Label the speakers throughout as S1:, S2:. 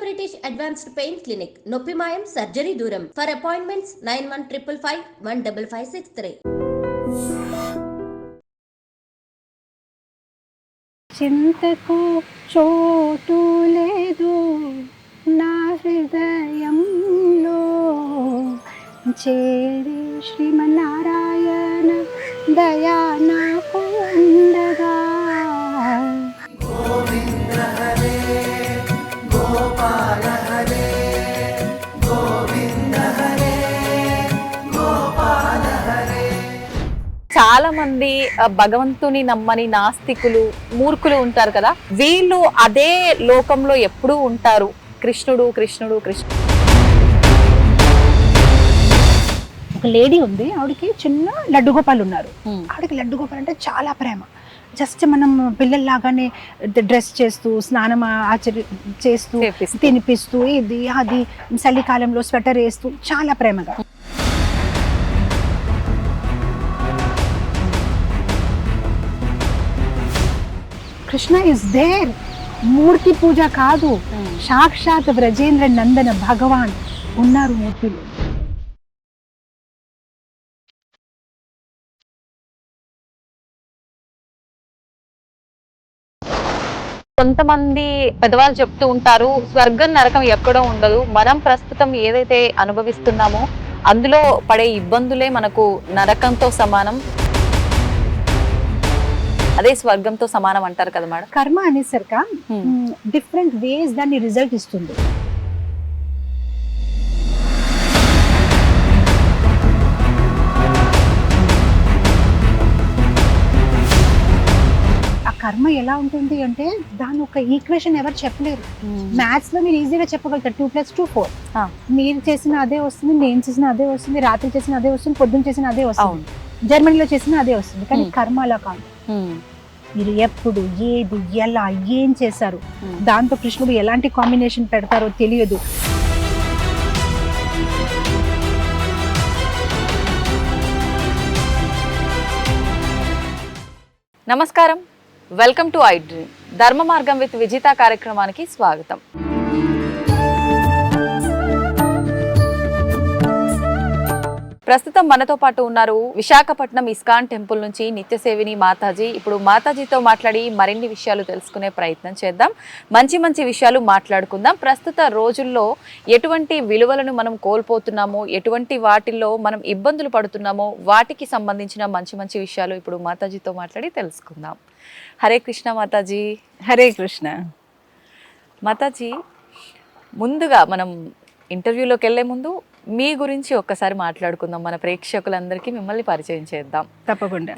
S1: British advanced pain clinic, నొప్పి మాయం, surgery దూరం. For appointments 9155515563.
S2: చింతకు చోటు లేదు నా హృదయంలో, చేరి శ్రీమన్నారాయణ దయా నాకు ఉండగా.
S3: చాలా మంది భగవంతుని నమ్మని నాస్తికులు, మూర్ఖులు ఉంటారు కదా, వీళ్ళు అదే లోకంలో ఎప్పుడూ ఉంటారు. కృష్ణుడు కృష్ణుడు కృష్ణుడు.
S2: ఒక లేడీ ఉంది, ఆవిడకి చిన్న లడ్డు గోపాలు ఉన్నారు. ఆవిడకి లడ్డు గోపాల్ అంటే చాలా ప్రేమ. జస్ట్ మనం పిల్లల్లాగానే డ్రెస్ చేస్తూ, స్నానం చేస్తూ, తినిపిస్తూ, ఇది అది, చలికాలంలో స్వెటర్ వేస్తూ చాలా ప్రేమగా. Krishna is there. మూర్తి పూజ కాదు, సాక్షాత్ వ్రజేంద్ర నందన భగవాన్ ఉన్నారు మూర్తిలో.
S3: కొంతమంది పెద్దవాళ్ళు చెప్తూ ఉంటారు, స్వర్గం నరకం ఎక్కడో ఉండదు, మనం ప్రస్తుతం ఏదైతే అనుభవిస్తున్నామో అందులో పడే ఇబ్బందులే మనకు నరకంతో సమానం, అదే స్వర్గంతో సమానం అంటారు కదా మేడం.
S2: కర్మ అనేసరిక డిఫరెంట్ వేస్ దాన్ని రిజల్ట్ ఇస్తుంది. ఆ కర్మ ఎలా ఉంటుంది అంటే దాని ఒక ఈక్వేషన్ ఎవరు చెప్పలేరు. మ్యాథ్స్ లో మీరు ఈజీగా చెప్పగలుగుతారు 2+2 4. మీరు చేసిన అదే వస్తుంది, నేను చేసిన అదే వస్తుంది, రాత్రి చేసిన అదే వస్తుంది, పొద్దున్న చేసిన అదే వస్తుంది, జర్మనీలో చేసిన అదే వస్తుంది. కానీ కర్మ అలా కాదు. మీరు ఎప్పుడు ఏది ఎలా ఏం చేశారు, దాంతో కృష్ణుడు ఎలాంటి కాంబినేషన్ పెడతారో తెలియదు.
S3: నమస్కారం, వెల్కమ్ టు ఐ డ్రీమ్. ధర్మ మార్గం విత్ విజిత కార్యక్రమానికి స్వాగతం. ప్రస్తుతం మనతో పాటు ఉన్నారు విశాఖపట్నం ఇస్కాన్ టెంపుల్ నుంచి నిత్యసేవిని మాతాజీ. ఇప్పుడు మాతాజీతో మాట్లాడి మరిన్ని విషయాలు తెలుసుకునే ప్రయత్నం చేద్దాం, మంచి మంచి విషయాలు మాట్లాడుకుందాం. ప్రస్తుత రోజుల్లో ఎటువంటి విలువలను మనం కోల్పోతున్నామో, ఎటువంటి వాటిల్లో మనం ఇబ్బందులు పడుతున్నామో, వాటికి సంబంధించిన మంచి మంచి విషయాలు ఇప్పుడు మాతాజీతో మాట్లాడి తెలుసుకుందాం. హరే కృష్ణ మాతాజీ.
S2: హరే కృష్ణ
S3: మాతాజీ. ముందుగా మనం ఇంటర్వ్యూలోకి వెళ్ళే ముందు మీ గురించి ఒక్కసారి మాట్లాడుకుందాం, మన ప్రేక్షకులందరికీ మిమ్మల్ని పరిచయం చేద్దాం.
S2: తప్పకుండా.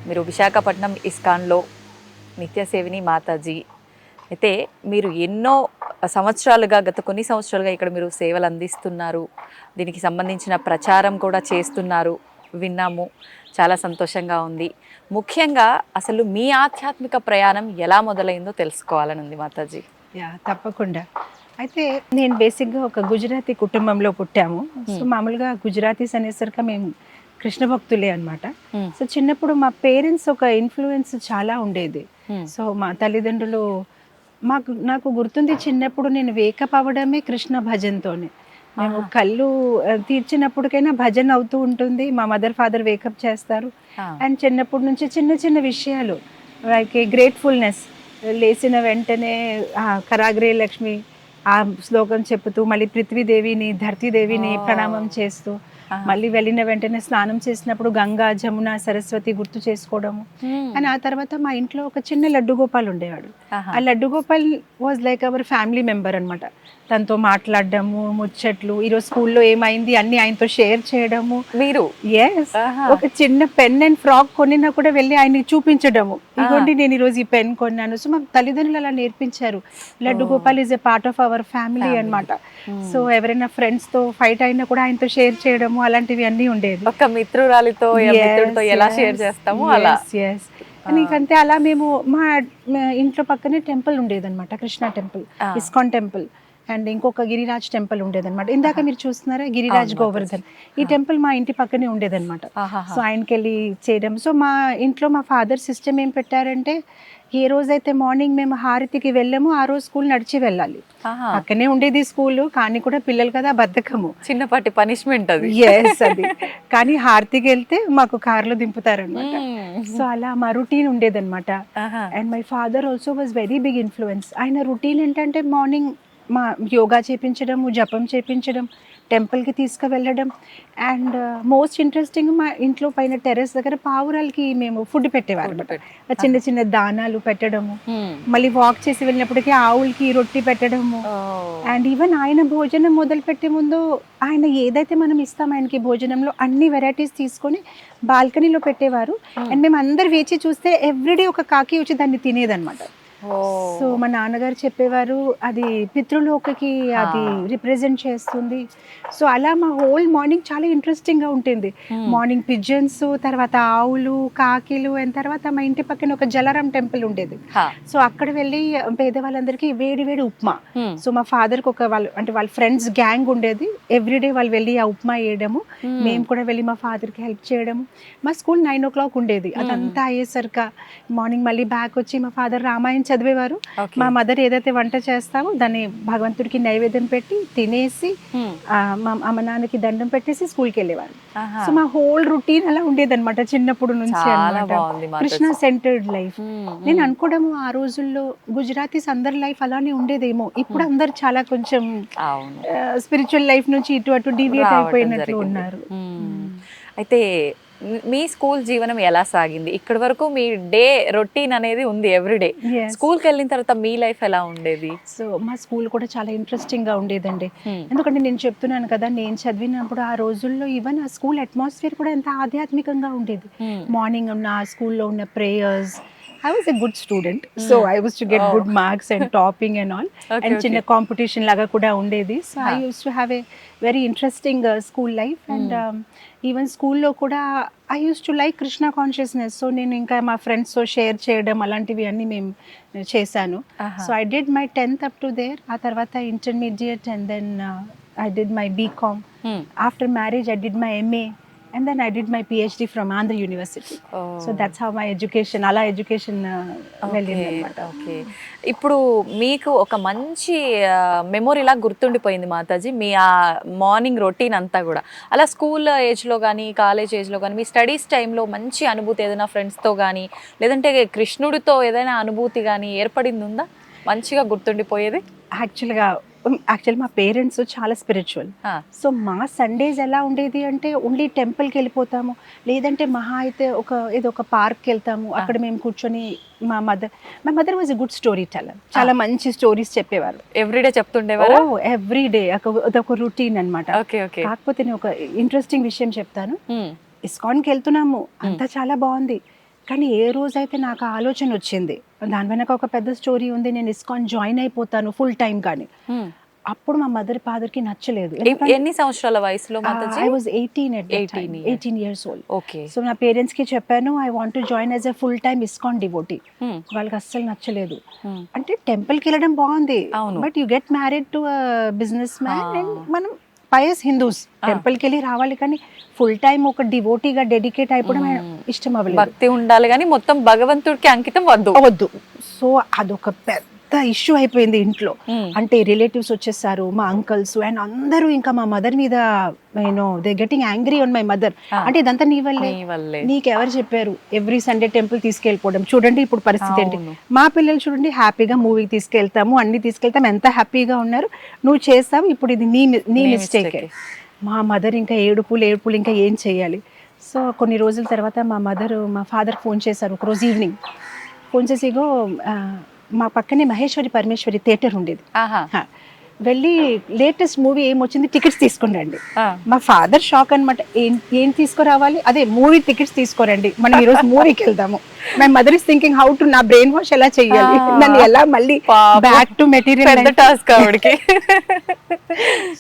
S3: మీరు విశాఖపట్నం ఇస్కాన్లో నిత్యసేవిని మాతాజీ అయితే మీరు ఎన్నో సంవత్సరాలుగా, గత కొన్ని సంవత్సరాలుగా ఇక్కడ మీరు సేవలు అందిస్తున్నారు, దీనికి సంబంధించిన ప్రచారం కూడా చేస్తున్నారు, విన్నాము. చాలా సంతోషంగా ఉంది. ముఖ్యంగా అసలు మీ ఆధ్యాత్మిక ప్రయాణం ఎలా మొదలైందో తెలుసుకోవాలని ఉంది మాతాజీ.
S2: తప్పకుండా. అయితే నేను బేసిక్గా ఒక గుజరాతీ కుటుంబంలో పుట్టాము. సో మామూలుగా గుజరాతీస్ అనేసరికి మేము కృష్ణ భక్తులే అనమాట. సో చిన్నప్పుడు మా పేరెంట్స్ ఒక ఇన్ఫ్లుయెన్స్ చాలా ఉండేది. సో మా తల్లిదండ్రులు నాకు గుర్తుంది, చిన్నప్పుడు నేను వేకప్ అవ్వడమే కృష్ణ భజన్తోనే. మేము కళ్ళు తీర్చినప్పటికైనా భజన అవుతూ ఉంటుంది, మా మదర్ ఫాదర్ వేకప్ చేస్తారు. అండ్ చిన్నప్పటి నుంచి చిన్న చిన్న విషయాలు లైక్ గ్రేట్ఫుల్నెస్, లేచిన వెంటనే కరాగ్రే లక్ష్మి ఆ శ్లోకం చెప్పుతూ, మళ్ళీ పృథ్వీదేవిని ధర్తీదేవిని ప్రణామం చేస్తూ, మళ్ళీ వెళ్ళిన వెంటనే స్నానం చేసినప్పుడు గంగా జమున సరస్వతి గుర్తు చేసుకోవడము. అండ్ ఆ తర్వాత మా ఇంట్లో ఒక చిన్న లడ్డు గోపాల్ ఉండేవాడు. ఆ laddu Gopal was like our family member అనమాట. తనతో మాట్లాడడము, ముచ్చట్లు, ఈరోజు స్కూల్లో ఏమైంది అన్ని ఆయనతో షేర్ చేయడము.
S3: మీరు
S2: ఒక చిన్న పెన్ అండ్ ఫ్రాక్ కొనినా కూడా వెళ్ళి ఆయనకి చూపించడము, ఇదిగోండి నేను ఈరోజు ఈ పెన్ కొన్నాను. సో మా తల్లిదండ్రులు అలా నేర్పించారు. Laddu Gopal is a part of our family అనమాట. సో ఎవరైనా ఫ్రెండ్స్ తో ఫైట్ అయినా కూడా ఆయనతో షేర్ చేయడము, అలాంటివి అన్ని ఉండేది.
S3: ఒక మిత్రురాలితో ఎలా షేర్ చేస్తాము అలా.
S2: నీకంతే అలా మేము మా ఇంట్లో పక్కనే టెంపుల్ ఉండేది అనమాట, Krishna temple, ISKCON temple. And ఇంకొక గిరిరాజ్ టెంపుల్ ఉండేదన్నమాట. ఇందాక మీరు చూస్తున్నారా గిరిరాజ్ గోవర్ధన్, ఈ టెంపుల్ మా ఇంటి పక్కనే ఉండేదన్నమాట. సో ఆయనకి వెళ్ళి చేయడం. సో మా ఇంట్లో మా ఫాదర్ సిస్టమ్ ఏం పెట్టారంటే, ఏ రోజైతే మార్నింగ్ మేము హారతికి వెళ్ళామో ఆ రోజు స్కూల్ నడిచి వెళ్ళాలి. పక్కనే ఉండేది స్కూల్, కానీ కూడా పిల్లలు కదా బద్ధకము,
S3: చిన్నపాటి పనిష్మెంట్ అది.
S2: ఎస్ అది. కానీ హారతికి వెళ్తే మాకు కార్లో దింపుతారనమాట. సో అలా మా రొటీన్ ఉండేదన్నమాట. And my father also was very big influence. ఆయన రొటీన్ ఏంటంటే మార్నింగ్ మా యోగా చేపించడము, జపం చేపించడం, టెంపుల్కి తీసుకువెళ్ళడం. అండ్ మోస్ట్ ఇంట్రెస్టింగ్, మా ఇంట్లో పైన టెర్రస్ దగ్గర పావురాలకి మేము ఫుడ్ పెట్టేవారు అనమాట. చిన్న చిన్న దానాలు పెట్టడము, మళ్ళీ వాక్ చేసి వెళ్ళినప్పటికీ ఆవులకి రొట్టి పెట్టడము. అండ్ ఈవెన్ ఆయన భోజనం మొదలు పెట్టే ముందు ఆయన ఏదైతే మనం ఇస్తాం ఆయనకి భోజనంలో అన్ని వెరైటీస్ తీసుకొని బాల్కనీలో పెట్టేవారు. అండ్ మేము అందరు వేచి చూస్తే ఎవ్రీడే ఒక కాకి వచ్చి దాన్ని తినేదన్నమాట. సో మా నాన్నగారు చెప్పేవారు అది పితృలోకకి అది రిప్రజెంట్ చేస్తుంది. సో అలా మా హోల్ మార్నింగ్ చాలా ఇంట్రెస్టింగ్ గా ఉంటుంది. మార్నింగ్ పిజన్స్, తర్వాత ఆవులు, కాకిలు, అండ్ తర్వాత మా ఇంటి పక్కన ఒక జలారాం టెంపుల్ ఉండేది. సో అక్కడ వెళ్ళి పేదవాళ్ళందరికీ వేడి వేడి ఉప్మా. సో మా ఫాదర్ కి ఒక వాళ్ళ ఫ్రెండ్స్ గ్యాంగ్ ఉండేది. ఎవ్రీడే వాళ్ళు వెళ్ళి ఆ ఉప్మా వేయడము, మేము కూడా వెళ్ళి మా ఫాదర్ కి హెల్ప్ చేయడము. మా స్కూల్ 9 o'clock ఉండేది. అదంతా అయ్యేసరికి మార్నింగ్ మళ్ళీ బ్యాక్ వచ్చి మా ఫాదర్ రామాయణం చదివేవారు. మా మదర్ ఏదైతే వంట చేస్తామో దాన్ని భగవంతుడికి నైవేద్యం పెట్టి తినేసి మా అమ్మ నాన్నకి దండం పెట్టేసి స్కూల్కి వెళ్ళేవారు. సో మా హోల్ రొటీన్ అలా ఉండేదన్నమాట చిన్నప్పుడు నుంచి. Krishna centred life. నేను అనుకోవడము ఆ రోజుల్లో గుజరాతీస్ అందరి లైఫ్ అలానే ఉండేదేమో. ఇప్పుడు అందరు చాలా కొంచెం స్పిరిచువల్ లైఫ్ నుంచి ఇటు అటు డివియేట్ అయిపోయినట్లు ఉన్నారు.
S3: అయితే మీ స్కూల్ జీవనం ఎలా సాగింది? ఇక్కడి వరకు మీ డే రొటీన్ అనేది ఉంది ఎవ్రీడే. స్కూల్కి వెళ్ళిన తర్వాత మీ లైఫ్ ఎలా ఉండేది?
S2: సో మా స్కూల్ కూడా చాలా ఇంట్రెస్టింగ్ గా ఉండేదండి. ఎందుకంటే నేను చెప్తున్నాను కదా, నేను చదివినప్పుడు ఆ రోజుల్లో ఈవెన్ ఆ స్కూల్ అట్మాస్ఫియర్ కూడా ఎంత ఆధ్యాత్మికంగా ఉండేది. మార్నింగ్ ఉన్న ఆ స్కూల్లో ఉన్న prayers, I was a good student, so I was to get good marks and topping and all. And చిన్న కాంపిటీషన్ లాగా కూడా ఉండేది. So I used to have a very interesting school life. And even స్కూల్లో కూడా I used to like Krishna consciousness. So నేను ఇంకా మా ఫ్రెండ్స్తో షేర్ చేయడం అలాంటివి అన్నీ మేము చేశాను. So I did my 10th up to there. ఆ తర్వాత intermediate, and then I did my BCom. After marriage I did my MA. And then I did my PhD from Andhra University. So that's how my education, ala education వెళ్ళింది అన్నమాట.
S3: Okay. ఇప్పుడు మీకు ఒక మంచి memory లాగా గుర్తుండిపోయింది మాతాజీ మీ ఆ morning routine అంతా కూడా. అలా స్కూల్ ఏజ్లో కానీ కాలేజ్ ఏజ్లో కానీ మీ స్టడీస్ టైంలో మంచి అనుభూతి ఏదైనా ఫ్రెండ్స్తో కానీ లేదంటే కృష్ణుడితో ఏదైనా అనుభూతి కానీ ఏర్పడింది ఉందా మంచిగా గుర్తుండిపోయేది?
S2: యాక్చువల్ మా పేరెంట్స్ చాలా స్పిరిచువల్. సో మా సండేస్ ఎలా ఉండేది అంటే ఓన్లీ టెంపుల్కి వెళ్ళిపోతాము, లేదంటే మహా అయితే ఏదో ఒక పార్క్కి వెళ్తాము. అక్కడ మేము కూర్చొని మా mother was a good story teller. చాలా మంచి స్టోరీస్ చెప్పేవారు.
S3: ఎవ్రీడే చెప్తుండేవారు?
S2: ఎవ్రీడే అదొక రొటీన్ అనమాట. కాకపోతే నేను ఒక ఇంట్రెస్టింగ్ విషయం చెప్తాను. ఇస్కాన్కి వెళ్తున్నాము, అంతా చాలా బాగుంది. కానీ ఏ రోజైతే నాకు ఆలోచన వచ్చింది, దాని వెనక ఒక పెద్ద స్టోరీ ఉంది, నేను ఇస్కాన్ జాయిన్ అయిపోతాను ఫుల్ టైం కానీ, అప్పుడు మా మదర్ ఫాదర్ కి నచ్చలేదు.
S3: ఎన్ని సంవత్సరాల వయసులో?
S2: I was 18 years old.
S3: Okay.
S2: So నా పేరెంట్స్ కి చెప్పాను I want to join as a full time ISKCON devotee. వాళ్ళకి అస్సలు నచ్చలేదు. అంటే టెంపుల్ కి వెళ్ళడం బాగుంది, but you get married to business man and మనం పయస్ హిందూస్ టెంపుల్కి వెళ్ళి రావాలి, కానీ ఫుల్ టైం ఒక డివోటీగా డెడికేట్ అయిపోవడం ఇష్టం అవ్వలేదు.
S3: భక్తి ఉండాలి కానీ మొత్తం భగవంతుడికి అంకితం వద్దు.
S2: సో అదొక పెద్ద ఇష్యూ అయిపోయింది ఇంట్లో. అంటే రిలేటివ్స్ వచ్చేసారు, మా అంకల్స్ అండ్ అందరూ ఇంకా మా మదర్ మీద they getting angry on my mother. అంటే ఇదంతా నీ వల్లే, నీకెవరు చెప్పారు ఎవ్రీ సండే టెంపుల్ తీసుకెళ్ళిపోవడం. చూడండి ఇప్పుడు పరిస్థితి ఏంటి. మా పిల్లలు చూడండి హ్యాపీగా మూవీకి తీసుకెళ్తాము, అన్ని తీసుకెళ్తాము, ఎంత హ్యాపీగా ఉన్నారు, నువ్వు చేస్తావు, ఇప్పుడు ఇది నీ మిస్టేక్. మా మదర్ ఇంకా ఏడుపులు ఇంకా ఏం చేయాలి. సో కొన్ని రోజుల తర్వాత మా ఫాదర్ ఫోన్ చేశారు ఒకరోజు ఈవినింగ్. ఫోన్ చేసి ఇగో మా పక్కనే మహేశ్వరి పరమేశ్వరి థియేటర్ ఉండేది, వెళ్ళి లేటెస్ట్ మూవీ ఏమొచ్చింది టికెట్స్ తీసుకురండి. మా ఫాదర్ షాక్ అనమాట, ఏం తీసుకురావాలి, అదే మూవీ టికెట్స్ తీసుకురండి, మనం ఈరోజు మూవీకి వెళ్దాము. My mother is thinking how to నా బ్రెయిన్ వాష్ ఎలా చేయాలి, నన్ను ఎలా మళ్ళీ బ్యాక్ టు మెటీరియల్ టాస్క్ ఆవిడకి.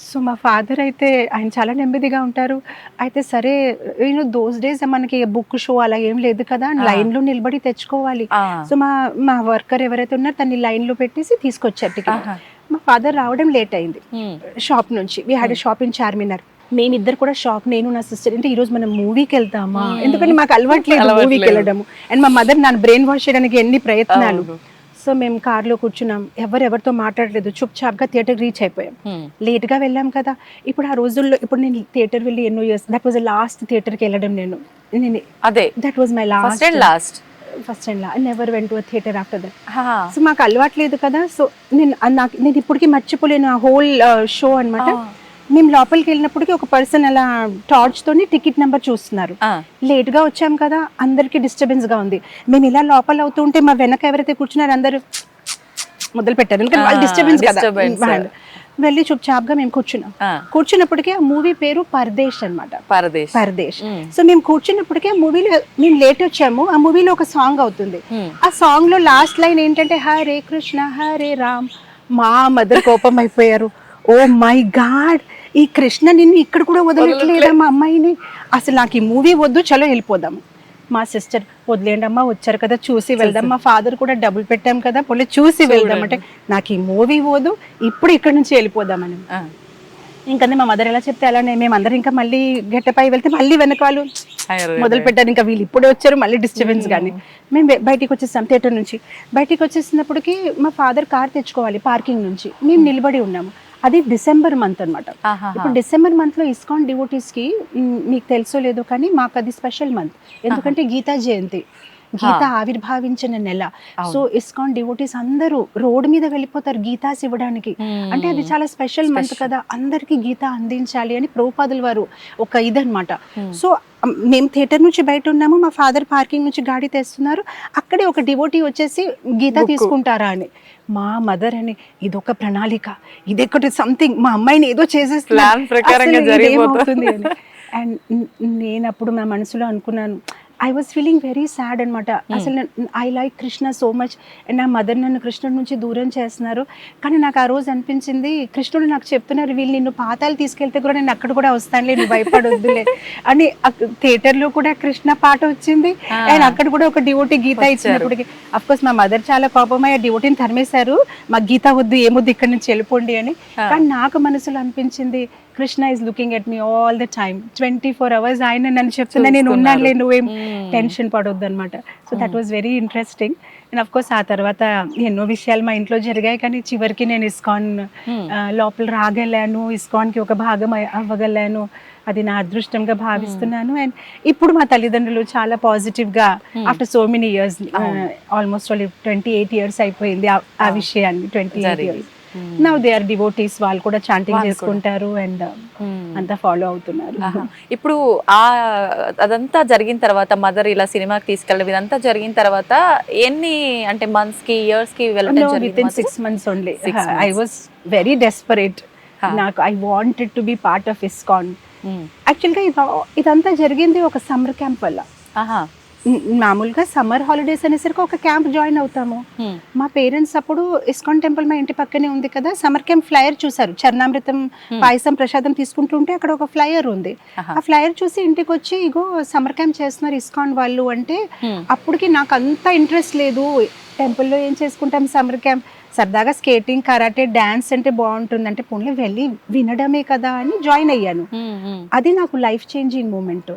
S2: సో మా ఫాదర్ అయితే ఆయన చాలా నెమ్మదిగా ఉంటారు. అయితే సరే దోస్ డేస్ మనకి బుక్ షో అలా ఏం లేదు కదా, లైన్ లో నిలబడి తెచ్చుకోవాలి. సో మా వర్కర్ ఎవరైతే ఉన్నారో తన్ని లైన్ లో పెట్టేసి తీసుకొచ్చారు టికెట్. మా ఫాదర్ రావడం లేట్ అయింది షాప్ నుంచి. We had shop in Charminar. మేమిద్దరు కూడా షాక్, నేను నా సిస్టర్. అంటే ఈ రోజు మనం మూవీకి వెళ్తామా, ఎందుకంటే మాకు అలవాట్లేదు మూవీకి వెళ్ళడము. అండ్ మా మదర్ నన్ను బ్రెయిన్ వాష్ చేయడానికి ఎన్ని ప్రయత్నాలు. సో మేము కార్లో కూర్చున్నాం, ఎవరితో మాట్లాడలేదు, చుప్ చాప్గా థియేటర్ రీచ్ అయిపోయాం. లేట్గా వెళ్ళాం కదా. ఇప్పుడు ఆ రోజుల్లో, ఇప్పుడు నేను థియేటర్ వెళ్ళి ఎన్నో ఇయర్స్, దట్ వాజ్ లాస్ట్ థియేటర్కి వెళ్ళడం నేను.
S3: అదే
S2: that was my last first and last. Never went to a theatre after that. So మాకు అలవాట్లేదు కదా. సో నేను ఇప్పటికీ మర్చిపోలేను ఆ హోల్ షో అనమాట. మేము లోపలికి వెళ్ళినప్పటికీ ఒక పర్సన్ అలా టార్చ్ తోని టికెట్ నెంబర్ చూస్తున్నారు. లేట్ గా వచ్చాం కదా, అందరికి డిస్టర్బెన్స్ గా ఉంది. మేము ఇలా లోపల అవుతుంటే మా వెనక ఎవరైతే కూర్చున్నారో అందరూ మొదలు పెట్టారు, ఎందుకంటే వాళ్ళు డిస్టర్బెన్స్ కదా. వెళ్ళి చుప్ చాప్గా మేము కూర్చున్నాం. కూర్చున్నప్పటికీ ఆ మూవీ పేరు పరదేశ్ అనమాట. పరదేశ్. సో మేము కూర్చున్నప్పటికీ ఆ మూవీలో, మేము లేట్ వచ్చాము, ఆ మూవీలో ఒక సాంగ్ అవుతుంది. ఆ సాంగ్ లో లాస్ట్ లైన్ ఏంటంటే హరే కృష్ణ హరే రామ్. మా మదర్ కోపం అయిపోయారు. ఓ మై గాడ్, ఈ కృష్ణ నిన్ను ఇక్కడ కూడా వదలట్లేదా మా అమ్మాయిని, అసలు నాకు ఈ మూవీ వద్దు, చలో వెళ్ళిపోదాం. మా సిస్టర్ వదిలేండి అమ్మా, వచ్చారు కదా చూసి వెళ్దాం. మా ఫాదర్ కూడా డబ్బులు పెట్టాం కదా, పోలే చూసి వెళ్దాం అంటే, నాకు ఈ మూవీ వద్దు, ఇప్పుడు ఇక్కడ నుంచి వెళ్ళిపోదామని. ఇంకంటే మా మదర్ ఎలా చెప్తే అలానే మేమందరం ఇంకా మళ్ళీ గెట్టపై వెళ్తే మళ్ళీ వెనక వాళ్ళు మొదలు పెట్టారు. ఇంకా వీళ్ళు ఇప్పుడే వచ్చారు, మళ్ళీ డిస్టర్బెన్స్. కానీ మేము బయటికి వచ్చేస్తాం, థియేటర్ నుంచి బయటికి వచ్చేసినప్పటికీ మా ఫాదర్ కార్ తెచ్చుకోవాలి పార్కింగ్ నుంచి. మేము నిలబడి ఉన్నాము. అది డిసెంబర్ మంత్ అనమాట. ఇప్పుడు డిసెంబర్ మంత్ లో ఇస్కాన్ డివోటీస్ కి, మీకు తెలుసో లేదో కానీ మాకు అది స్పెషల్ మంత్, ఎందుకంటే గీతా జయంతి, గీత ఆవిర్భావించిన నెల. సో ఇస్కాన్ డివోటీస్ అందరూ రోడ్ మీద వెళ్ళిపోతారు గీతాస్ ఇవ్వడానికి. అంటే అది చాలా స్పెషల్ మంత్ కదా, అందరికి గీత అందించాలి అని ప్రభుపాదుల వారు ఒక ఇదనమాట. సో మేము థియేటర్ నుంచి బయట ఉన్నాము, మా ఫాదర్ పార్కింగ్ నుంచి గాడి తెస్తున్నారు, అక్కడే ఒక డివోటీ వచ్చేసి గీత తీసుకుంటారా అని. మా మదర్ అని, ఇదొక ప్రణాళిక, ఇదొకటి సంథింగ్, మా అమ్మాయిని ఏదో చేసేస్తుంది అని. అండ్ నేను అప్పుడు నా మనసులో అనుకున్నాను, I was feeling very sad అనమాట. అసలు I like Krishna so much, and నా మదర్ నన్ను కృష్ణుడి నుంచి దూరం చేస్తున్నారు. కానీ నాకు ఆ రోజు అనిపించింది, కృష్ణుడు నాకు చెప్తున్నారు, వీళ్ళు నిన్ను పాతాలు తీసుకెళ్తే కూడా నేను అక్కడ కూడా వస్తానులే, నువ్వు భయపడొద్దులే అని. థియేటర్లో కూడా కృష్ణ పాట వచ్చింది, అండ్ అక్కడ కూడా ఒక డివోటీ గీత ఇచ్చినప్పటికి అఫ్ కోర్స్ మా మదర్ చాలా కోపమై ఆ డివోటీని తరిమేశారు, మాకు గీత వద్దు, ఏమొద్దు, ఇక్కడ నుంచి వెళ్ళిపోండి అని. కానీ నాకు మనసులో అనిపించింది, Krishna is looking at me all the time, 24 hours ఆయన నన్ను చెప్తున్నా, నేను ఉన్నానులే, నువ్వేం టెన్షన్ పడొద్దు అనమాట. So that was very interesting. And of course ఆ తర్వాత ఎన్నో విషయాలు మా ఇంట్లో జరిగాయి, కానీ చివరికి నేను ఇస్కాన్ లోపల రాగలను, ఇస్కాన్కి ఒక భాగం అవ్వగలను, అది నా అదృష్టంగా భావిస్తున్నాను. అండ్ ఇప్పుడు మా తల్లిదండ్రులు చాలా పాజిటివ్గా, after so many years, almost 28 years అయిపోయింది ఆ విషయాన్ని, 28 years. Now they are devotees, వాళ్ళు కూడా చాంటింగ్ చేసుకుంటారు అండ్ అంతా ఫాలో అవుతున్నారు.
S3: ఇప్పుడు అదంతా జరిగిన తర్వాత, మదర్ ఇలా సినిమాకి తీసుకెళ్ళడం ఇదంతా జరిగిన తర్వాత ఎన్ని అంటే మంత్స్ కి, ఇయర్స్ కి వెళ్ళడం జరిగింది?
S2: Within 6 months only. I was very desperate, నాకు I wanted to be part of ISKCON. యాక్చువల్గా ఇదంతా జరిగింది ఒక సమ్మర్ క్యాంప్ వల్ల. మామూలుగా సమ్మర్ హాలిడేస్ అనేసరికి ఒక క్యాంప్ జాయిన్ అవుతాము. మా పేరెంట్స్ అప్పుడు ఇస్కాన్ టెంపుల్ మా ఇంటి పక్కనే ఉంది కదా, సమ్మర్ క్యాంప్ ఫ్లైయర్ చూసారు, చరణామృతం పాయసం ప్రసాదం తీసుకుంటుంటే అక్కడ ఒక ఫ్లైయర్ ఉంది. ఆ ఫ్లైయర్ చూసి ఇంటికి వచ్చి, ఇగో సమ్మర్ క్యాంప్ చేస్తున్నారు ఇస్కాన్ వాళ్ళు అంటే, అప్పటికి నాకు అంత ఇంట్రెస్ట్ లేదు, టెంపుల్లో ఏం చేసుకుంటాం సమ్మర్ క్యాంప్, సరదాగా స్కేటింగ్, కరాటే, డాన్స్ అంటే బాగుంటుంది అంటే పోన్లే వెళ్ళి వినడమే కదా అని జాయిన్ అయ్యాను. అది నాకు లైఫ్ చేంజింగ్ మూమెంట్.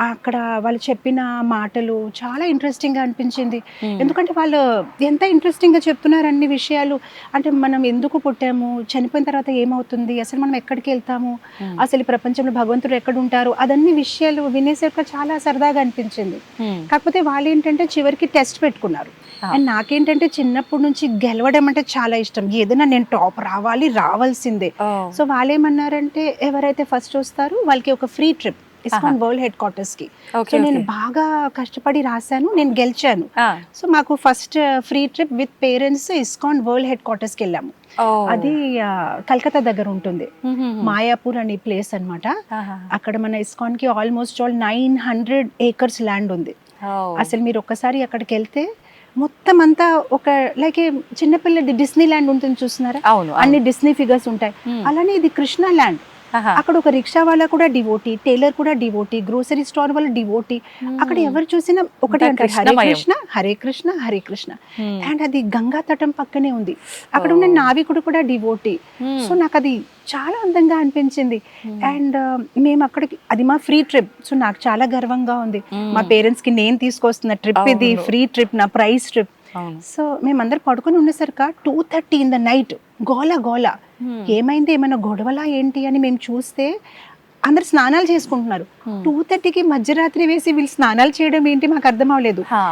S2: అక్కడ వాళ్ళు చెప్పిన మాటలు చాలా ఇంట్రెస్టింగ్గా అనిపించింది, ఎందుకంటే వాళ్ళు ఎంత ఇంట్రెస్టింగ్గా చెప్తున్నారు అన్ని విషయాలు. అంటే మనం ఎందుకు పుట్టాము, చనిపోయిన తర్వాత ఏమవుతుంది, అసలు మనం ఎక్కడికి వెళ్తాము, అసలు ఈ ప్రపంచంలో భగవంతుడు ఎక్కడ ఉంటారు, అదన్ని విషయాలు వినేసరికి చాలా సరదాగా అనిపించింది. కాకపోతే వాళ్ళు ఏంటంటే చివరికి టెస్ట్ పెట్టుకున్నారు. అండ్ నాకేంటంటే చిన్నప్పటి నుంచి గెలవడం అంటే చాలా ఇష్టం, ఏదైనా నేను టాప్ రావాల్సిందే. సో వాళ్ళు ఏమన్నారంటే, ఎవరైతే ఫస్ట్ వస్తారో వాళ్ళకి ఒక free trip ISKCON world head quarters కి. సో నేను బాగా కష్టపడి రాశాను, నేను గెలిచాను. సో మాకు first free trip with parents ISKCON world head quarters కి వెళ్ళాము. అది కల్కత్తా దగ్గర ఉంటుంది, మాయాపూర్ అనే ప్లేస్ అన్నమాట. అక్కడ మన ఇస్కాన్ కి ఆల్మోస్ట్ 900 acres ల్యాండ్ ఉంది. అసలు మీరు ఒక్కసారి అక్కడికి వెళ్తే మొత్తం అంతా ఒక లైక్ చిన్నపిల్లడి డిస్నీ ల్యాండ్ ఉంటుంది చూస్తున్నారా, అన్ని డిస్నీ ఫిగర్స్ ఉంటాయి, అలానే ఇది కృష్ణ ల్యాండ్.
S3: ఆహా.
S2: అక్కడ ఒక రిక్షా వాళ్ళ కూడా డివోటీ, టైలర్ కూడా డివోటీ, గ్రోసరీ స్టోర్ వాళ్ళు డివోటీ. అక్కడ ఎవరు చూసినా ఒకటి
S3: అంతా
S2: అంటారు, హరే
S3: కృష్ణమయం.
S2: కృష్ణ హరే కృష్ణ హరే కృష్ణ.
S3: Hmm.
S2: అండ్ అది గంగా తటం పక్కనే ఉంది. అక్కడ ఉన్న నావికుడు కూడా డివోటీ. సో నాకు అది చాలా అందంగా అనిపించింది. అండ్ మేము అక్కడికి, అది మా ఫ్రీ ట్రిప్. సో నాకు చాలా గర్వంగా ఉంది. మా పేరెంట్స్ కి నేను తీసుకొస్తున్న ట్రిప్ ఇది,
S3: అవును.
S2: ఫ్రీ ట్రిప్, నా ప్రైజ్ ట్రిప్.
S3: అవును.
S2: సో మేమందరం పడుకొని ఉండేసరికి 2:30 in the night గోల గోల. ఏమైంది, ఏమైనా గొడవలా ఏంటి అని మేము చూస్తే అందరు స్నానాలు చేసుకుంటున్నారు. 2:30కి మధ్యరాత్రి వేసి వీళ్ళు స్నానాలు చేయడం ఏంటి మాకు అర్థం అవ్వలేదు.
S3: హా.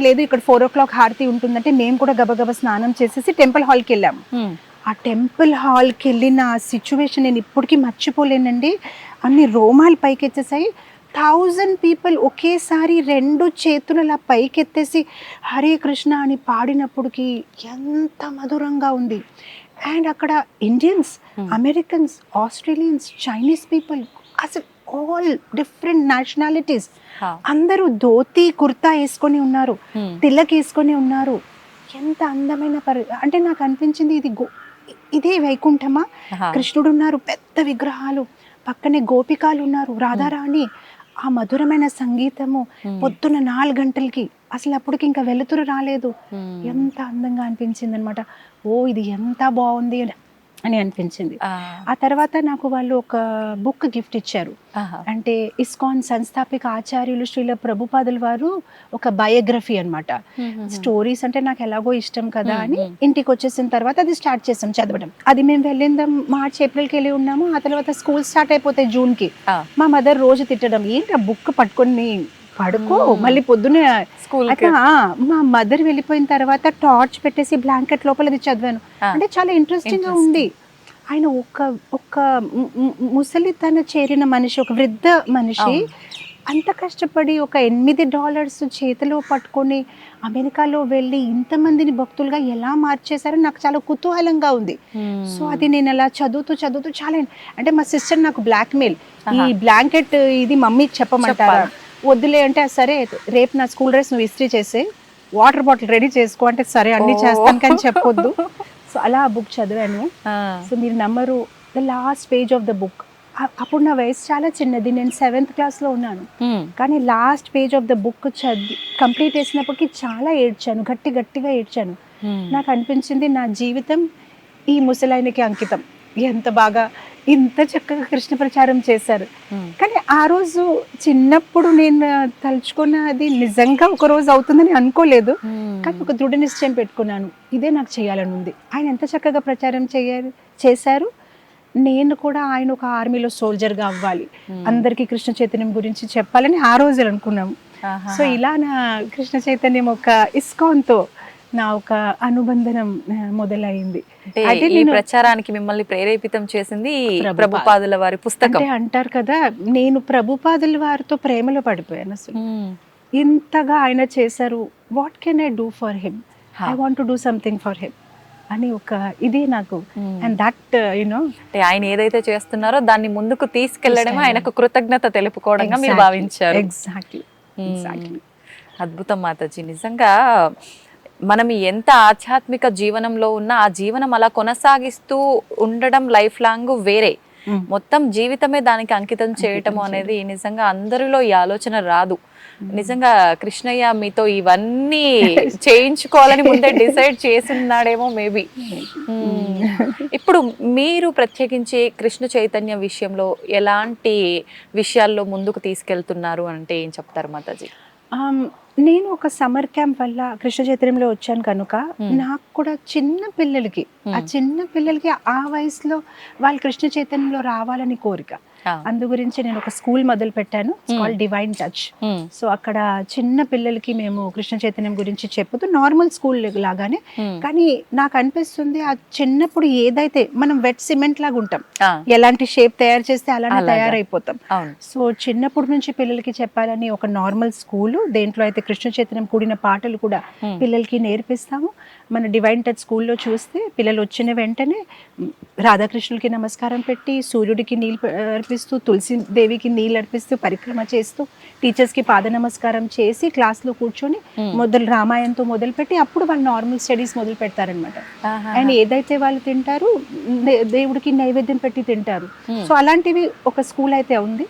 S2: లేదు ఇక్కడ 4 o'clock హారతి ఉంటుందంటే మేము కూడా గబగబా స్నానం చేసేసి టెంపుల్ హాల్కి వెళ్ళాము. ఆ టెంపుల్ హాల్కి వెళ్ళిన సిచ్యువేషన్ నేను ఇప్పటికీ మర్చిపోలేనండి. అన్ని రోమాలు పైకెత్తేసాయి. 1000 people ఒకేసారి 2 చేతులు అలా పైకెత్తేసి హరే కృష్ణ అని పాడినప్పటికి ఎంత మధురంగా ఉంది. అండ్ అక్కడ Indians, Americans, Australians, Chinese people, అసలు ఆల్ డిఫరెంట్ నేషనాలిటీస్ అందరూ ధోతి కుర్తా వేసుకొని ఉన్నారు, తిలక్ వేసుకొని ఉన్నారు. ఎంత అందమైన అంటే నాకు అనిపించింది ఇదే వైకుంఠమా? కృష్ణుడు ఉన్నారు, పెద్ద విగ్రహాలు, పక్కనే గోపికాలు ఉన్నారు, రాధారాణి. ఆ మధురమైన సంగీతము పొద్దున్న 4 గంటలకి, అసలు అప్పటికి ఇంకా వెలుతురు రాలేదు. ఎంత అందంగా అనిపించింది అనమాట. ఇది ఎంత బాగుంది అని అనిపించింది. ఆ తర్వాత నాకు వాళ్ళు ఒక బుక్ గిఫ్ట్ ఇచ్చారు. అంటే ఇస్కాన్ సంస్థాపిక ఆచార్యులు శ్రీల ప్రభుపాదుల వారు ఒక బయోగ్రఫీ అన్నమాట. స్టోరీస్ అంటే నాకు ఎలాగో ఇష్టం కదా అని ఇంటికి వచ్చేసిన తర్వాత అది స్టార్ట్ చేసాం చదవడం. అది మేము వెళ్ళిందాం మార్చ్ ఏప్రిల్కి వెళ్ళి ఉన్నాము. ఆ తర్వాత స్కూల్ స్టార్ట్ అయిపోతాయి జూన్కి. మా మదర్ రోజు తిట్టడం, ఏంటి ఆ బుక్ పట్టుకొని పడుకో మళ్ళీ పొద్దునే స్కూల్. మా మదర్ వెళ్ళిపోయిన తర్వాత టార్చ్ పెట్టేసి బ్లాంకెట్ లోపల అది చదివాను. అంటే చాలా ఇంట్రెస్టింగ్ గా ఉంది. ఆయన ఒక ముసలితన చేరిన మనిషి, ఒక వృద్ధ మనిషి అంత కష్టపడి ఒక $8 చేతిలో పట్టుకొని అమెరికాలో వెళ్ళి ఇంతమందిని భక్తులుగా ఎలా మార్చేశారో నాకు చాలా కుతూహలంగా ఉంది. సో అది నేను అలా చదువుతూ చాలా, అంటే మా సిస్టర్ నాకు బ్లాక్మెయిల్, ఈ బ్లాంకెట్ ఇది మమ్మీకి చెప్పమంటారా? వద్దులే అంటే సరే రేపు నా స్కూల్ డ్రెస్ నువ్వు ఇస్త్రీ చేసే, వాటర్ బాటిల్ రెడీ చేసుకో అంటే సరే అన్ని చేస్తాను కానీ చెప్పొద్దు. సో అలా ఆ బుక్ చదివాను. సో మీరు నమ్మరు, the last page of the book, అప్పుడు నా వయసు చాలా చిన్నది, నేను 7th క్లాస్లో ఉన్నాను. కానీ last page of the book చదివి కంప్లీట్ చేసినప్పటికీ చాలా ఏడ్చాను, గట్టిగా ఏడ్చాను. నాకు అనిపించింది నా జీవితం ఈ ముసలాయనకి అంకితం. ఎంత బాగా ఇంత చక్కగా కృష్ణ ప్రచారం చేశారు. కానీ ఆ రోజు చిన్నప్పుడు నేను తలుచుకున్నది నిజంగా ఒక రోజు అవుతుందని అనుకోలేదు. కానీ ఒక దృఢ నిశ్చయం పెట్టుకున్నాను, ఇదే నాకు చేయాలని ఉంది. ఆయన ఎంత చక్కగా ప్రచారం చేశారు. నేను కూడా ఆయన ఒక ఆర్మీలో సోల్జర్గా అవ్వాలి, అందరికీ కృష్ణ చైతన్యం గురించి చెప్పాలని ఆ రోజు అనుకున్నాము. సో ఇలా నా కృష్ణ చైతన్యం ఒక ఇస్కాన్తో నా ఒక అనుబంధనం మొదలైంది.
S3: అయితే ఈ ప్రచారానికి మిమ్మల్ని ప్రేరేపితం చేసింది ప్రభుపాదుల వారి పుస్తకం.
S2: అంటే అంటారు కదా, నేను ప్రభుపాదుల వారితో ప్రేమలో పడిపోయాను. అసలు ఇంతగా ఆయన చేశారు, what can I do for him, I want to do something for him అని ఒక ఇది నాకు. అండ్ దట్ యునో,
S3: అంటే ఆయన ఏదైతే చేస్తున్నారో దాన్ని ముందుకు తీసుకెళ్లడమే ఆయనకు కృతజ్ఞత తెలుపుకోవడంగా మీరు భావించారు.
S2: ఎగ్జాక్ట్లీ.
S3: అద్భుతం మాతాజీ. నిజంగా మనం ఎంత ఆధ్యాత్మిక జీవనంలో ఉన్నా ఆ జీవనం అలా కొనసాగిస్తూ ఉండడం లైఫ్ లాంగ్ వేరే, మొత్తం జీవితమే దానికి అంకితం చేయటం అనేది నిజంగా అందరిలో ఈ ఆలోచన రాదు. నిజంగా కృష్ణయ్య మీతో ఇవన్నీ చేయించుకోవాలని ముందే డిసైడ్ చేస్తున్నాడేమో మేబీ. ఇప్పుడు మీరు ప్రత్యేకించి కృష్ణ చైతన్య విషయంలో ఎలాంటి విషయాల్లో ముందుకు తీసుకెళ్తున్నారు అంటే ఏం చెప్తారు మాతాజీ?
S2: నేను ఒక సమ్మర్ క్యాంప్ వల్ల కృష్ణ చైతన్యంలో వచ్చాను కనుక నాకు కూడా చిన్న పిల్లలకి ఆ వయసులో వాళ్ళు కృష్ణ చైతన్యంలో రావాలని కోరిక. అందు గురించి నేను ఒక స్కూల్ మొదలు పెట్టాను, కాల్డ్ డివైన్ టచ్. సో అక్కడ చిన్న పిల్లలకి మేము కృష్ణ చైతన్యం గురించి చెప్పుతూ నార్మల్ స్కూల్ లాగానే, కానీ నాకు అనిపిస్తుంది ఆ చిన్నప్పుడు ఏదైతే మనం వెట్ సిమెంట్ లాగా ఉంటాం, ఎలాంటి షేప్ తయారు చేస్తే అలానే తయారైపోతాం. సో చిన్నప్పటి నుంచి పిల్లలకి చెప్పాలని ఒక నార్మల్ స్కూల్, దేంట్లో అయితే కృష్ణ చైతన్యం కూడిన పాటలు కూడా పిల్లలకి నేర్పిస్తాము. మన డివైన్ టచ్ స్కూల్లో చూస్తే పిల్లలు వచ్చిన వెంటనే రాధాకృష్ణులకి నమస్కారం పెట్టి, సూర్యుడికి నీళ్ళు అర్పిస్తూ, తులసి దేవికి నీళ్ళు అర్పిస్తూ, పరిక్రమ చేస్తూ, టీచర్స్కి పాద నమస్కారం చేసి క్లాస్లో కూర్చొని రామాయణంతో మొదలుపెట్టి అప్పుడు వాళ్ళు నార్మల్ స్టడీస్ మొదలు పెడతారనమాట. అండ్ ఏదైతే వాళ్ళు తింటారు దేవుడికి నైవేద్యం పెట్టి తింటారు. సో అలాంటివి ఒక స్కూల్ అయితే ఉంది.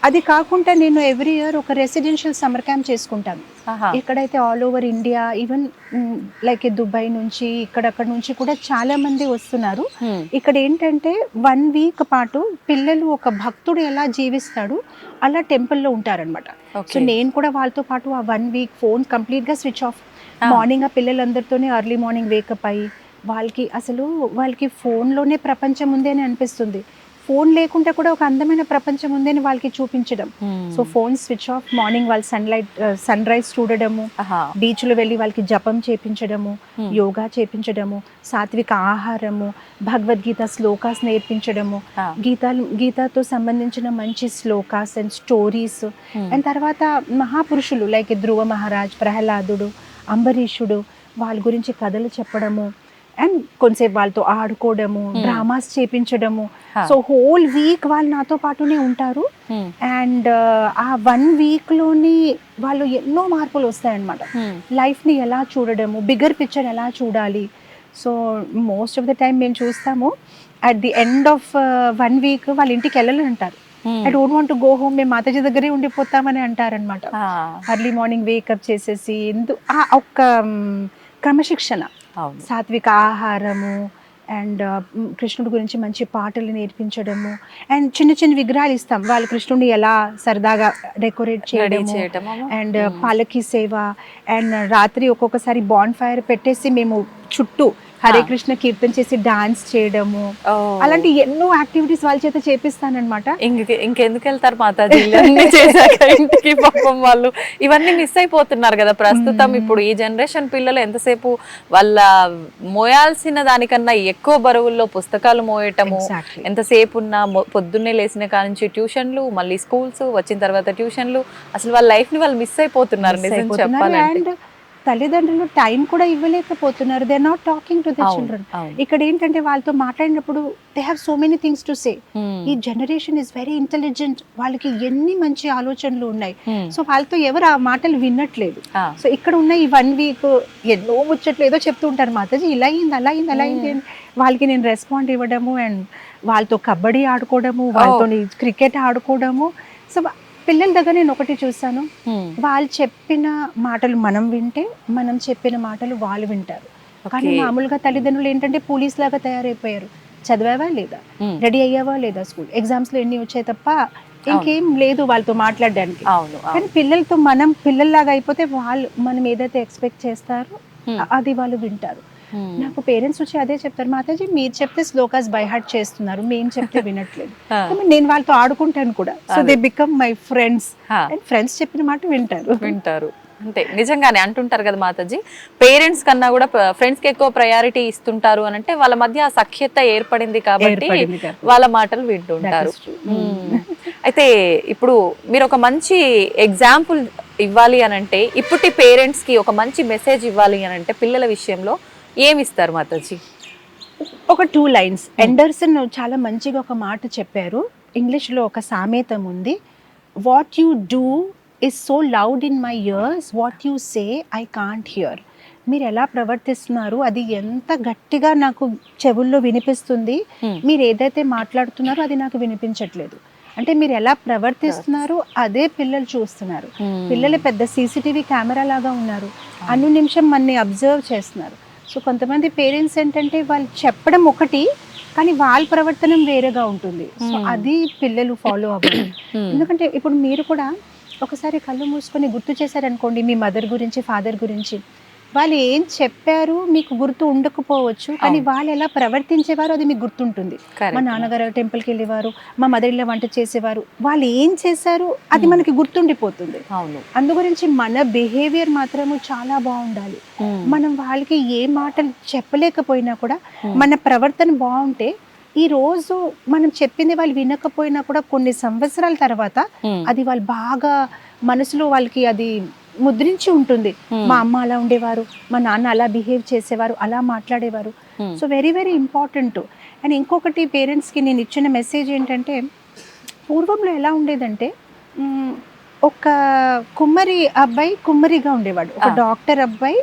S2: అది కాకుండా నేను ఎవ్రీ ఇయర్ ఒక రెసిడెన్షియల్ సమ్మర్ క్యాంప్ చేసుకుంటాను. ఎక్కడైతే all over India, even like Dubai నుంచి ఇక్కడక్కడ నుంచి కూడా చాలా మంది వస్తున్నారు. ఇక్కడ ఏంటంటే 1 వీక్ పాటు పిల్లలు ఒక భక్తుడు ఎలా జీవిస్తాడు అలా టెంపుల్లో ఉంటారనమాట. సో నేను కూడా వాళ్ళతో పాటు ఆ 1 వీక్ ఫోన్ కంప్లీట్గా స్విచ్ ఆఫ్. మార్నింగ్ ఆ పిల్లలందరితోనే ఎర్లీ మార్నింగ్ వేకప్ అయ్యి వాళ్ళకి ఫోన్లోనే ప్రపంచం ఉంది అని అనిపిస్తుంది. ఫోన్ లేకుండా కూడా ఒక అందమైన ప్రపంచం ఉందని వాళ్ళకి చూపించడం. So phone switch off, morning వాళ్ళు సన్ రైజ్ చూడడము, బీచ్లో వెళ్ళి వాళ్ళకి జపం చేపించడము, యోగా చేపించడము, సాత్విక ఆహారము, భగవద్గీత శ్లోకాస్ నేర్పించడము, గీతాతో సంబంధించిన మంచి శ్లోకాస్ అండ్ స్టోరీస్. అండ్ తర్వాత మహాపురుషులు లైక్ ధ్రువ మహారాజ్, ప్రహ్లాదుడు, అంబరీషుడు, వాళ్ళ గురించి కథలు చెప్పడము, అండ్ కొంతసేపు వాళ్ళతో ఆడుకోవడము, డ్రామాస్ చేపించడము. సో హోల్ వీక్ వాళ్ళు నాతో పాటునే ఉంటారు. అండ్ ఆ 1 వీక్లోని వాళ్ళు ఎన్నో మార్పులు వస్తాయన్నమాట. లైఫ్ని ఎలా చూడడము, బిగ్గర్ పిక్చర్ ఎలా చూడాలి. So most of the time మేము చూస్తాము at the end of 1 week వాళ్ళ ఇంటికి వెళ్ళాలని అంటారు. I don't want to go home, మేము మాతాజీ దగ్గరే ఉండిపోతామని అంటారనమాట. ఎర్లీ మార్నింగ్ వేకప్ చేసేసి ఒక క్రమశిక్షణ, సాత్విక ఆహారము, అండ్ కృష్ణుడి గురించి మంచి పాటలు నేర్పించడము, అండ్ చిన్న చిన్న విగ్రహాలు ఇస్తాం. వాళ్ళు కృష్ణుడిని ఎలా సరదాగా డెకరేట్ చేయడము, అండ్ పాలకీ సేవ, అండ్ రాత్రి ఒక్కొక్కసారి బాన్ ఫైర్ పెట్టేసి మేము చుట్టూ హరే కృష్ణ కీర్తన చేసి డాన్స్ చేయడము, అలాంటి ఎన్నో యాక్టివిటీస్ వాళ్ళ చేత చేపిస్తానన్నమాట.
S3: ఇంకెందుకు వెళ్తారు మాతాజీ ఇంటికి? పాపం వాళ్ళు ఇవన్నీ మిస్ అయిపోతున్నారు కదా ప్రస్తుతం. ఇప్పుడు ఈ జనరేషన్ పిల్లలు ఎంతసేపు వాళ్ళ మోయాల్సిన దానికన్నా ఎక్కువ బరువుల్లో పుస్తకాలు మోయటము, ఎంతసేపు ఉన్న పొద్దున్నే లేచిన కానుంచి ట్యూషన్లు, మళ్ళీ స్కూల్స్, వచ్చిన తర్వాత ట్యూషన్లు, అసలు వాళ్ళ లైఫ్ ని వాళ్ళు మిస్ అయిపోతున్నారు నిజం చెప్పాలంటే.
S2: తల్లిదండ్రులు టైం కూడా ఇవ్వలేకపోతున్నారు. They are not talking to the children. ఇక్కడ ఏంటంటే వాళ్ళతో మాట్లాడినప్పుడు they have so many things to say. ఈ జనరేషన్ ఇస్ వెరీ ఇంటెలిజెంట్, వాళ్ళకి ఎన్ని మంచి ఆలోచనలు ఉన్నాయి. సో వాళ్ళతో ఎవరు ఆ మాటలు వినట్లేదు. సో ఇక్కడ ఉన్న ఈ 1 వీక్ ఎన్నో ముచ్చట్లు ఏదో చెప్తూ ఉంటారు, మాతాజీ ఇలా అయింది, అలా అయింది, అలా అయింది. వాళ్ళకి నేను రెస్పాండ్ ఇవ్వడము, అండ్ వాళ్ళతో కబడ్డీ ఆడుకోవడము, వాళ్ళతో క్రికెట్ ఆడుకోవడము. సో పిల్లల దగ్గర నేను ఒకటి చూసాను, వాళ్ళు చెప్పిన మాటలు మనం వింటే, మనం చెప్పిన మాటలు వాళ్ళు వింటారు. కానీ మామూలుగా తల్లిదండ్రులు ఏంటంటే పోలీస్ లాగా తయారైపోయారు. చదివావా లేదా, రెడీ అయ్యావా లేదా, స్కూల్ ఎగ్జామ్స్ లో ఎన్ని వచ్చాయి తప్ప ఇంకేం లేదు వాళ్ళతో మాట్లాడడానికి. కానీ పిల్లలతో మనం పిల్లల్లాగా అయిపోతే వాళ్ళు మనం ఏదైతే ఎక్స్పెక్ట్ చేస్తారో అది వాళ్ళు వింటారు. నాకు పేరెంట్స్ వచ్చి అదే చెప్తారు, మాతాజీ మీరు చెప్తే శ్లోకాస్ బై హార్ట్ చేస్తున్నారు, మేము చెప్తే వినట్లేదు. నేను వాళ్ళతో ఆడుకుంటాను కూడా. So they become my friends. And friends చెప్పిన మాట వింటారు.
S3: అంతే, నిజంగానే అంటుంటారు కదా మాతాజీ, పేరెంట్స్ కన్నా కూడా ఫ్రెండ్స్ కి ఎక్కువ ప్రయారిటీ ఇస్తుంటారు అని అంటే వాళ్ళ మధ్య ఆ సఖ్యత ఏర్పడింది కాబట్టి వాళ్ళ మాటలు వింటుంటారు. అయితే ఇప్పుడు మీరు ఒక మంచి ఎగ్జాంపుల్ ఇవ్వాలి అని అంటే, ఇప్పటి పేరెంట్స్ కి ఒక మంచి మెసేజ్ ఇవ్వాలి అని అంటే పిల్లల విషయంలో ఏమిస్తారు మాతాజీ?
S2: ఒక 2 లైన్స్. ఎండర్సన్ చాలా మంచిగా ఒక మాట చెప్పారు. ఇంగ్లీష్లో ఒక సామెతం ఉంది, what you do is so loud in my ears, what you say I can't hear. మీరు ఎలా ప్రవర్తిస్తున్నారు అది ఎంత గట్టిగా నాకు చెవుల్లో వినిపిస్తుంది, మీరు ఏదైతే మాట్లాడుతున్నారో అది నాకు వినిపించట్లేదు. అంటే మీరు ఎలా ప్రవర్తిస్తున్నారు అదే పిల్లలు చూస్తున్నారు. పిల్లలు పెద్ద సీసీటీవీ కెమెరా లాగా ఉన్నారు, అన్ని నిమిషం మనని అబ్జర్వ్ చేస్తున్నారు. సో కొంతమంది పేరెంట్స్ ఏంటంటే వాళ్ళు చెప్పడం ఒకటి కానీ వాళ్ళ ప్రవర్తన వేరేగా ఉంటుంది. సో అది పిల్లలు ఫాలో అవ్వరు. ఎందుకంటే ఇప్పుడు మీరు కూడా ఒకసారి కళ్ళు మూసుకొని గుర్తు చేశారనుకోండి మీ మదర్ గురించి, ఫాదర్ గురించి, వాళ్ళు ఏం చెప్పారు మీకు గుర్తు ఉండకపోవచ్చు, కానీ వాళ్ళు ఎలా ప్రవర్తించేవారు అది మీకు గుర్తుంటుంది. మా నాన్నగారు టెంపుల్కి వెళ్ళేవారు, మా మదర్ ఇలా వంట చేసేవారు, వాళ్ళు ఏం చేశారు అది మనకి గుర్తుండిపోతుంది. అందు గురించి మన బిహేవియర్ మాత్రము చాలా బాగుండాలి. మనం వాళ్ళకి ఏ మాటలు చెప్పలేకపోయినా కూడా మన ప్రవర్తన బాగుంటే, ఈ రోజు మనం చెప్పింది వాళ్ళు వినకపోయినా కూడా కొన్ని సంవత్సరాల తర్వాత అది వాళ్ళు బాగా మనసులో వాళ్ళకి అది ముద్రించి ఉంటుంది. మా అమ్మ అలా ఉండేవారు, మా నాన్న అలా బిహేవ్ చేసేవారు, అలా మాట్లాడేవారు. So very very important. And ఇంకొకటి పేరెంట్స్కి నేను ఇచ్చిన మెసేజ్ ఏంటంటే, పూర్వంలో ఎలా ఉండేదంటే ఒక కుమ్మరి అబ్బాయి కుమ్మరిగా ఉండేవాడు, ఒక డాక్టర్ అబ్బాయి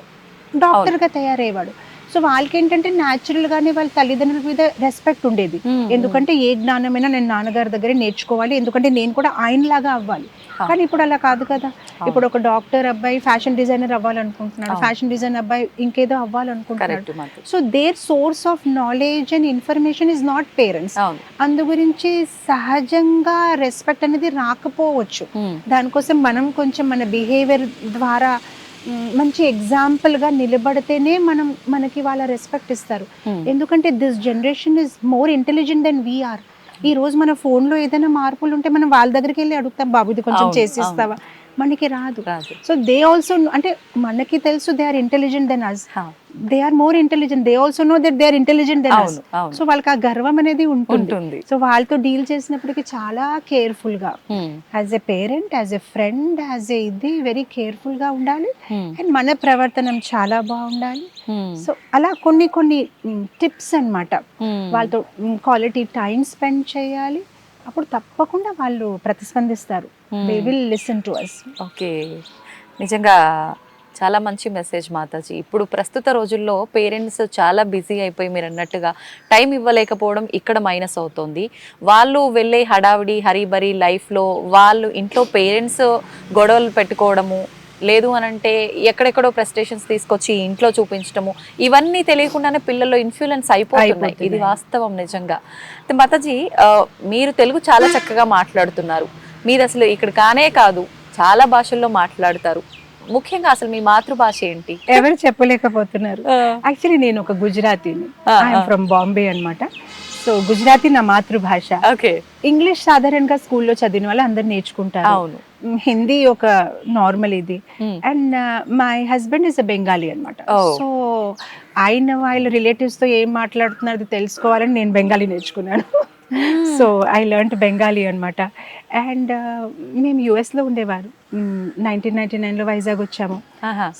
S2: డాక్టర్గా తయారయ్యేవాడు. సో వాళ్ళకి ఏంటంటే న్యాచురల్గానే వాళ్ళ తల్లిదండ్రుల మీద రెస్పెక్ట్ ఉండేది. ఎందుకంటే ఏ జ్ఞానమైనా నేను నాన్నగారి దగ్గరే నేర్చుకోవాలి, ఎందుకంటే నేను కూడా ఆయనలాగా అవ్వాలి. కానీ ఇప్పుడు అలా కాదు కదా. ఇప్పుడు ఒక డాక్టర్ అబ్బాయి ఫ్యాషన్ డిజైనర్ అవ్వాలనుకుంటున్నాడు, ఫ్యాషన్ డిజైనర్ అబ్బాయి ఇంకేదో అవ్వాలనుకుంటున్నాడు. So their source of knowledge and information is not parents. అందు గురించి సహజంగా రెస్పెక్ట్ అనేది రాకపోవచ్చు. దానికోసం మనం కొంచెం మన బిహేవియర్ ద్వారా మంచి ఎగ్జాంపుల్గా నిలబడితేనే మనకి వాళ్ళ రెస్పెక్ట్ ఇస్తారు. ఎందుకంటే this generation is more intelligent than we are. ఈ రోజు మన ఫోన్లో ఏదైనా మార్పులు ఉంటే మనం వాళ్ళ దగ్గరికి వెళ్ళి అడుగుతాం, బాబు ఇది కొంచెం చేసిస్తావా, మనకి రాదు. సో దే ఆల్సో, అంటే మనకి తెలుసు they are intelligent than us, they are more intelligent, they also know that they are intelligent than us. So వాళ్ళకి ఆ గర్వం అనేది ఉంటుంది. సో వాళ్ళతో డీల్ చేసినప్పటికీ చాలా కేర్ఫుల్ గా, as a parent, as a friend, as a ఇది వెరీ కేర్ఫుల్ గా ఉండాలి. అండ్ మన ప్రవర్తనం చాలా బాగుండాలి. సో అలా కొన్ని కొన్ని టిప్స్ అన్నమాట. వాళ్ళతో క్వాలిటీ టైం స్పెండ్ చేయాలి. అప్పుడు తప్పకుండా వాళ్ళు ప్రతిస్పందిస్తారు. They will listen to us.
S3: Okay, నిజంగా చాలా మంచి మెసేజ్ మాతాజీ. ఇప్పుడు ప్రస్తుత రోజుల్లో పేరెంట్స్ చాలా బిజీ అయిపోయి మీరు అన్నట్టుగా టైం ఇవ్వలేకపోవడం ఇక్కడ మైనస్ అవుతుంది. వాళ్ళు వెళ్ళే హడావిడి హరీబరీ లైఫ్లో వాళ్ళు ఇంట్లో పేరెంట్స్ గొడవలు పెట్టుకోవడము, లేదు అని అంటే ఎక్కడెక్కడో ప్రెస్టేషన్స్ తీసుకొచ్చి ఇంట్లో చూపించడము, ఇవన్నీ తెలియకుండానే పిల్లల్లో ఇన్ఫ్లుయెన్స్ అయిపోతున్నాయి. ఇది వాస్తవం నిజంగా. మాతాజీ, మీరు తెలుగు చాలా చక్కగా మాట్లాడుతున్నారు. మీరు అసలు ఇక్కడ కానే కాదు, చాలా భాషల్లో మాట్లాడతారు. ముఖ్యంగా అసలు మీ మాతృభాష ఏంటి?
S2: ఎవరు చెప్పలేకపోతున్నారు. యాక్చువల్లీ నేను ఒక గుజరాతీని, ఐఎమ్ ఫ్రమ్ బాంబే అన్నమాట. సో గుజరాతీ నా మాతృభాష.
S3: ఓకే.
S2: ఇంగ్లీష్ సాధారణంగా స్కూల్లో చదివిన వాళ్ళు అందరు నేర్చుకుంటారు.
S3: అవును.
S2: హిందీ ఒక నార్మల్ ఇది. And my husband is a Bengali అనమాట. సో ఆయన వాళ్ళ రిలేటివ్స్ తో ఏం మాట్లాడుతున్నారు తెలుసుకోవాలని నేను బెంగాలీ నేర్చుకున్నాను. సో ఐ లెర్న్డ్ బెంగాలీ అనమాట. అండ్ మేము యుఎస్లో ఉండేవారు. 1999లో వైజాగ్ వచ్చాము.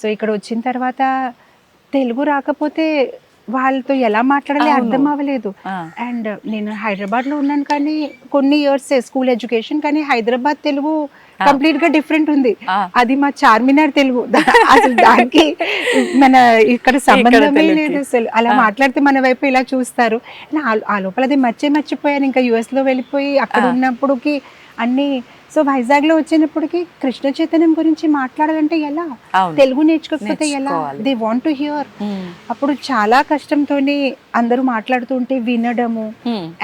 S2: సో ఇక్కడ వచ్చిన తర్వాత తెలుగు రాకపోతే వాళ్ళతో ఎలా మాట్లాడాలి అర్థం అవ్వలేదు. అండ్ నేను హైదరాబాద్లో ఉన్నాను, కానీ కొన్ని ఇయర్స్ స్కూల్ ఎడ్యుకేషన్, కానీ హైదరాబాద్ తెలుగు కంప్లీట్ గా డిఫరెంట్ ఉంది. అది మా చార్మినార్ తెలుగు, అసలు దానికి మన ఇక్కడ సంబంధమే లేదు అసలు. అలా మాట్లాడితే మన వైపు ఇలా చూస్తారు. ఆ లోపల అది మర్చిపోయాను. ఇంకా యుఎస్ లో వెళ్ళిపోయి అక్కడ ఉన్నప్పుడుకి అన్ని. సో వైజాగ్ లో వచ్చినప్పటికి కృష్ణ చైతన్యం గురించి మాట్లాడాలంటే ఎలా, తెలుగు నేర్చుకోకపోతే ఎలా, దే వాంట్ టు హియర్. అప్పుడు చాలా కష్టంతోనే అందరూ మాట్లాడుతుంటే వినడము.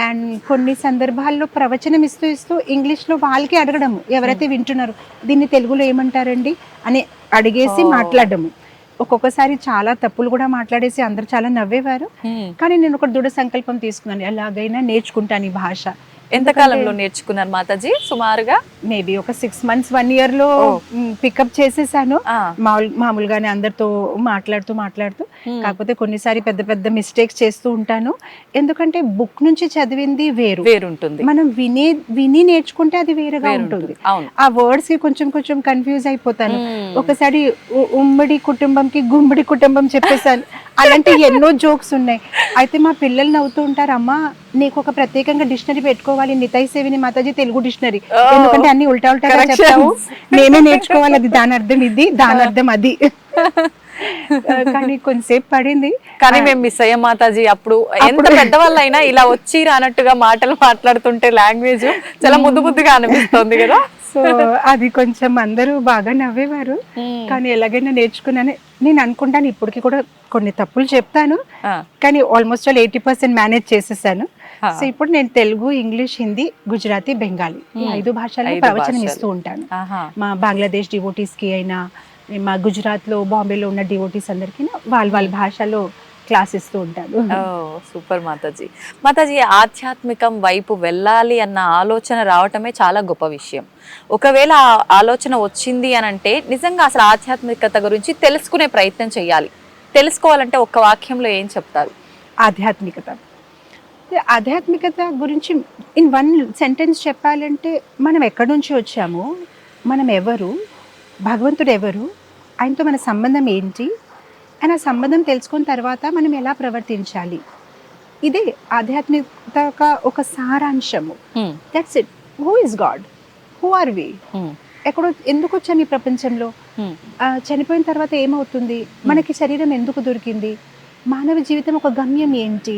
S2: అండ్ కొన్ని సందర్భాల్లో ప్రవచనం ఇస్తూ ఇంగ్లీష్ లో వాళ్ళకి అడగడము, ఎవరైతే వింటున్నారు దీన్ని తెలుగులో ఏమంటారండి అని అడిగేసి మాట్లాడడము. ఒక్కొక్కసారి చాలా తప్పులు కూడా మాట్లాడేసి అందరు చాలా నవ్వేవారు. కానీ నేను ఒక దృఢ సంకల్పం తీసుకున్నాను, ఎలాగైనా నేర్చుకుంటాను ఈ భాష.
S3: ఎంత కాలంలో నేర్చుకున్నారు మాతాజీ? సుమారుగా
S2: మేబీ ఒక 6 months 1 year లో పికప్ చేసేసాను. మామూలుగానే అందరితో మాట్లాడుతూ కాకపోతే కొన్నిసారి పెద్ద పెద్ద మిస్టేక్స్ చేస్తూ ఉంటాను. ఎందుకంటే బుక్ నుంచి చదివింది వేరుంటుంది, మనం విని నేర్చుకుంటే అది వేరేగా ఉంటుంది. ఆ వర్డ్స్ కి కొంచెం కన్ఫ్యూజ్ అయిపోతాను. ఒకసారి ఉమ్మడి కుటుంబంకి గుమ్మడి కుటుంబం చెప్పేసాను. అలాంటి ఎన్నో జోక్స్ ఉన్నాయి. అయితే మా పిల్లలు నవ్వుతూ ఉంటారు, అమ్మా నీకు ఒక ప్రత్యేకంగా డిక్షనరీ పెట్టుకోవాలి, నితై సేవిని మాతాజీ తెలుగు డిక్షనరీ, ఎందుకంటే అన్ని ఉల్టా చెప్తావు, నేనే నేర్చుకోవాలి, అది దాని అర్థం ఇది, దాని అర్థం అది. కానీ కొంతసేపు పడింది,
S3: కానీ మేము మిస్ అయ్యాం మాతాజీ. అప్పుడు ఎంత పెద్దవాళ్ళైనా ఇలా వచ్చి రానట్టుగా మాటలు మాట్లాడుతుంటే లాంగ్వేజ్ చాలా ముద్దుగా అనిపిస్తుంది కదా.
S2: సో అది కొంచెం అందరూ బాగా నవ్వేవారు. కానీ ఎలాగైనా నేర్చుకున్నాను నేను అనుకుంటాను. ఇప్పటికి కూడా కొన్ని తప్పులు చెప్తాను, కానీ ఆల్మోస్ట్ 80% మేనేజ్ చేసేసాను. సో ఇప్పుడు నేను తెలుగు, ఇంగ్లీష్, హిందీ, గుజరాతీ, బెంగాలీ ఈ 5 భాషల్లో ప్రవచనం ఇస్తూ ఉంటాను. మా బంగ్లాదేశ్ డివోటీస్ కి అయినా, మా గుజరాత్ లో బాంబేలో ఉన్న డివోటీస్ అందరికీ వాళ్ళ భాషలో క్లాస్ ఇస్తూ ఉంటాను.
S3: సూపర్ మాతాజీ. మాతాజీ, ఆధ్యాత్మికం వైపు వెళ్ళాలి అన్న ఆలోచన రావటమే చాలా గొప్ప విషయం. ఒకవేళ ఆ ఆలోచన వచ్చింది అని అంటే నిజంగా అసలు ఆధ్యాత్మికత గురించి తెలుసుకునే ప్రయత్నం చేయాలి. తెలుసుకోవాలంటే ఒక్క వాక్యంలో ఏం చెప్తారు?
S2: ఆధ్యాత్మికత గురించి ఇన్ 1 sentence చెప్పాలంటే, మనం ఎక్కడి నుంచి వచ్చాము, మనం ఎవరు, భగవంతుడు ఎవరు, ఆయనతో మన సంబంధం ఏంటి, అండ్ ఆ సంబంధం తెలుసుకున్న తర్వాత మనం ఎలా ప్రవర్తించాలి, ఇదే ఆధ్యాత్మికత ఒక సారాంశము. That's it. Who is God, who are we, ఎక్కడో ఎందుకు వచ్చాము ఈ ప్రపంచంలో, చనిపోయిన తర్వాత ఏమవుతుంది, మనకి శరీరం ఎందుకు దొరికింది, మానవ జీవితం ఒక గమ్యం ఏంటి,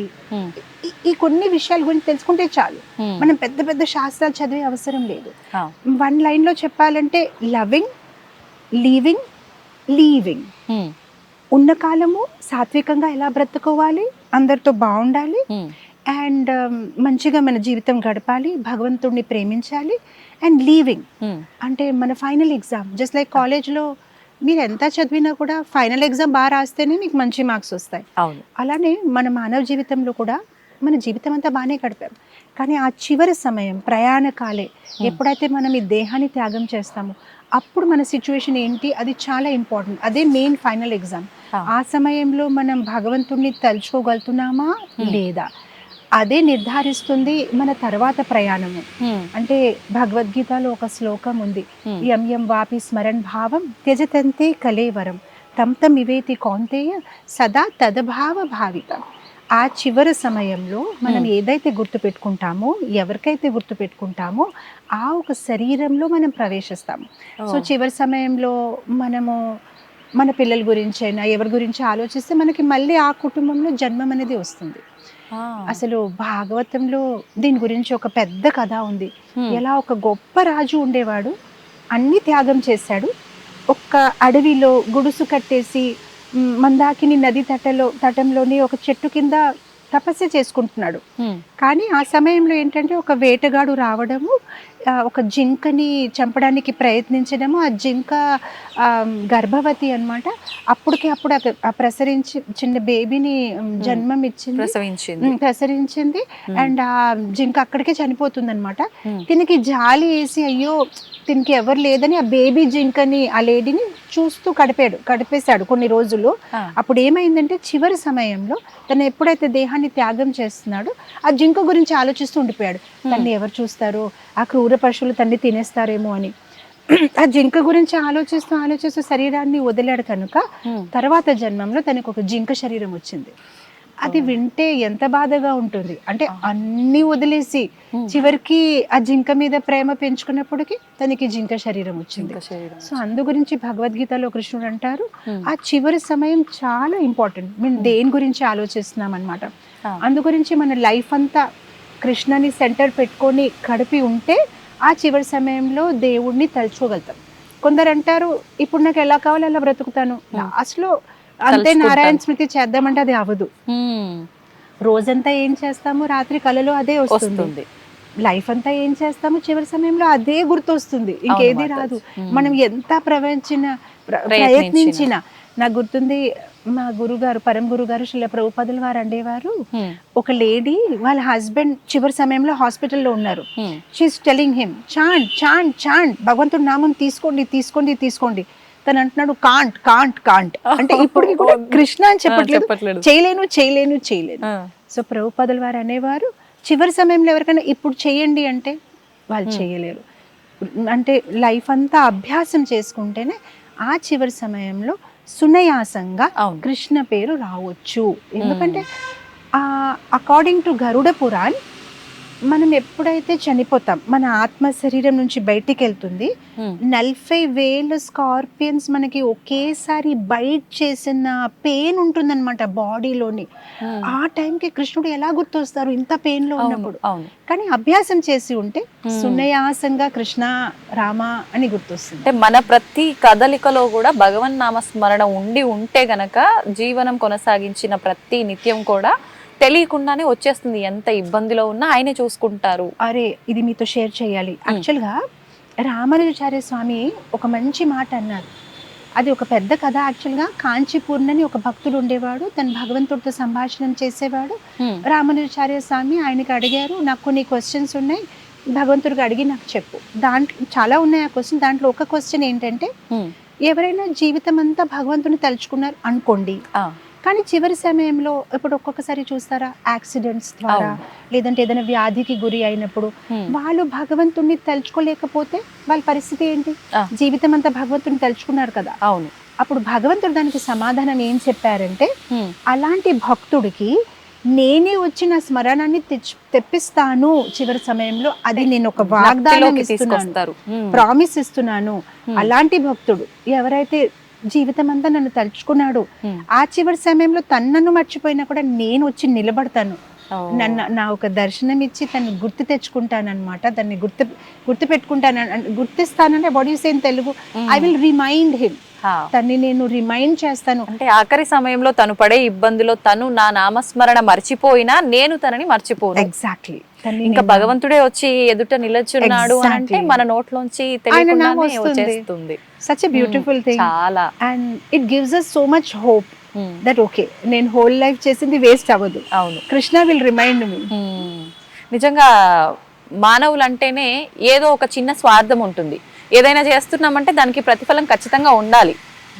S2: ఈ కొన్ని విషయాల గురించి తెలుసుకుంటే చాలు. మనం పెద్ద పెద్ద శాస్త్రాలు చదివే అవసరం లేదు. 1 లైన్లో చెప్పాలంటే లవింగ్, లీవింగ్, లీవింగ్. ఉన్న కాలము సాత్వికంగా ఎలా బ్రతుకోవాలి, అందరితో బాగుండాలి, అండ్ మంచిగా మన జీవితం గడపాలి, భగవంతుడిని ప్రేమించాలి, అండ్ లీవింగ్ అంటే మన ఫైనల్ ఎగ్జామ్. జస్ట్ లైక్ కాలేజ్లో మీరు ఎంత చదివినా కూడా ఫైనల్ ఎగ్జామ్ బాగా రాస్తేనే మీకు మంచి మార్క్స్ వస్తాయి. అలానే మన మానవ జీవితంలో కూడా మన జీవితం అంతా బాగానే గడిపాం, కానీ ఆ చివరి సమయం ప్రయాణకాలే ఎప్పుడైతే మనం ఈ దేహాన్ని త్యాగం చేస్తామో అప్పుడు మన సిచ్యువేషన్ ఏంటి, అది చాలా ఇంపార్టెంట్. అదే మెయిన్ ఫైనల్ ఎగ్జామ్. ఆ సమయంలో మనం భగవంతుడిని తలుచుకోగలుగుతున్నామా లేదా, అదే నిర్ధారిస్తుంది మన తర్వాత ప్రయాణము. అంటే భగవద్గీతలో ఒక శ్లోకం ఉంది, యం యం వాపి స్మరణ్ భావం త్యజతంతే కలేవరం తం తం ఇవేతి కౌంతేయ సదా తదభావ భావితం. ఆ చివరి సమయంలో మనం ఏదైతే గుర్తుపెట్టుకుంటామో, ఎవరికైతే గుర్తుపెట్టుకుంటామో ఆ ఒక శరీరంలో మనం ప్రవేశిస్తాము. సో చివరి సమయంలో మనము మన పిల్లల గురించి అయినా ఎవరి గురించి ఆలోచిస్తే మనకి మళ్ళీ ఆ కుటుంబంలో జన్మం అనేది వస్తుంది. అసలు భాగవతంలో దీని గురించి ఒక పెద్ద కథ ఉంది. ఎలా ఒక గొప్ప రాజు ఉండేవాడు, అన్ని త్యాగం చేశాడు, ఒక్క అడవిలో గుడుసు కట్టేసి మందాకిని నది తటంలోని ఒక చెట్టు కింద తపస్సు చేసుకుంటున్నాడు. కానీ ఆ సమయంలో ఏంటంటే ఒక వేటగాడు రావడము, ఒక జింకని చంపడానికి ప్రయత్నించడము, ఆ జింక గర్భవతి అన్నమాట. అప్పుడు ప్రసరించి చిన్న బేబీని జన్మం ఇచ్చింది, ప్రసరించింది. అండ్ ఆ జింక అక్కడికే చనిపోతుంది అనమాట. దీనికి జాలి వేసి అయ్యో దీనికి ఎవరు లేదని ఆ బేబీ జింకని ఆ లేడీని చూస్తూ గడిపేశాడు కొన్ని రోజులు. అప్పుడు ఏమైందంటే చివరి సమయంలో తను ఎప్పుడైతే దేహాన్ని త్యాగం చేస్తున్నాడో ఆ జింక గురించి ఆలోచిస్తూ ఉండిపోయాడు. తన్ని ఎవరు చూస్తారో, ఆ క్రూర పశువులు తన్ని తినేస్తారేమో అని. ఆ జింక గురించి ఆలోచిస్తూ శరీరాన్ని వదిలాడు కనుక తర్వాత జన్మంలో తనకు ఒక జింక శరీరం వచ్చింది. అది వింటే ఎంత బాధగా ఉంటుంది అంటే, అన్ని వదిలేసి చివరికి ఆ జింక మీద ప్రేమ పెంచుకున్నప్పటికీ తనకి జింక శరీరం వచ్చింది. సో అందు గురించి భగవద్గీతలో కృష్ణుడు అంటారు, ఆ చివరి సమయం చాలా ఇంపార్టెంట్. మేము దేని గురించి ఆలోచిస్తున్నాం అనమాట. అందు గురించి మన లైఫ్ అంతా కృష్ణని సెంటర్ పెట్టుకొని గడిపి ఉంటే ఆ చివరి సమయంలో దేవుడిని తలుచుకోగలుగుతాం. కొందరు అంటారు ఇప్పుడు నాకు ఎలా కావాలో అలా బ్రతుకుతాను, లాస్ట్లో అంతే నారాయణ స్మృతి చేద్దామంటే అది అవ్వదు. రోజంతా ఏం చేస్తాము, రాత్రి కలలో అదే వస్తుంది. లైఫ్ అంతా ఏం చేస్తాము, చివరి సమయంలో అదే గుర్తొస్తుంది, ఇంకేది రాదు. మనం ఎంత ప్రయత్నించినా. నాకు గుర్తుంది, మా గురుగారు పరమ గురుగారు శ్రీల ప్రభుపాదుల వారు అండేవారు, ఒక లేడీ వాళ్ళ హస్బెండ్ చివరి సమయంలో హాస్పిటల్లో ఉన్నారు. She's telling him chant chant chant, భగవంతుడి నామం తీసుకోండి తీసుకోండి తీసుకోండి. తను అంటున్నాడు కాంట్ కాంట్ కాంట్ అంటే ఇప్పుడు కూడా కృష్ణ అని చెప్పట్లేదు, చేయలేను. సో ప్రభుపాదుల వారు అనేవారు చివరి సమయంలో ఎవరికైనా ఇప్పుడు చేయండి అంటే వాళ్ళు చేయలేరు. అంటే లైఫ్ అంతా అభ్యాసం చేసుకుంటేనే ఆ చివరి సమయంలో సునాయాసంగా కృష్ణ పేరు రావచ్చు. ఎందుకంటే అకార్డింగ్ టు గరుడ పురాణ్ మనం ఎప్పుడైతే చనిపోతాం, మన ఆత్మ శరీరం నుంచి బయటికి వెళ్తుంది, 40,000 స్కార్పియన్స్ మనకి ఒకేసారి బైట్ చేసిన పెయిన్ ఉంటుందన్నమాట బాడీలోని. ఆ టైంకి కృష్ణుడు ఎలా గుర్తొస్తారు ఇంత పెయిన్ లో ఉన్నప్పుడు? కానీ అభ్యాసం చేసి ఉంటే సునాయాసంగా కృష్ణ రామ అని గుర్తొస్తుంది.
S3: అంటే మన ప్రతి కదలికలో కూడా భగవన్ నామ స్మరణ ఉంటే గనక జీవనం కొనసాగించిన ప్రతి నిత్యం కూడా తెలియకుండానే వచ్చేస్తుంది. ఎంత ఇబ్బందిలో ఉన్నా ఆయనే చూసుకుంటారు.
S2: అరే ఇది మీతో షేర్ చేయాలి. యాక్చువల్గా రామానుజాచార్య స్వామి ఒక మంచి మాట అన్నారు. అది ఒక పెద్ద కథ. యాక్చువల్గా కాంచీపూర్ణ అని ఒక భక్తుడు ఉండేవాడు, తను భగవంతుడితో సంభాషణం చేసేవాడు. రామానుజాచార్య స్వామి ఆయనకి అడిగారు, నాకు కొన్ని క్వశ్చన్స్ ఉన్నాయి, భగవంతుడికి అడిగి నాకు చెప్పు. దాంట్లో చాలా ఉన్నాయి ఆ క్వశ్చన్. దాంట్లో ఒక క్వశ్చన్ ఏంటంటే, ఎవరైనా జీవితం అంతా భగవంతుని తలుచుకున్నారు అనుకోండి, కానీ చివరి సమయంలో ఇప్పుడు ఒక్కొక్కసారి చూస్తారా యాక్సిడెంట్స్ ద్వారా లేదంటే ఏదైనా వ్యాధికి గురి అయినప్పుడు వాళ్ళు భగవంతుణ్ణి తలుచుకోలేకపోతే వాళ్ళ పరిస్థితి ఏంటి? జీవితం అంతా భగవంతుని తలుచుకున్నారు కదా.
S3: అవును.
S2: అప్పుడు భగవంతుడు దానికి సమాధానం ఏం చెప్పారంటే, అలాంటి భక్తుడికి నేనే వచ్చిన స్మరణాన్ని తెప్పిస్తాను చివరి సమయంలో. అది నేను ఒక వాగ్దానం ఇస్తున్నాను, ప్రామిస్ ఇస్తున్నాను. అలాంటి భక్తుడు ఎవరైతే జీవితం అంతా నన్ను తలుచుకున్నాడు, ఆ చివరి సమయంలో తనను మర్చిపోయినా కూడా నేను వచ్చి నిలబడతాను, నా ఒక దర్శనం ఇచ్చి తను గుర్తు తెచ్చుకుంటాను అనమాట. దాన్ని గుర్తు పెట్టుకుంటాను, గుర్తిస్తానంటే what you say in Telugu, I will remind him. తన్ని నేను రిమైండ్ చేస్తాను.
S3: అంటే ఆఖరి సమయంలో తను పడే ఇబ్బందిలో తను నా నామస్మరణ మర్చిపోయినా నేను తనని మర్చిపోను.
S2: ఎగ్జాక్ట్లీ.
S3: ఇంకా భగవంతుడే వచ్చి ఎదుట నిలచున్నాడు అంటే మన నోట్లోంచి తెలియకుండానే వచ్చేస్తుంది.
S2: Such a beautiful thing.
S3: చాలా.
S2: And it gives us so much hope that okay, నేను హోల్ లైఫ్ చేసింది వేస్ట్ అవ్వదు.
S3: అవును.
S2: Krishna will remind me.
S3: నిజంగా మానవులంటేనే ఏదో ఒక చిన్న స్వార్థం ఉంటుంది. ఏదైనా చేస్తున్నామంటే దానికి ప్రతిఫలం ఖచ్చితంగా ఉండాలి,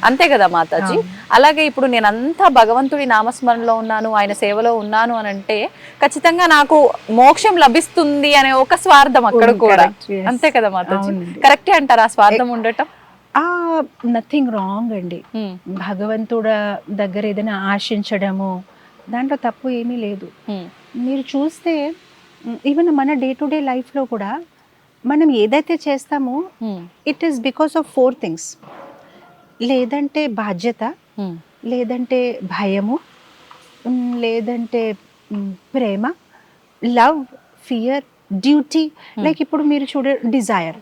S3: అంతే కదా మాతాజీ? అలాగే ఇప్పుడు నేను అంతా భగవంతుడి నామస్మరణలో ఉన్నాను, ఆయన సేవలో ఉన్నాను అని అంటే ఖచ్చితంగా నాకు మోక్షం లభిస్తుంది అనే ఒక స్వార్థం అక్కడ కూడా, అంతే కదా మాతాజీ? కరెక్టే అంటారా ఆ స్వార్థం ఉండటం?
S2: నథింగ్ రాంగ్ అండి. భగవంతుడ దగ్గర ఏదైనా ఆశించడము దాంట్లో తప్పు ఏమీ లేదు. మీరు చూస్తే ఈవెన్ మన డే టు డే లైఫ్లో కూడా మనం ఏదైతే చేస్తామో it is because of 4 things. లేదంటే బాధ్యత, లేదంటే భయము, లేదంటే ప్రేమ, లవ్, ఫియర్, డ్యూటీ. లైక్ ఇప్పుడు మీరు డిజైర్.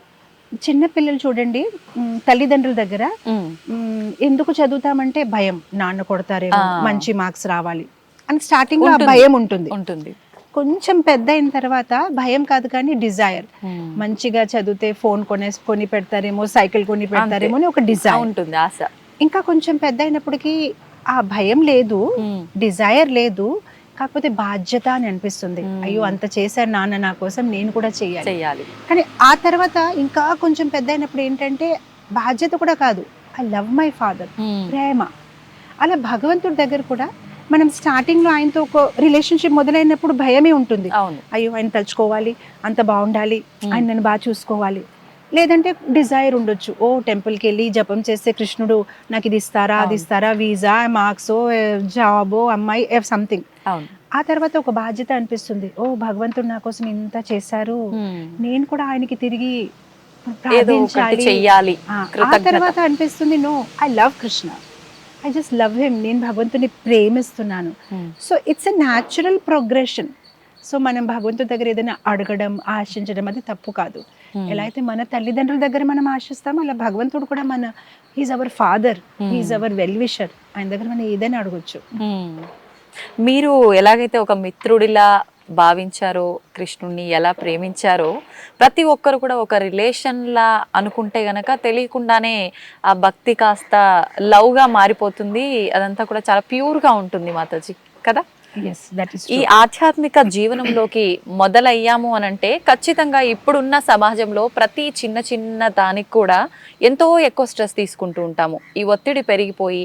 S2: చిన్న పిల్లలు చూడండి, తల్లిదండ్రుల దగ్గర ఎందుకు చదువుతామంటే భయం, నాన్న కొడతారేమో, మంచి మార్క్స్ రావాలి అని స్టార్టింగ్ లో భయం ఉంటుంది. కొంచెం పెద్ద అయిన తర్వాత భయం కాదు కానీ డిజైర్, మంచిగా చదివితే ఫోన్ కొని పెడతారేమో, సైకిల్ కొని పెడతారేమో అని ఒక డిజైర్
S3: ఉంటుంది, ఆశ.
S2: ఇంకా కొంచెం పెద్ద అయినప్పటికీ ఆ భయం లేదు, డిజైర్ లేదు, కాకపోతే బాధ్యత అని అనిపిస్తుంది. అయ్యో అంత చేశారు నాన్న నా కోసం, నేను కూడా చెయ్యాలి. కానీ ఆ తర్వాత ఇంకా కొంచెం పెద్ద అయినప్పుడు ఏంటంటే బాధ్యత కూడా కాదు, ఐ లవ్ మై ఫాదర్, ప్రేమ. అలా భగవంతుడి దగ్గర కూడా మనం స్టార్టింగ్ లో ఆయనతో ఒక రిలేషన్షిప్ మొదలైనప్పుడు భయమే ఉంటుంది. అయ్యో ఆయన తలుచుకోవాలి, అంత బాగుండాలి, ఆయన నన్ను బాగా చూసుకోవాలి. లేదంటే డిజైర్ ఉండొచ్చు, ఓ టెంపుల్కి వెళ్ళి జపం చేస్తే కృష్ణుడు నాకు ఇది ఇస్తారా, అది ఇస్తారా, వీసా, మార్క్స్, జాబ్, అమ్మాయి, సంథింగ్. ఆ తర్వాత ఒక బాధ్యత అనిపిస్తుంది, ఓ భగవంతుడు నా కోసం ఇంత చేశారు, నేను కూడా ఆయనకి తిరిగి ప్రార్థించాలి. ఆ తర్వాత అనిపిస్తుంది, no, I love Krishna, I just love him, నేను భగవంతుని ప్రేమిస్తున్నాను. So it's a natural progression. So మనం భగవంతుడి దగ్గర ఏదైనా అడగడం, ఆశించడం అది తప్పు కాదు. ఎలా అయితే మన తల్లిదండ్రుల దగ్గర మనం ఆశిస్తామో అలా భగవంతుడు కూడా he's our father, he's our well wisher, ఆయన దగ్గర మనం ఏదైనా అడగొచ్చు.
S3: మీరు ఎలాగైతే ఒక మిత్రుడిలా భావించారో, కృష్ణుణ్ణి ఎలా ప్రేమించారో, ప్రతి ఒక్కరు కూడా ఒక రిలేషన్లా అనుకుంటే గనక తెలియకుండానే ఆ భక్తి కాస్త లవ్గా మారిపోతుంది. అదంతా కూడా చాలా ప్యూర్గా ఉంటుంది మాతాజీ కదా. ఈ ఆధ్యాత్మిక జీవనంలోకి మొదలయ్యాము అనంటే ఖచ్చితంగా ఇప్పుడున్న సమాజంలో ప్రతి చిన్న చిన్న దానికి కూడా ఎంతో ఎక్కువ స్ట్రెస్ తీసుకుంటూ ఉంటాము. ఈ ఒత్తిడి పెరిగిపోయి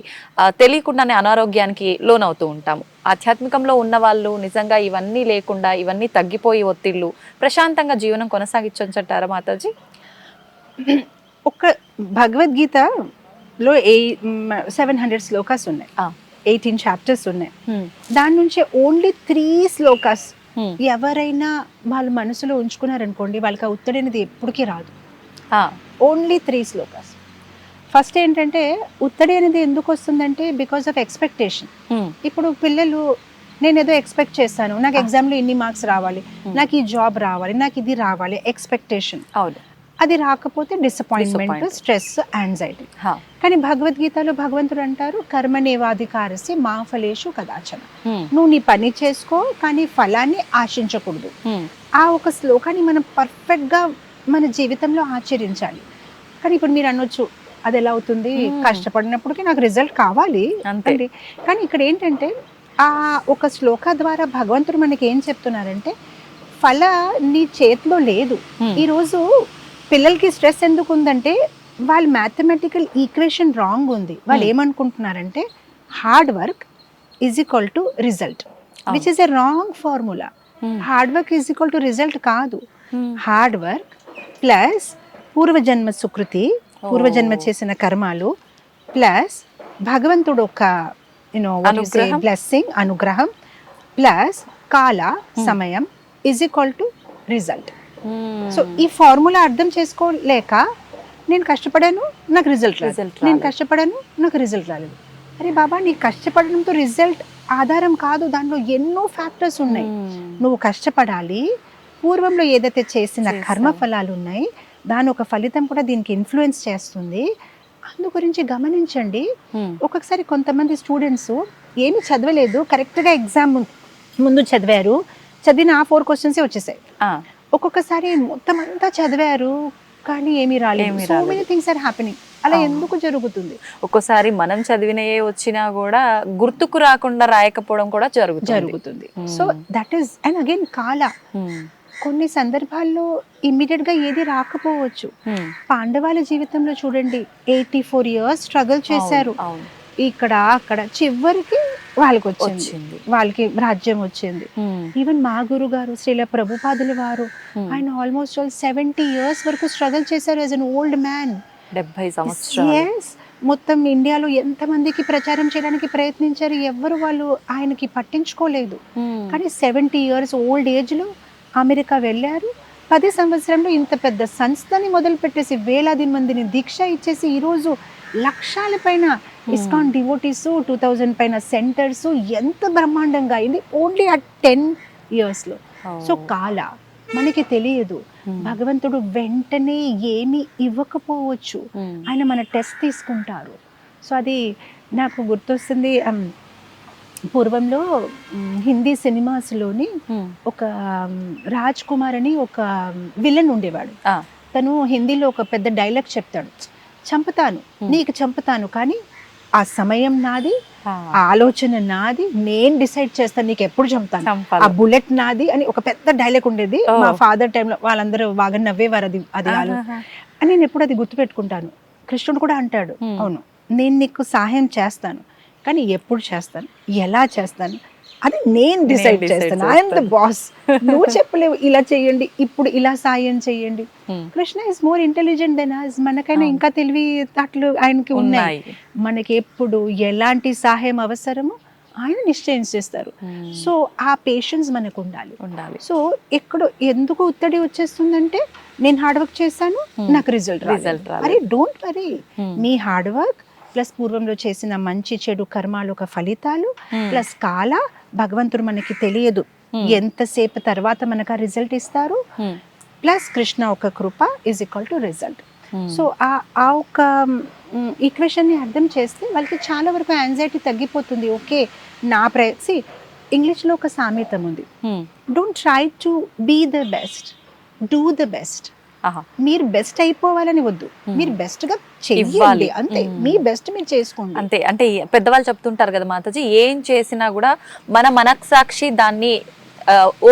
S3: తెలియకుండానే అనారోగ్యానికి లోనవుతూ ఉంటాము. ఆధ్యాత్మికంలో ఉన్న వాళ్ళు నిజంగా ఇవన్నీ లేకుండా, ఇవన్నీ తగ్గిపోయి ఒత్తిళ్ళు ప్రశాంతంగా జీవనం కొనసాగించంటారా మాతాజీ?
S2: ఒక భగవద్గీతలో 700 శ్లోకాస్ ఉన్నాయి, 18 చాప్టర్స్ ఉన్నాయి. దాని నుంచి ఓన్లీ 3 శ్లోకాస్ ఎవరైనా వాళ్ళ మనసులో ఉంచుకున్నారనుకోండి, వాళ్ళకి ఆ ఒత్తిడి అనేది ఎప్పటికీ రాదు. ఓన్లీ 3 శ్లోకాస్. ఫస్ట్ ఏంటంటే ఒత్తిడి అనేది ఎందుకు వస్తుందంటే బికాస్ ఆఫ్ ఎక్స్పెక్టేషన్. ఇప్పుడు పిల్లలు, నేను ఏదో ఎక్స్పెక్ట్ చేస్తాను, నాకు ఎగ్జామ్లో ఇన్ని మార్క్స్ రావాలి, నాకు ఈ జాబ్ రావాలి, నాకు ఇది రావాలి, ఎక్స్పెక్టేషన్. అది రాకపోతే డిసప్పాయింట్మెంట్, స్ట్రెస్, యాంగ్జైటీ. కానీ భగవద్గీతలో భగవంతుడు అంటారు, కర్మణేవాధికారస్య మా ఫలేషు కదాచన. నువ్వు నీ పని చేసుకో కానీ ఫలాన్ని ఆశించకూడదు. ఆ ఒక శ్లోకాన్ని మనం పర్ఫెక్ట్ గా మన జీవితంలో ఆచరించాలి. కానీ ఇప్పుడు మీరు అనొచ్చు, అది ఎలా అవుతుంది, కష్టపడినప్పటికీ నాకు రిజల్ట్ కావాలి అండి. కానీ ఇక్కడ ఏంటంటే ఆ ఒక శ్లోక ద్వారా భగవంతుడు మనకి ఏం చెప్తున్నారంటే, ఫల నీ చేతిలో లేదు. ఈరోజు పిల్లలకి స్ట్రెస్ ఎందుకు ఉందంటే వాళ్ళ మ్యాథమెటికల్ ఈక్వేషన్ రాంగ్ ఉంది. వాళ్ళు ఏమనుకుంటున్నారంటే hard work is equal to result, which is a wrong formula. Hard work is equal to result కాదు. హార్డ్ వర్క్ ప్లస్ పూర్వజన్మ సుకృతి, పూర్వజన్మ చేసిన కర్మాలు ప్లస్ భగవంతుడు ఒక బ్లెస్సింగ్, అనుగ్రహం ప్లస్ కాల సమయం is equal to result. So ఈ ఫార్ములా అర్థం చేసుకోలేక నేను కష్టపడాను నాకు రిజల్ట్ రాలేదు, నేను కష్టపడాను నాకు రిజల్ట్ రాలేదు. అరే బాబా, నీ కష్టపడడంతో రిజల్ట్ ఆధారం కాదు, దాంట్లో ఎన్నో ఫ్యాక్టర్స్ ఉన్నాయి. నువ్వు కష్టపడాలి, పూర్వంలో ఏదైతే చేసిన కర్మ ఫలాలు ఉన్నాయి దాని ఒక ఫలితం కూడా దీనికి ఇన్ఫ్లుయెన్స్ చేస్తుంది. అందు గురించి గమనించండి. ఒక్కొక్కసారి కొంతమంది స్టూడెంట్స్ ఏమి చదవలేదు, కరెక్ట్గా ఎగ్జామ్ ముందు చదివారు, చదివిన ఆ 4 క్వశ్చన్స్ వచ్చేసాయి. ఒక్కొక్కసారి మొత్తం అంతా చదివారు కానీ ఏమీ రాలేదు. So many things are happening. అలా ఎందుకు జరుగుతుంది?
S3: ఒక్కోసారి మనం చదివినయే వచ్చినా కూడా గుర్తుకు రాకుండా రాయకపోవడం కూడా జరుగుతుంది.
S2: So that is and again కాల. కొన్ని సందర్భాల్లో ఇమ్మీడియట్ గా ఏది రాకపోవచ్చు. పాండవాల జీవితంలో చూడండి, 84 years స్ట్రగుల్ చేశారు, ఇక్కడ అక్కడ, చివరికి వాళ్ళకి వచ్చింది, వాళ్ళకి రాజ్యం వచ్చింది. ఈవెన్ మా గురు గారు శ్రీల ప్రభుపాదుల వారు, ఆయన ఆల్మోస్ట్ 70 years వరకు స్ట్రగుల్ చేశారు యాజ్ అన్ ఓల్డ్ మ్యాన్.
S3: 70 సంవత్సరాలు.
S2: మొత్తం ఇండియాలో ఎంతమందికి ప్రచారం చేయడానికి ప్రయత్నించారు, ఎవరు వాళ్ళు ఆయనకి పట్టించుకోలేదు. కానీ 70 years ఓల్డ్ ఏజ్ లో అమెరికా వెళ్ళారు. 10 సంవత్సరంలో ఇంత పెద్ద సంస్థని మొదలు పెట్టేసి వేలాది మందిని దీక్ష ఇచ్చేసి ఈరోజు లక్షల పైన ఇస్కాన్ డివోటీస్, 2000 పైన సెంటర్స్, ఎంత బ్రహ్మాండంగా అయింది ఓన్లీ ఆ 10 years లో. సో కాల మనకి తెలియదు. భగవంతుడు వెంటనే ఏమి ఇవ్వకపోవచ్చు, ఆయన మన టెస్ట్ తీసుకుంటారు. సో అది నాకు గుర్తొస్తుంది. పూర్వంలో హిందీ సినిమాస్లోని ఒక రాజ్ కుమార్ అని ఒక విలన్ ఉండేవాడు. తను హిందీలో ఒక పెద్ద డైలాగ్ చెప్తాడు, చంపుతాను, నీకు చంపుతాను, కానీ ఆ సమయం నాది, ఆ ఆలోచన నాది, నేను డిసైడ్ చేస్తాను నీకు ఎప్పుడు చంపుతాను, ఆ బుల్లెట్ నాది అని ఒక పెద్ద డైలాగ్ ఉండేది. మా ఫాదర్ టైంలో వాళ్ళందరూ బాగా నవ్వేవారు. అది అని నేను ఎప్పుడు అది గుర్తుపెట్టుకుంటాను. కృష్ణుడు కూడా అంటాడు, అవును నేను నీకు సహాయం చేస్తాను, కానీ ఎప్పుడు చేస్తాను, ఎలా చేస్తాను అది నేను డిసైడ్ చేస్తాను. I'm the boss. నువ్వు చెప్పలేవు ఇలా చేయండి, ఇప్పుడు ఇలా సాయం చేయండి. Krishna is more intelligent then us. మనకైనా ఇంకా తెలివి అట్లు ఆయనకి ఉన్నాయి. మనకి ఎప్పుడు ఎలాంటి సహాయం అవసరమో ఆయన నిశ్చయించేస్తారు. సో ఆ పేషెన్స్ మనకు ఉండాలి. సో ఎక్కడ ఎందుకు ఒత్తిడి వచ్చేస్తుందంటే, నేను హార్డ్ వర్క్ చేశాను నాకు రిజల్ట్ రాలేదు. అరే డోంట్ వరీ, నీ హార్డ్ వర్క్ ప్లస్ పూర్వంలో చేసిన మంచి చెడు కర్మాలు ఒక ఫలితాలు ప్లస్ కాల, భగవంతుడు మనకి తెలియదు ఎంతసేపు తర్వాత మనకు ఆ రిజల్ట్ ఇస్తారు, ప్లస్ కృష్ణ ఒక కృప is equal to result. So ఆ ఒక ఈక్వేషన్ని అర్థం చేస్తే వాళ్ళకి చాలా వరకు యాంగ్జైటీ తగ్గిపోతుంది. ఓకే నా ఇంగ్లీష్లో ఒక సామెతం ఉంది, don't try to be the best, do the best. మీరు బెస్ట్ అయిపోవాలని వద్దు, మీరు బెస్ట్ గా చెయ్యాలి అంతే, మీ బెస్ట్ మీరు చేసుకోండి
S3: అంతే. అంటే పెద్దవాళ్ళు చెప్తుంటారు కదా మాతాజీ, ఏం చేసినా కూడా మన మనస్సాక్షి దాన్ని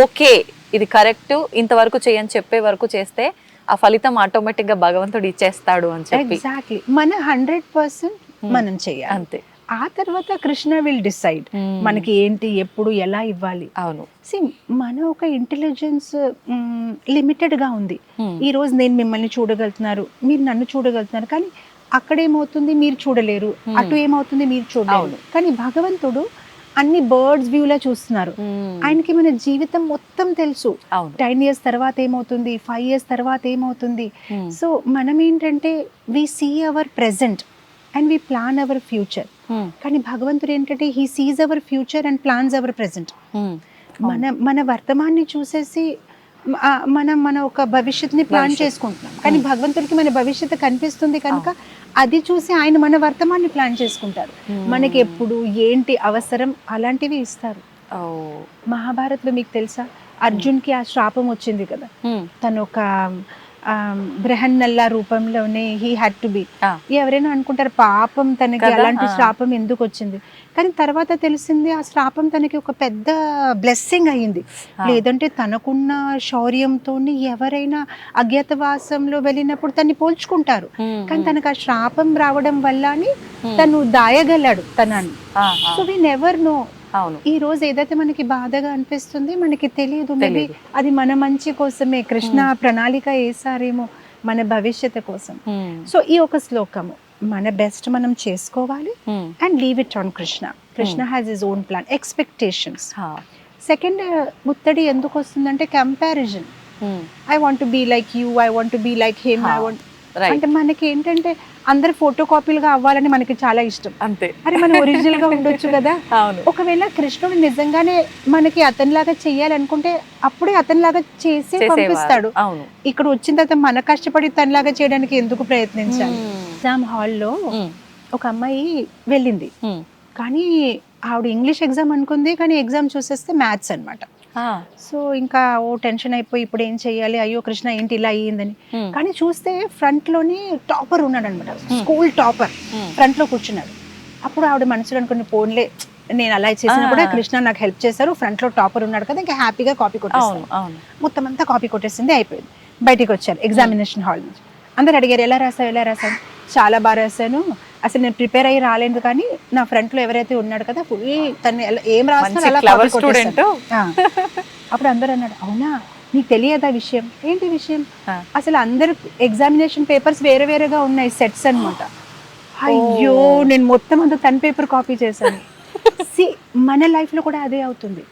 S3: ఓకే ఇది కరెక్ట్ ఇంతవరకు చేయని చెప్పే వరకు చేస్తే ఆ ఫలితం ఆటోమేటిక్ గా భగవంతుడు ఇచ్చేస్తాడు అని చెప్పి.
S2: ఎగ్జాక్ట్లీ, మన 100% మనం చెయ్యాలి అంతే. ఆ తర్వాత కృష్ణ విల్ డిసైడ్ మనకి ఏంటి ఎప్పుడు ఎలా ఇవ్వాలి.
S3: అవును,
S2: మన ఒక ఇంటెలిజెన్స్ లిమిటెడ్ గా ఉంది. ఈ రోజు నేను మిమ్మల్ని చూడగలుగుతున్నారు, మీరు నన్ను చూడగలుగుతున్నారు, కానీ అక్కడేమవుతుంది మీరు చూడలేరు, అటు ఏమవుతుంది మీరు చూడలేరు. కానీ భగవంతుడు అన్ని బర్డ్స్ వ్యూ లా చూస్తున్నారు. ఆయనకి మన జీవితం మొత్తం తెలుసు. 10 years తర్వాత ఏమవుతుంది, 5 years తర్వాత ఏమవుతుంది. సో మనం ఏంటంటే we see our present and we plan our future. కానీ భగవంతుడు ఏంటంటే he sees our future and plans our present. మన వర్తమాన్ని చూసేసి మన ఒక భవిష్యత్తుని ప్లాన్ చేసుకుంటున్నాం, కానీ భగవంతుడికి మన భవిష్యత్తు కనిపిస్తుంది కనుక అది చూసి ఆయన మన వర్తమాన్ని ప్లాన్ చేసుకుంటారు. మనకి ఎప్పుడు ఏంటి అవసరం అలాంటివి ఇస్తారు. మహాభారత్లో మీకు తెలుసా, అర్జున్కి ఆ శ్రాపం వచ్చింది కదా, తను ఒక బృహన్నల్లా రూపంలోనే హీ హ్యాడ్ టు బి. ఎవరైనా అనుకుంటారు పాపం తనకి అలాంటి శ్రాపం ఎందుకు వచ్చింది, కానీ తర్వాత తెలిసింది ఆ శ్రాపం తనకి ఒక పెద్ద బ్లెస్సింగ్ అయ్యింది. లేదంటే తనకున్న శౌర్యంతో ఎవరైనా అజ్ఞాతవాసంలో వెళ్ళినప్పుడు తన్ని పోల్చుకుంటారు, కానీ తనకు ఆ శ్రాపం రావడం వల్ల తను దాయగలడు తనని. సో వి నెవర్ నో,
S3: అవును.
S2: ఈ రోజు ఏదైతే మనకి బాధగా అనిపిస్తుంది మనకి తెలియదు, మేబీ అది మన మంచి కోసమే కృష్ణ ప్రణాళిక వేసారేమో మన భవిష్యత్తు కోసం. సో ఈ ఒక శ్లోకము మన బెస్ట్ మనం చేసుకోవాలి and leave it on Krishna. Krishna has his own plan, expectations. Second ముత్తడి ఎందుకు వస్తుందంటే comparison. I want to be like you, I want to be like him, I want అంటే మనకి ఏంటంటే అందరు ఫోటో కాపీలుగా అవ్వాలని మనకి చాలా ఇష్టం.
S3: అంతే.
S2: అరే మనం ఒరిజినల్ గా ఉండొచ్చు కదా. ఒకవేళ కృష్ణుడు నిజంగానే మనకి అతనిలాగా చెయ్యాలనుకుంటే అప్పుడే అతనిలాగా చేసి పంపిస్తాడు. ఇక్కడ వచ్చిన తర్వాత మన కష్టపడి తనలాగా చేయడానికి ఎందుకు ప్రయత్నించాలి? ఎగ్జామ్ హాల్లో ఒక అమ్మాయి వెళ్ళింది, కానీ ఆవిడ ఇంగ్లీష్ ఎగ్జామ్ అనుకుంది, కానీ ఎగ్జామ్ చూసేస్తే మ్యాథ్స్ అన్నమాట. సో ఇంకా ఓ టెన్షన్ అయిపోయి ఇప్పుడు ఏం చెయ్యాలి, అయ్యో కృష్ణ ఏంటి ఇలా అయ్యిందని. కానీ చూస్తే ఫ్రంట్ లోని టాపర్ ఉన్నాడు అనమాట, స్కూల్ టాపర్ ఫ్రంట్ లో కూర్చున్నాడు. అప్పుడు ఆవిడ మనసులో అనుకుని పోన్లే నేను అలా చేసినా కూడా కృష్ణ నాకు హెల్ప్ చేశారు, ఫ్రంట్ లో టాపర్ ఉన్నాడు కదా, ఇంకా హ్యాపీగా కాపీ కొట్టేస్తాను. మొత్తం అంతా కాపీ కొట్టేసింది, అయిపోయింది. బయటికి వచ్చారు ఎగ్జామినేషన్ హాల్ నుంచి. అందరు అడిగారు ఎలా రాసావు? చాలా బాగా రాశాను, అసలు నేను ప్రిపేర్ అయ్యి రాలేదు, కానీ నా ఫ్రంట్ లో ఎవరైతే ఉన్నాడు కదా ఫుల్ తను ఏం రాస్తున్నా. అప్పుడు అందరు అన్నాడు అవునా నీకు తెలియదా విషయం? ఏంటి విషయం? అసలు అందరు ఎగ్జామినేషన్ పేపర్స్ వేరే వేరేగా ఉన్నాయి, సెట్స్ అన్నమాట. అయ్యో నేను మొత్తం అంతా తన పేపర్ కాపీ చేశాను. మన లైఫ్ లో కూడా అదే అవుతుంది.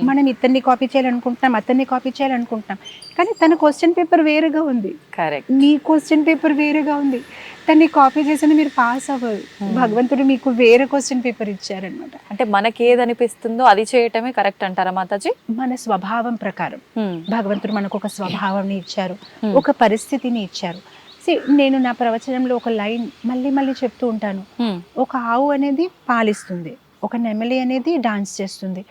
S2: మనం ఇతన్ని కాపీ చేయాలనుకుంటున్నాం, అతన్ని కాపీ చేయాలనుకుంటున్నాం, కానీ తన క్వశ్చన్ పేపర్ వేరేగా ఉంది, నీ క్వశ్చన్ పేపర్ వేరేగా ఉంది. తన్ని కాపీ చేసిన మీరు పాస్ అవ్వరు, భగవంతుడు మీకు వేరే క్వశ్చన్ పేపర్ ఇచ్చారనమాట.
S3: అంటే మనకి ఏది అనిపిస్తుందో అది చేయటమే కరెక్ట్ అంటారా మాతాజీ?
S2: మన స్వభావం ప్రకారం భగవంతుడు మనకు ఒక స్వభావాన్ని ఇచ్చారు, ఒక పరిస్థితిని ఇచ్చారు. నేను నా ప్రవచనంలో ఒక లైన్ మళ్ళీ మళ్ళీ చెప్తూ ఉంటాను. ఒక ఆవు అనేది పాలిస్తుంది, ఒక నెమలి అనేది డాన్స్ చేస్తుంది.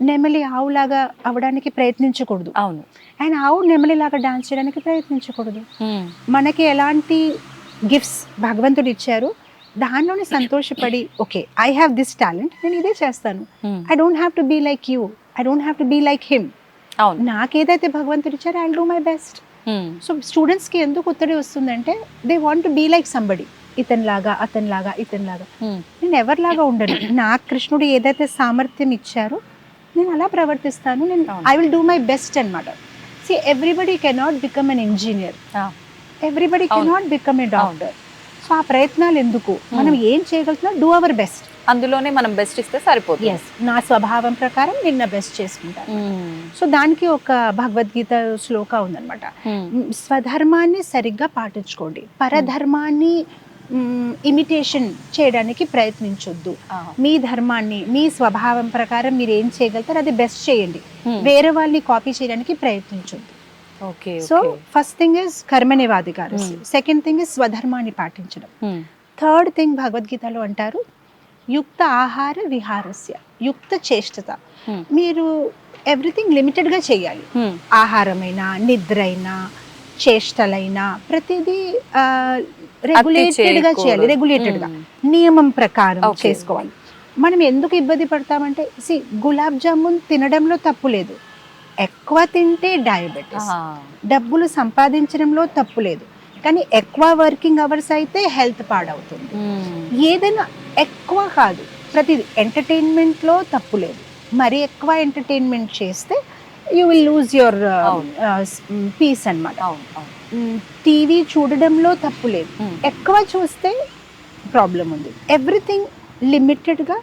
S2: నెమలి ఆవులాగా అవడానికి ప్రయత్నించకూడదు, అవును, అండ్ ఆవు నెమలిలాగా డాన్స్ చేయడానికి ప్రయత్నించకూడదు. మనకి ఎలాంటి గిఫ్ట్స్ భగవంతుడు ఇచ్చారు దానిలోనే సంతోషపడి okay I have this talent, నేను ఇదే చేస్తాను. I don't have to be like you, I don't have to be like him. నాకేదైతే భగవంతుడు ఇచ్చారో I will do my best. So స్టూడెంట్స్కి ఎందుకు ఒత్తిడి వస్తుందంటే they want to be like somebody, ఇతనిలాగా అతనిలాగా ఇతనిలాగా. నేను ఎవరిలాగా ఉండను, నాకు కృష్ణుడు ఏదైతే సామర్థ్యం ఇచ్చారో నేను అలా ప్రవర్తిస్తాను, నేను I will do my best అనమాట. See everybody cannot become an engineer, everybody cannot become a doctor. So ఆ ప్రయత్నాలు ఎందుకు, మనం ఏం చేయగలుగుతున్నాం, డూ అవర్ బెస్ట్,
S3: అందులోనే మనం బెస్ట్ ఇస్తే సరిపోతుంది.
S2: నా స్వభావం ప్రకారం నేను నా బెస్ట్ చేసుకుంటాను. సో దానికి ఒక భగవద్గీత శ్లోక ఉందన్నమాట, స్వధర్మాన్ని సరిగ్గా పాటించుకోండి, పరధర్మాన్ని ఇమిటేషన్ చేయడానికి ప్రయత్నించొద్దు, మీ ధర్మాన్ని మీ స్వభావం ప్రకారం మీరు ఏం చేయగలుగుతారు అది బెస్ట్ చేయండి, వేరే వాళ్ళని కాపీ చేయడానికి ప్రయత్నించొద్దు. సో ఫస్ట్ థింగ్ ఇస్ కర్మనివాధికారస్య, సెకండ్ థింగ్ ఇస్ స్వధర్మాన్ని పాటించడం, థర్డ్ థింగ్ భగవద్గీతలో అంటారు యుక్త ఆహార విహారస్య, యుక్త చేష్టత. మీరు ఎవ్రీథింగ్ లిమిటెడ్ గా చేయాలి, ఆహారమైనా నిద్రైనా చేష్టలైనా ప్రతిదీ రెగ్యులేటెడ్ గా చేయాలి, రెగ్యులేటెడ్ గా నియమం ప్రకారం చేసుకోవాలి. మనం ఎందుకు ఇబ్బంది పడతామంటే గులాబ్ జామున్ తినడంలో తప్పు లేదు, ఎక్కువ తింటే డయాబెటీస్, డబ్బులు సంపాదించడంలో తప్పు లేదు, కానీ ఎక్కువ వర్కింగ్ అవర్స్ అయితే హెల్త్ పాడవుతుంది. ఏదైనా ఎక్కువ కాదు, ప్రతిదీ ఎంటర్టైన్మెంట్ లో తప్పు లేదు, మరి ఎక్కువ ఎంటర్టైన్మెంట్ చేస్తే you will lose your peace అన్నమాట. టీవీ చూడడంలో తప్పు లేదు, ఎక్కువ చూస్తే ప్రాబ్లం ఉంది. ఎవ్రీథింగ్ లిమిటెడ్ గా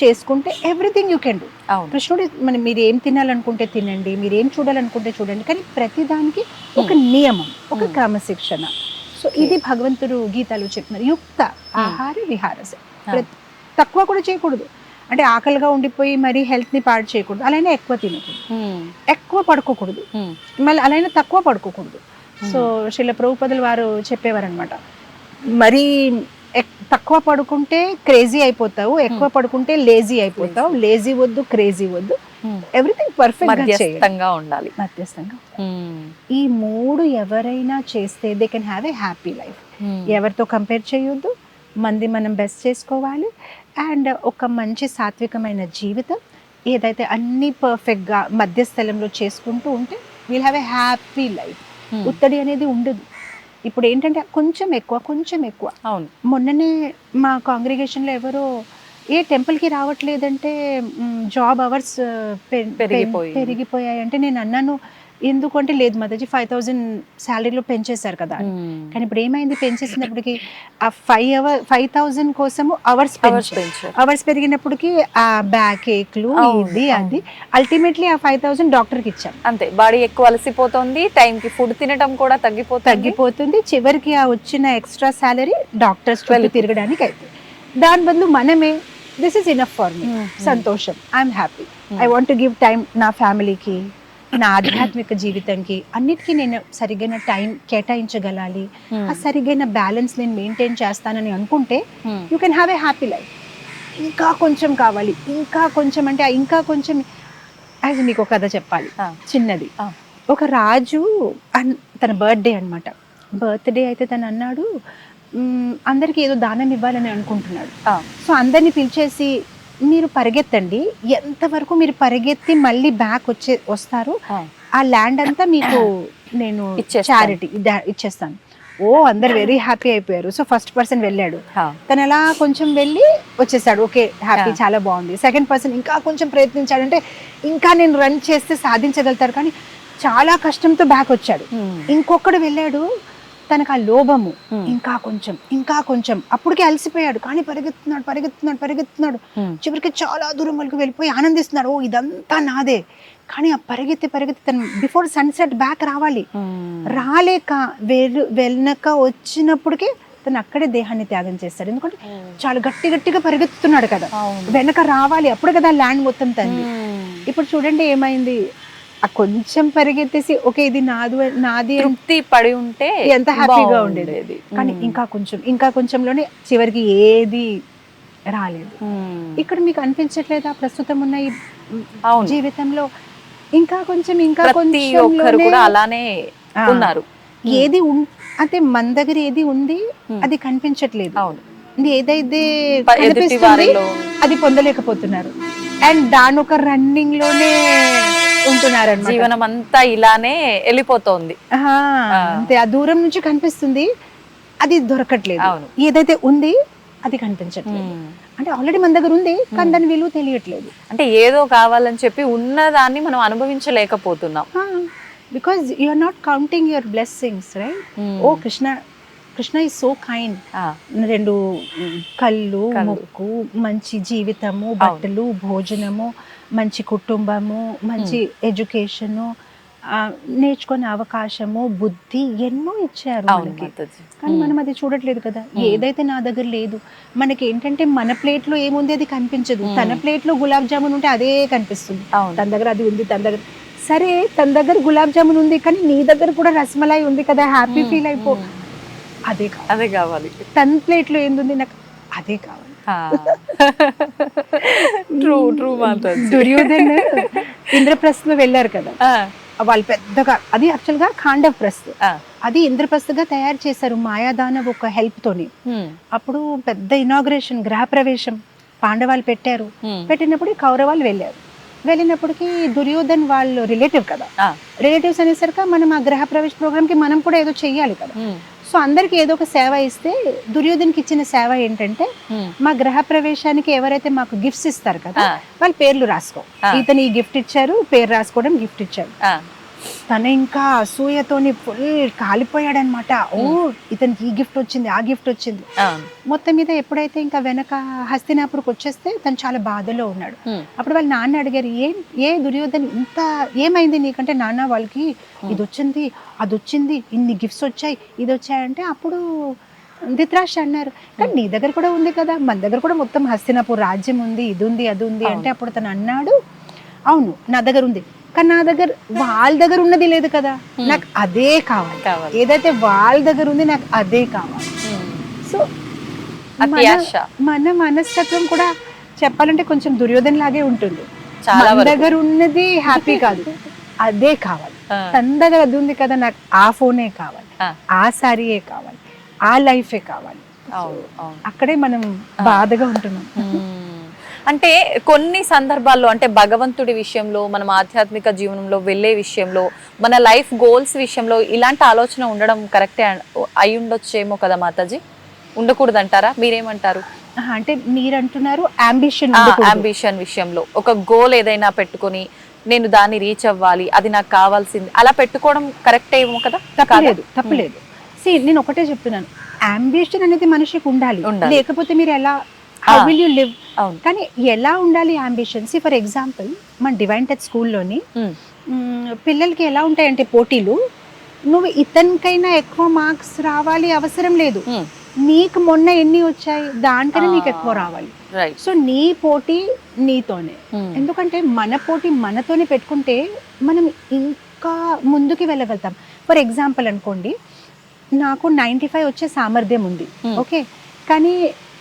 S2: చేసుకుంటే ఎవ్రీథింగ్ యూ కెన్ డూ. కృష్ణుడు మీరు ఏం తినాలనుకుంటే తినండి, మీరు ఏం చూడాలనుకుంటే చూడండి, కానీ ప్రతిదానికి ఒక నియమం, ఒక క్రమశిక్షణ. సో ఇది భగవంతుడు గీతాలో చెప్తున్నారు, యుక్త ఆహార విహారస. తక్కువ కూడా చేయకూడదు, అంటే ఆకలిగా ఉండిపోయి మరి హెల్త్ ని పాడు చేయకూడదు, అలానే ఎక్కువ తినకూడదు, ఎక్కువ పడుకోకూడదు, మళ్ళీ అలానే తక్కువ పడుకోకూడదు. సో శ్రీల ప్రభుపదులు వారు చెప్పేవారు అనమాట, మరీ తక్కువ పడుకుంటే క్రేజీ అయిపోతావు, ఎక్కువ పడుకుంటే లేజీ అయిపోతావు, లేజీ వద్దు క్రేజీ వద్దు, ఎవ్రీథింగ్ పర్ఫెక్ట్ గా ఉండాలి, మధ్యస్థంగా. ఈ మూడు ఎవరైనా చేస్తే they can have a happy life. ఎవరితో కంపేర్ చేయొద్దు, మంది మనం బెస్ట్ చేసుకోవాలి, అండ్ ఒక మంచి సాత్వికమైన జీవితం ఏదైతే అన్ని పర్ఫెక్ట్ గా మధ్యస్థలంలో చేసుకుంటూ ఉంటే will have a happy life. ఉత్తడి అనేది ఉండదు. ఇప్పుడు ఏంటంటే కొంచెం ఎక్కువ. అవును, మొన్ననే మా కాంగ్రిగేషన్లో ఎవరో ఏ టెంపుల్కి రావట్లేదంటే జాబ్ అవర్స్
S3: పెరిగిపోయింది.
S2: పెరిగిపోయాయి అంటే నేను అన్నాను ఎందుకంటే లేదు మాతాజీ 5,000 శాలరీలో పెంచేశారు కదా అని. కానీ ఇప్పుడు ఏమైంది పెంచేసినప్పటికి ఆ 5,000 కోసము అవర్స్ పెరిగినప్పటికి ఆ బ్యాక్ ఏక్లు ఇది అది అల్టిమేట్లీ ఆ 5,000 డాక్టర్కి ఇచ్చాం.
S3: అంతే, బాడీ ఎక్కువ అలసిపోతుంది, టైంకి ఫుడ్ తినడం కూడా
S2: తగ్గిపోతుంది. చివరికి ఆ వచ్చిన ఎక్స్ట్రా శాలరీ డాక్టర్స్ చుట్టూ తిరగడానికి అవుతుంది. దాని బదులు మనమే this is enough for me, సంతోషం, I'm happy, I want to give time నా ఫ్యామిలీకి, నా ఆధ్యాత్మిక జీవితంకి, అన్నిటికీ నేను సరిగైన టైం కేటాయించగలాలి, ఆ సరిగైన బ్యాలెన్స్ నేను మెయింటైన్ చేస్తానని అనుకుంటే you can have a happy life. ఇంకా కొంచెం కావాలి, ఇంకా కొంచెం అంటే ఇంకా కొంచెం. యాజ్ మీకు ఒక కథ చెప్పాలి చిన్నది. ఒక రాజు తన బర్త్డే అనమాట, బర్త్డే అయితే తను అన్నాడు అందరికి ఏదో దానం ఇవ్వాలని అనుకుంటున్నాడు. సో అందరినీ పిలిచేసి మీరు పరిగెత్తండి, ఎంతవరకు మీరు పరిగెత్తి మళ్ళీ బ్యాక్ వస్తారు ఆ ల్యాండ్ అంతా మీకు నేను చారిటీ ఇచ్చేస్తాను. అందరు వెరీ హ్యాపీ అయిపోయారు. సో ఫస్ట్ పర్సన్ వెళ్ళాడు, తను ఎలా కొంచెం వెళ్ళి వచ్చేసాడు, ఓకే హ్యాపీ, చాలా బాగుంది. సెకండ్ పర్సన్ ఇంకా కొంచెం ప్రయత్నించాడు, అంటే ఇంకా నేను రన్ చేస్తే సాధించగలుగుతారు, కానీ చాలా కష్టంతో బ్యాక్ వచ్చాడు. ఇంకొకడు వెళ్ళాడు, తనకు ఆ లోభము, ఇంకా కొంచెం అప్పటికే అలసిపోయాడు, కానీ పరిగెత్తున్నాడు. చివరికి చాలా దూరం వరకు వెళ్ళిపోయి ఆనందిస్తున్నాడు, ఇదంతా నాదే. కానీ ఆ పరిగెత్తి తను బిఫోర్ సన్సెట్ బ్యాక్ రావాలి, రాలేక వెనక వచ్చినప్పటికే తను అక్కడే దేహాన్ని త్యాగం చేస్తాడు. ఎందుకంటే చాలా గట్టిగా పరిగెత్తుతున్నాడు కదా, వెనక రావాలి, అప్పుడు కదా ల్యాండ్ మొత్తం తంది. ఇప్పుడు చూడండి ఏమైంది, ఆ కొంచెం పరిగెత్తేసి ఓకే ఇది నాది
S3: తృప్తి పడి ఉంటే
S2: ఎంత హ్యాపీగా ఉండేది. కానీ ఇంకా కొంచెంలోనే చివరికి ఏది రాలేదు. ఇక్కడ మీకు అనిపించట్లేదా ప్రస్తుతం ఉన్న ఈ జీవితంలో ఇంకా కొంచెం
S3: అలానే ఉన్నారు.
S2: ఏది అంటే మన దగ్గర ఏది ఉంది అది కనిపించట్లేదు, ఏదైతే కనిపిస్తుంది అది పొందలేకపోతున్నారు, అండ్ దాని ఒక రన్నింగ్ లోనే ఉంటున్నారు.
S3: జీవనం అంతా ఇలానే వెళ్ళిపోతోంది.
S2: అంతే, ఆ దూరం నుంచి కనిపిస్తుంది, అది దొరకట్లేదు. ఏదైతే ఉంది అది కనిపించట్లేదు, అంటే ఆల్రెడీ మన దగ్గర ఉంది కానీ దాని విలువ తెలియట్లేదు.
S3: అంటే ఏదో కావాలని చెప్పి ఉన్నదాన్ని మనం అనుభవించలేకపోతున్నాం.
S2: Because you are not counting your blessings, right? Oh Krishna is so kind. 2 కళ్ళు, ముక్కు, మంచి జీవితము, బట్టలు, భోజనము, మంచి కుటుంబము, మంచి ఎడ్యుకేషను, నేర్చుకునే అవకాశము, బుద్ధి ఎన్నో ఇచ్చారు మనకి. కానీ మనం అది చూడట్లేదు కదా. ఏదైతే నా దగ్గర లేదు, మనకి ఏంటంటే మన ప్లేట్ లో ఏముంది అది కనిపించదు, తన ప్లేట్ లో గులాబ్ జామున్ ఉంటే అదే కనిపిస్తుంది. తన దగ్గర అది ఉంది, తన దగ్గర సరే తన దగ్గర గులాబ్ జామున్ ఉంది కానీ నీ దగ్గర కూడా రసమలై ఉంది కదా, హ్యాపీ ఫీల్ అయిపో, అదే కావాలి. తన ప్లేట్ లో ఏంది నాకు అదే కావాలి. దుర్యోధన్ ఇంద్రప్రస్థలో వెళ్ళారు కదా, వాళ్ళు పెద్దగా, అది యాక్చువల్ గా ఖాండవ్ ప్రస్థ, అది ఇంద్రప్రస్థగా తయారు చేశారు మాయాదానవ్ ఒక హెల్ప్ తోని. అప్పుడు పెద్ద ఇనాగ్రేషన్, గృహప్రవేశం పాండవాళ్ళు పెట్టారు. పెట్టినప్పుడు కౌరవాళ్ళు వెళ్ళినప్పటికీ దుర్యోధన్ వాళ్ళు రిలేటివ్ కదా, రిలేటివ్స్ అనేసరికి మనం ఆ గృహప్రవేశ ప్రోగ్రామ్ కి మనం కూడా ఏదో చెయ్యాలి కదా. సో అందరికి ఏదో ఒక సేవ ఇస్తే దుర్యోధన్కి ఇచ్చిన సేవ ఏంటంటే మా గృహ ప్రవేశానికి ఎవరైతే మాకు గిఫ్ట్స్ ఇస్తారు కదా వాళ్ళ పేర్లు రాసుకో, ఇతను ఈ గిఫ్ట్ ఇచ్చారు, పేరు రాసుకోవడం గిఫ్ట్ ఇచ్చారు. తను ఇంకా అసూయతోని ఫుల్ కాలిపోయాడనమాట. ఇతనికి ఈ గిఫ్ట్ వచ్చింది, ఆ గిఫ్ట్ వచ్చింది. మొత్తం మీద ఎప్పుడైతే ఇంకా వెనక హస్తినాపురికి వచ్చేస్తే తను చాలా బాధలో ఉన్నాడు. అప్పుడు వాళ్ళ నాన్న అడిగారు, ఏ దుర్యోధన్ ఇంత ఏమైంది నీకంటే, నాన్న వాళ్ళకి ఇది వచ్చింది, అది వచ్చింది, ఇన్ని గిఫ్ట్స్ వచ్చాయి, ఇది వచ్చాయంటే అప్పుడు ధృతరాష్ట్ర అన్నారు, కానీ నీ దగ్గర కూడా ఉంది కదా, మన దగ్గర కూడా మొత్తం హస్తినాపూర్ రాజ్యం ఉంది, ఇది ఉంది, అది ఉంది అంటే అప్పుడు తను అన్నాడు, అవును నా దగ్గర ఉంది, కానీ నా దగ్గర వాళ్ళ దగ్గర ఉన్నది లేదు కదా, నాకు అదే కావాలి, ఏదైతే వాళ్ళ దగ్గర ఉంది నాకు అదే కావాలి. సో మన మనస్తత్వం కూడా చెప్పాలంటే కొంచెం దుర్యోధన్ లాగే ఉంటుంది. మన దగ్గర ఉన్నది హ్యాపీ కాదు, అదే కావాలి. తన దగ్గర అది ఉంది కదా, నాకు ఆ ఫోనే కావాలి, ఆ శారీయే కావాలి, ఆ లైఫే కావాలి. అక్కడే మనం బాధగా ఉంటున్నాం.
S3: అంటే కొన్ని సందర్భాల్లో, అంటే భగవంతుడి విషయంలో, మనం ఆధ్యాత్మిక జీవనంలో వెళ్ళే విషయంలో, మన లైఫ్ గోల్స్ విషయంలో ఇలాంటి ఆలోచన ఉండడం కరెక్టే అయి ఉండొచ్చేమో కదా మాతాజీ? ఉండకూడదంటారా? మీరేమంటారు?
S2: అంటే మీరు అంటున్నారు అంబిషన్
S3: అంబిషన్ విషయంలో ఒక గోల్ ఏదైనా పెట్టుకొని నేను దాన్ని రీచ్ అవ్వాలి, అది నాకు కావాల్సింది, అలా పెట్టుకోవడం కరెక్ట్ ఏమో కదా?
S2: తప్పలేదు. నేను ఒకటే చెప్తున్నాను, అంబిషన్ అనేది మనిషికి ఉండాలి, లేకపోతే మీరు ఎలా హౌ విల్ యూ లివ్? కానీ ఎలా ఉండాలి అంబిషన్? ఫర్ ఎగ్జాంపుల్ మన డివైన్ టచ్ స్కూల్లోని పిల్లలకి ఎలా ఉంటాయంటే పోటీలు, నువ్వు ఇతనికైనా ఎక్కువ మార్క్స్ రావాలి అవసరం లేదు, నీకు మొన్న ఎన్ని వచ్చాయి దానికన్నా నీకు ఎక్కువ రావాలి. సో నీ పోటీ నీతోనే. ఎందుకంటే మన పోటీ మనతోనే పెట్టుకుంటే మనం ఇంకా ముందుకు వెళ్ళగలుగుతాం. ఫర్ ఎగ్జాంపుల్ అనుకోండి, నాకు 95 వచ్చే సామర్థ్యం ఉంది, ఓకే, కానీ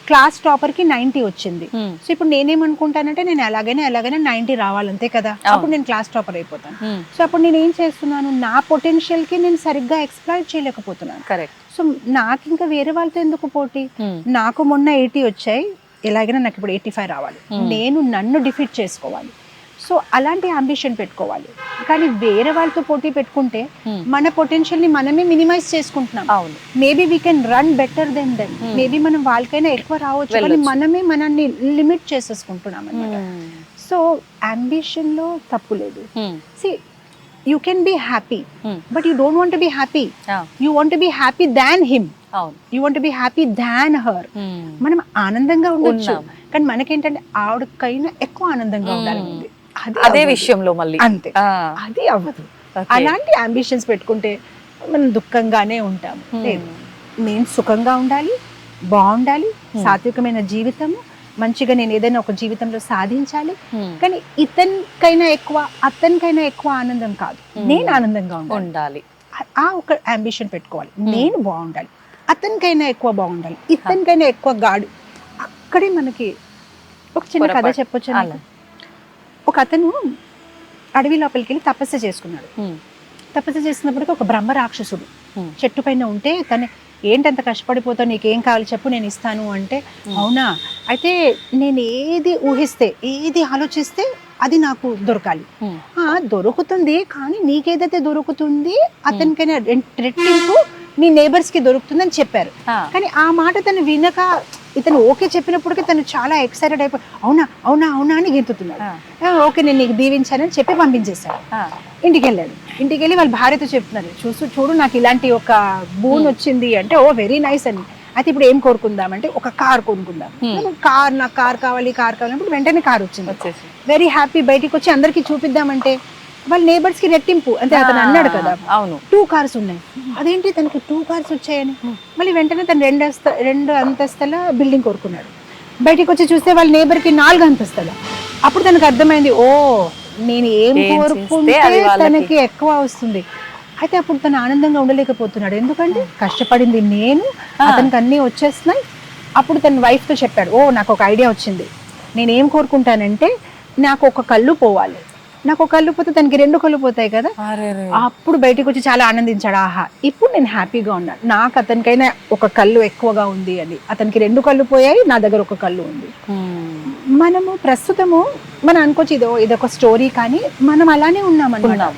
S2: క్లాస్ టాపర్కి 90 వచ్చింది. సో ఇప్పుడు నేనేమనుకుంటానంటే నేను ఎలాగైనా 90 రావాలి, అంతే కదా, అప్పుడు నేను క్లాస్ టాపర్ అయిపోతాను. సో అప్పుడు నేను ఏం చేస్తున్నాను, నా పొటెన్షియల్కి నేను సరిగ్గా ఎక్స్ప్లాయిట్ చేయలేకపోతున్నాను. కరెక్ట్. సో నాకు ఇంకా వేరే వాళ్ళతో ఎందుకు పోటీ? నాకు మొన్న 80 వచ్చాయి, ఎలాగైనా నాకు ఇప్పుడు 85 రావాలి, నేను నన్ను డిఫీట్ చేసుకోవాలి. సో అలాంటి అంబిషన్ పెట్టుకోవాలి. కానీ వేరే వాళ్ళతో పోటీ పెట్టుకుంటే మన పొటెన్షియల్ ని మనమే మినిమైజ్ చేసుకుంటున్నాం. Maybe we can run better than them, maybe మనం వాళ్ళకైనా ఎక్కువ రావచ్చు, కానీ మనమే మనల్ని లిమిట్ చేసేసుకుంటున్నాం అన్నమాట. సో అంబిషన్ లో తప్పు లేదు. You can be happy, but you don't want to be happy. You want to be happy than him. You want to be happy than her. మనం ఆనందంగా ఉండొచ్చు, కానీ మనకేంటంటే ఆవిడకైనా ఎక్కువ ఆనందంగా ఉండాలి,
S3: అదే విషయంలో మళ్ళీ
S2: అంతే, అది అవ్వదు. అలాంటి అంబిషన్స్ పెట్టుకుంటే మనం దుఃఖంగానే ఉంటాము. నేను సుఖంగా ఉండాలి, బాగుండాలి, సాత్వికమైన జీవితము, మంచిగా నేను ఏదైనా ఒక జీవితంలో సాధించాలి, కానీ ఇతనికైనా ఎక్కువ అతనికైనా ఎక్కువ ఆనందం కాదు, నేను ఆనందంగా ఉండాలి. ఆ ఒక అంబిషన్ పెట్టుకోవాలి. నేను బాగుండాలి, అతనికైనా ఎక్కువ బాగుండాలి, ఇతనికైనా ఎక్కువ గాడు. అక్కడే మనకి ఒక చిన్న కథ చెప్పొచ్చు. ఒక అతను అడవి లోపలికి వెళ్ళి తపస్సు చేసుకున్నాడు. తపస్సు చేసినప్పటికీ ఒక బ్రహ్మ రాక్షసుడు చెట్టు పైన ఉంటే తను, ఏంటంత కష్టపడిపోతావు, నీకేం కావాలి చెప్పు నేను ఇస్తాను అంటే, అవునా, అయితే నేను ఏది ఊహిస్తే ఏది ఆలోచిస్తే అది నాకు దొరకాలి. దొరుకుతుంది, కానీ నీకేదైతే దొరుకుతుంది అతనికైనా రెట్టింపు నీ నేబర్స్ కి దొరుకుతుంది అని చెప్పారు. కానీ ఆ మాట తను వినక, ఇతను ఓకే చెప్పినప్పటికీ తను చాలా ఎక్సైటెడ్ అయిపోయి అవునా అవునా అవునా అని గెంతుతున్నాడు. ఓకే నేను నీకు దీవించానని చెప్పి పంపించేశాడు. ఇంటికి వెళ్ళాడు. ఇంటికి వెళ్ళి వాళ్ళ భార్యతో చెప్తున్నారు, చూడు నాకు ఇలాంటి ఒక బూన్ వచ్చింది అంటే, ఓ వెరీ నైస్ అని. అయితే ఇప్పుడు ఏం కోరుకుందామంటే ఒక కార్ కొనుక్కుందాం. నాకు కార్ కావాలి కావాలన్నప్పుడు వెంటనే కార్ వచ్చింది. Very happy. బయటికి వచ్చి అందరికి చూపిద్దామంటే వాళ్ళ నేబర్స్ కి రెట్టింపు. అంటే అతను అన్నాడు కదా, అవును 2 కార్స్ ఉన్నాయి. అదేంటి తనకి 2 కార్స్ వచ్చాయని మళ్ళీ వెంటనే తను 2 అంతస్తుల బిల్డింగ్ కోరుకున్నాడు. బయటికి వచ్చి చూస్తే వాళ్ళ నేబర్ కి 4 అంతస్తుల. అప్పుడు తనకు అర్థమైంది, ఓ నేను ఏం కోరుకుంటే తనకి ఎక్కువ వస్తుంది. అయితే అప్పుడు తను ఆనందంగా ఉండలేకపోతున్నాడు, ఎందుకంటే కష్టపడింది నేను, అతనికి అన్నీ వచ్చేస్తున్నాయి. అప్పుడు తన వైఫ్ తో చెప్పాడు, ఓ నాకు ఒక ఐడియా వచ్చింది, నేనేం కోరుకుంటానంటే నాకు ఒక కళ్ళు పోవాలి, నాకు ఒక కళ్ళు పోతే తనకి 2 కళ్ళు పోతాయి కదా. అప్పుడు బయటకు వచ్చి చాలా ఆనందించాడు, ఆహా ఇప్పుడు నేను హ్యాపీగా ఉన్నాను, నాకు అతనికైనా ఒక కళ్ళు ఎక్కువగా ఉంది అని. అతనికి 2 కళ్ళు పోయాయి, నా దగ్గర ఒక కళ్ళు ఉంది. మనము ప్రస్తుతము మనం అనుకోవచ్చు ఇదొక స్టోరీ, కానీ మనం అలానే ఉన్నామనుకున్నాం.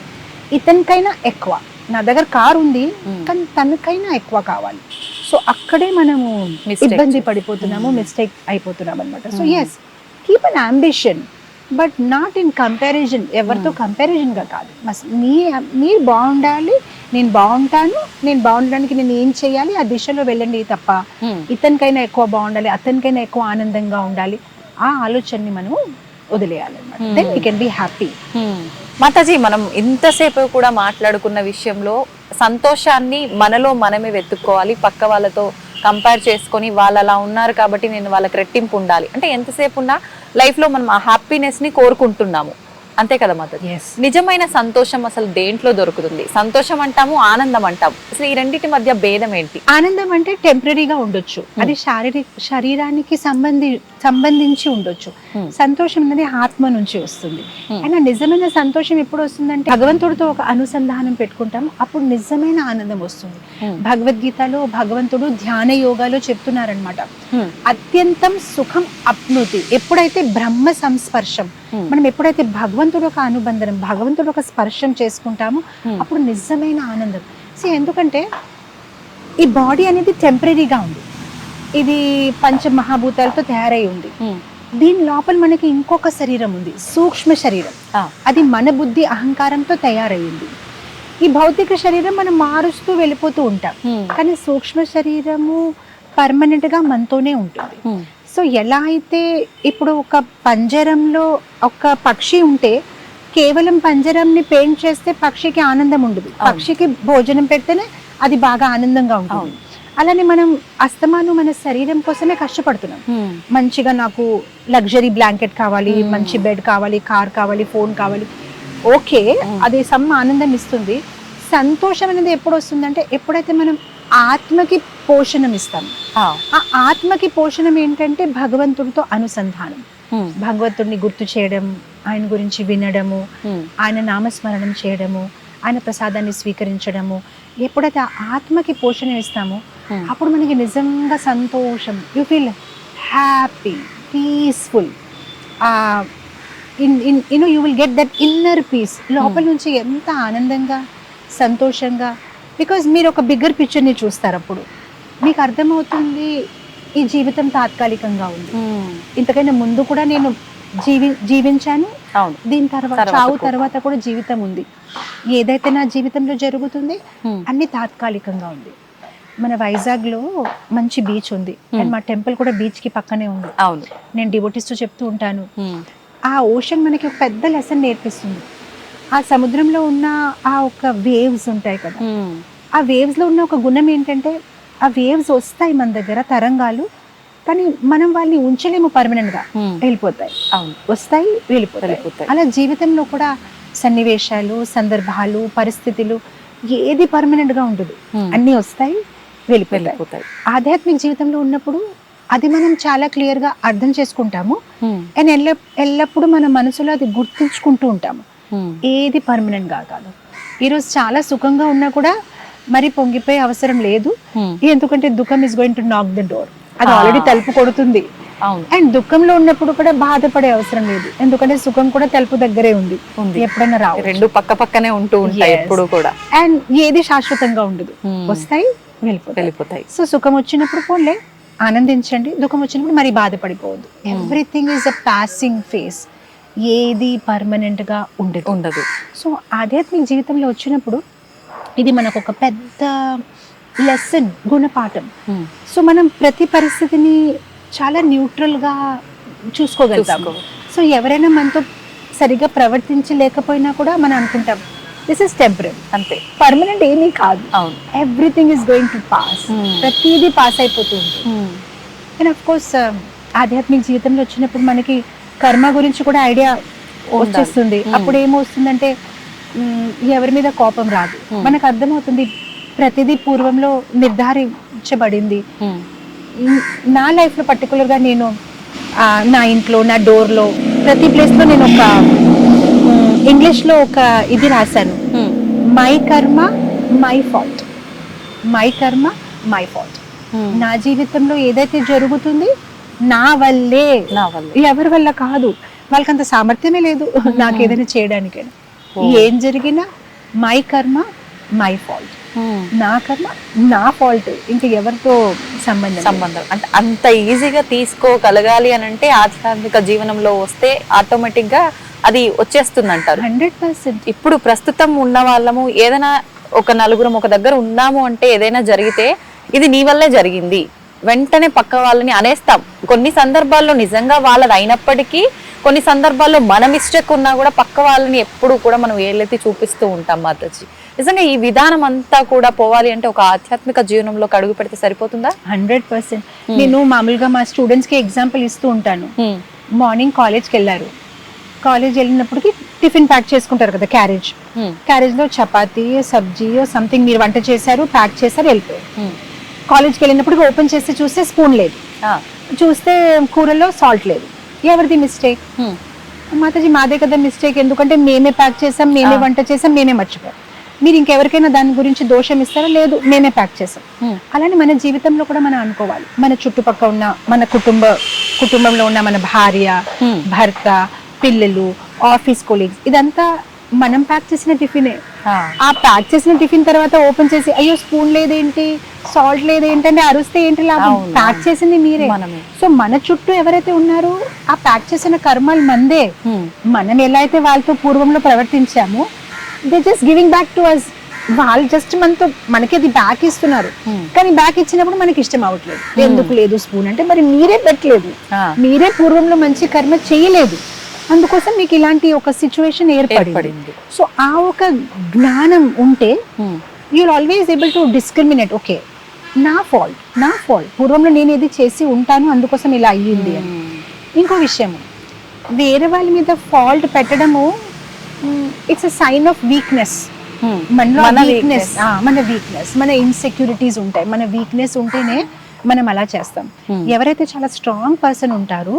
S2: ఇతనికైనా ఎక్కువ, నా దగ్గర కారు ఉంది కానీ తనకైనా ఎక్కువ కావాలి. సో అక్కడే మనము ఇబ్బంది పడిపోతున్నాము, మిస్టేక్ అయిపోతున్నాం అనమాట. So yes, keep an ambition, but not in comparison. ఎవరితో కంపారిజన్గా కాదు, మీరు బాగుండాలి, నేను బాగుంటాను, నేను బాగుండడానికి నేను ఏం చేయాలి ఆ దిశలో వెళ్ళండి తప్ప ఇతనికైనా ఎక్కువ బాగుండాలి, అతనికైనా ఎక్కువ ఆనందంగా ఉండాలి, ఆ ఆలోచనని మనము వదిలేయాలన్నమాట. Then we can be happy.
S3: మాతాజీ, మనం ఇంతసేపు కూడా మాట్లాడుకున్న విషయంలో సంతోషాన్ని మనలో మనమే వెతుక్కోవాలి, పక్క వాళ్ళతో కంపేర్ చేసుకొని వాళ్ళు అలా ఉన్నారు కాబట్టి నేను వాళ్ళకి రెట్టింపు ఉండాలి అంటే ఎంతసేపు ఉన్నా లైఫ్లో మనం ఆ హ్యాపీనెస్ని కోరుకుంటున్నాము, అంతే కదా మాతాజీ? నిజమైన సంతోషం అసలు దేంట్లో దొరుకుతుంది? సంతోషం అంటాము, ఆనందం అంటాము, అసలు ఈ రెండింటి మధ్య భేదం ఏంటి?
S2: ఆనందం అంటే టెంపరీగా ఉండొచ్చు, అది శరీరానికి సంబంధించి ఉండొచ్చు. సంతోషం అనేది ఆత్మ నుంచి వస్తుంది. అయినా నిజమైన సంతోషం ఎప్పుడు వస్తుందంటే భగవంతుడితో ఒక అనుసంధానం పెట్టుకుంటాం, అప్పుడు నిజమైన ఆనందం వస్తుంది. భగవద్గీతలో భగవంతుడు ధ్యాన యోగాలో చెప్తున్నారనమాట, అత్యంతం సుఖం అప్నుతి. ఎప్పుడైతే బ్రహ్మ సంస్పర్శం, మనం ఎప్పుడైతే భగవంతుడు ఒక అనుబంధనం, భగవంతుడు ఒక స్పర్శం చేసుకుంటామో అప్పుడు నిజమైన ఆనందం. ఎందుకంటే ఈ బాడీ అనేది టెంపరీగా ఉంది, ఇది పంచమహాభూతాలతో తయారై ఉంది. దీని లోపల మనకి ఇంకొక శరీరం ఉంది, సూక్ష్మ శరీరం. అది మన బుద్ధి అహంకారంతో తయారయ్యింది. ఈ భౌతిక శరీరం మనం మారుస్తూ వెళ్ళిపోతూ ఉంటాం, కానీ సూక్ష్మ శరీరము పర్మనెంట్ గా మనతోనే ఉంటుంది. సో ఎలా అయితే ఇప్పుడు ఒక పంజరంలో ఒక పక్షి ఉంటే కేవలం పంజరంని పెయింట్ చేస్తే పక్షికి ఆనందం ఉండదు. పక్షికి భోజనం పెడితేనే అది బాగా ఆనందంగా ఉంటుంది. అలానే మనం అస్తమానం మన శరీరం కోసమే కష్టపడుతున్నాం. మంచిగా నాకు లగ్జరీ బ్లాంకెట్ కావాలి, మంచి బెడ్ కావాలి, కార్ కావాలి, ఫోన్ కావాలి. ఓకే, అది సమ్ ఆనందం ఇస్తుంది. సంతోషం అనేది ఎప్పుడు వస్తుందంటే ఎప్పుడైతే మనం ఆత్మకి పోషణం ఇస్తాం. ఆ ఆత్మకి పోషణం ఏంటంటే భగవంతుడితో అనుసంధానం, భగవంతుడిని గుర్తు చేయడం, ఆయన గురించి వినడము, ఆయన నామస్మరణం చేయడము, ఆయన ప్రసాదాన్ని స్వీకరించడము. ఎప్పుడైతే ఆ ఆత్మకి పోషణ ఇస్తామో అప్పుడు మనకి నిజంగా సంతోషం, you feel happy, peaceful. You will get that inner peace. లోపల నుంచి ఎంత ఆనందంగా సంతోషంగా, బికాజ్ మీరు ఒక బిగ్గర్ పిక్చర్ని చూస్తారు. అప్పుడు మీకు అర్థమవుతుంది ఈ జీవితం తాత్కాలికంగా ఉంది. ఇంతకైనా ముందు కూడా నేను జీవించాను, దీని తర్వాత చావు తర్వాత కూడా జీవితం ఉంది. ఏదైతే నా జీవితంలో జరుగుతుంది అన్ని తాత్కాలికంగా ఉంది. మన వైజాగ్ లో మంచి బీచ్ ఉంది, అండ్ మా టెంపుల్ కూడా బీచ్ కి పక్కనే ఉంది. నేను డివోటీస్ తో చెప్తూ ఉంటాను, ఆ ఓషన్ మనకి ఒక పెద్ద లెసన్ నేర్పిస్తుంది. ఆ సముద్రంలో ఉన్న ఆ ఒక వేవ్స్ ఉంటాయి కదా, ఆ వేవ్స్ లో ఉన్న ఒక గుణం ఏంటంటే ఆ వేవ్స్ వస్తాయి మన దగ్గర, తరంగాలు, కానీ మనం వాళ్ళని ఉంచలేము, పర్మనెంట్ గా వెళ్ళిపోతాయి, వస్తాయి వెళ్ళిపోతాయి. అలా జీవితంలో కూడా సన్నివేశాలు, సందర్భాలు, పరిస్థితులు ఏది పర్మనెంట్ గా ఉండదు, అన్ని వస్తాయి వెళ్ళిపోతాయి. ఆధ్యాత్మిక జీవితంలో ఉన్నప్పుడు అది మనం చాలా క్లియర్ గా అర్థం చేసుకుంటాము, అండ్ ఎల్లప్పుడూ మన మనసులో అది గుర్తుంచుకుంటూ ఉంటాము. ఏది పర్మనెంట్ గా కాదు. ఈరోజు చాలా సుఖంగా ఉన్నా కూడా మరి పొంగిపోయే అవసరం లేదు, ఎందుకంటే దుఃఖం ఇస్ గోయింగ్ టు నాక్ ద డోర్. అది ఆల్రెడీ తలుపు కొడుతుంది. అండ్ దుఃఖంలో ఉన్నప్పుడు కూడా బాధపడే అవసరం లేదు, ఎందుకంటే సుఖం కూడా తలుపు దగ్గరే ఉంది, ఎప్పుడైనా రావు.
S3: రెండు పక్క పక్కనే ఉంటూ ఉంటాయి ఎప్పుడు కూడా.
S2: అండ్ ఏది శాశ్వతంగా ఉండదు, వస్తాయి వెళ్ళిపోతాయి. సో సుఖం వచ్చినప్పుడు పోలే ఆనందించండి, దుఃఖం వచ్చినప్పుడు మరి బాధపడిపోవద్దు. Everything is a passing phase, ఏది పర్మనెంట్ గా ఉండదు. సో ఆధ్యాత్మిక జీవితంలో వచ్చినప్పుడు ఇది మనకు ఒక పెద్ద లెసన్, గుణపాఠం. సో మనం ప్రతి పరిస్థితిని చాలా న్యూట్రల్ గా చూసుకోగలుగుతాము. సో ఎవరైనా మనతో సరిగా ప్రవర్తించలేకపోయినా కూడా మనం అనుకుంటాం దిస్ ఇస్ టెంపరరీ, అంతే, పర్మనెంట్ ఏమీ కాదు. Everything is going to pass, ప్రతిదీ పాస్ అయిపోతూ ఉంటుంది. అండ్ అఫ్ కోర్స్ ఆధ్యాత్మిక జీవితంలో వచ్చినప్పుడు మనకి కర్మ గురించి కూడా ఐడియా వచ్చేస్తుంది. అప్పుడు ఏమొస్తుందంటే ఎవరి మీద కోపం రాదు, మనకు అర్థమవుతుంది ప్రతిదీ పూర్వంలో నిర్ధారించబడింది. నా లైఫ్ లో పర్టికులర్ గా నేను నా ఇంట్లో, నా డోర్ లో, ప్రతి ప్లేస్ లో నేను ఒక ఇంగ్లీష్ లో ఒక ఇది రాశాను, మై కర్మ మై ఫాల్ట్, మై కర్మ మై ఫాల్ట్. నా జీవితంలో ఏదైతే జరుగుతుంది నా వల్లే, ఎవరి వల్ల కాదు. వాళ్ళకంత సామర్థ్యమే లేదు నాకు ఏదైనా చేయడానికైనా. ఏం జరిగినా మై కర్మ మై ఫాల్ట్, నా కర్మ నా ఫాల్ట్, ఇంకా ఎవరితో సంబంధం.
S3: అంటే అంత ఈజీగా తీసుకోగలగాలి అని అంటే ఆధ్యాత్మిక జీవనంలో వస్తే ఆటోమేటిక్ గా అది వచ్చేస్తుంది అంటారు.
S2: 100%.
S3: ఇప్పుడు ప్రస్తుతం ఉన్న వాళ్ళము ఏదైనా ఒక నలుగురం ఒక దగ్గర ఉన్నాము అంటే ఏదైనా జరిగితే ఇది నీ వల్లే జరిగింది, వెంటనే పక్క వాళ్ళని అనేస్తాం. కొన్ని సందర్భాల్లో నిజంగా వాళ్ళది అయినప్పటికీ కొన్ని సందర్భాల్లో మన మిస్టేక్ ఉన్నా కూడా పక్క వాళ్ళని ఎప్పుడు కూడా మనం ఏలెత్తి చూపిస్తూ ఉంటాం. మాతాజీ, నిజంగా ఈ విధానం అంతా కూడా పోవాలి అంటే ఒక ఆధ్యాత్మిక జీవనంలో అడుగు పెడితే సరిపోతుందా?
S2: 100%. నేను మామూలుగా మా స్టూడెంట్స్ కి ఎగ్జాంపుల్ ఇస్తూ ఉంటాను. మార్నింగ్ కాలేజ్కి వెళ్ళారు, కాలేజ్ వెళ్ళినప్పటికి టిఫిన్ ప్యాక్ చేసుకుంటారు కదా, క్యారేజ్ లో చపాతీ, సబ్జీ, సంథింగ్ మీరు వంట చేశారు, ప్యాక్ చేశారు, వెళ్ళిపోయారు. కాలేజ్కి వెళ్ళినప్పటికి ఓపెన్ చేసి చూస్తే స్పూన్ లేదు, చూస్తే కూరలో సాల్ట్ లేదు. ఎవరిది మిస్టేక్? మాతాజీ మాదే కదా మిస్టేక్, ఎందుకంటే మేమే ప్యాక్ చేసాం, మేమే వంట చేసాం, మేమే మర్చిపోయాం. మీరు ఇంకెవరికైనా దాని గురించి దోషం ఇస్తారా? లేదు, మేమే ప్యాక్ చేసాం. అలానే మన జీవితంలో కూడా మనం అనుకోవాలి, మన చుట్టుపక్కల ఉన్న మన కుటుంబంలో ఉన్న మన భార్య, భర్త, పిల్లలు, ఆఫీస్ కొలీగ్స్, ఇదంతా మనం ప్యాక్ చేసిన టిఫినే. ఆ ప్యాక్ చేసిన టిఫిన్ తర్వాత ఓపెన్ చేసి అయ్యో స్పూన్ లేదేంటి, సాల్ట్ లేదేంటి అంటే అరుస్తే ఏంటి లాభం? ప్యాక్ చేసింది మీరే. సో మన చుట్టూ ఎవరైతే ఉన్నారో ఆ ప్యాక్ చేసిన కర్మలు మందే. మనం ఎలా అయితే వాళ్ళతో పూర్వంలో ప్రవర్తించామో they just giving back to us. వాళ్ళు జస్ట్ మనకి అది బ్యాక్ ఇస్తున్నారు, కానీ బ్యాక్ ఇచ్చినప్పుడు మనకి ఇష్టం అవ్వట్లేదు. ఎందుకు లేదు స్పూన్ అంటే మరి మీరే పెట్టలేదు, మీరే పూర్వంలో మంచి కర్మ చేయలేదు, అందుకోసం మీకు ఇలాంటి ఒక సిచ్యువేషన్ ఏర్పడింది. సో ఆ ఒక జ్ఞానం ఉంటే you always able to discriminate. Okay, నా ఫాల్ట్ పూర్వంలో నేను ఇది చేసి ఉంటాను, అందుకోసం ఇలా అయ్యింది అని. ఇంకో విషయం, వేరే వాళ్ళ మీద ఫాల్ట్ పెట్టడము it's a sign of weakness. మన వీక్నెస్, మన ఇన్సెక్యూరిటీస్ ఉంటాయి. మన వీక్నెస్ ఉంటేనే మనం అలా చేస్తాం. ఎవరైతే చాలా స్ట్రాంగ్ పర్సన్ ఉంటారో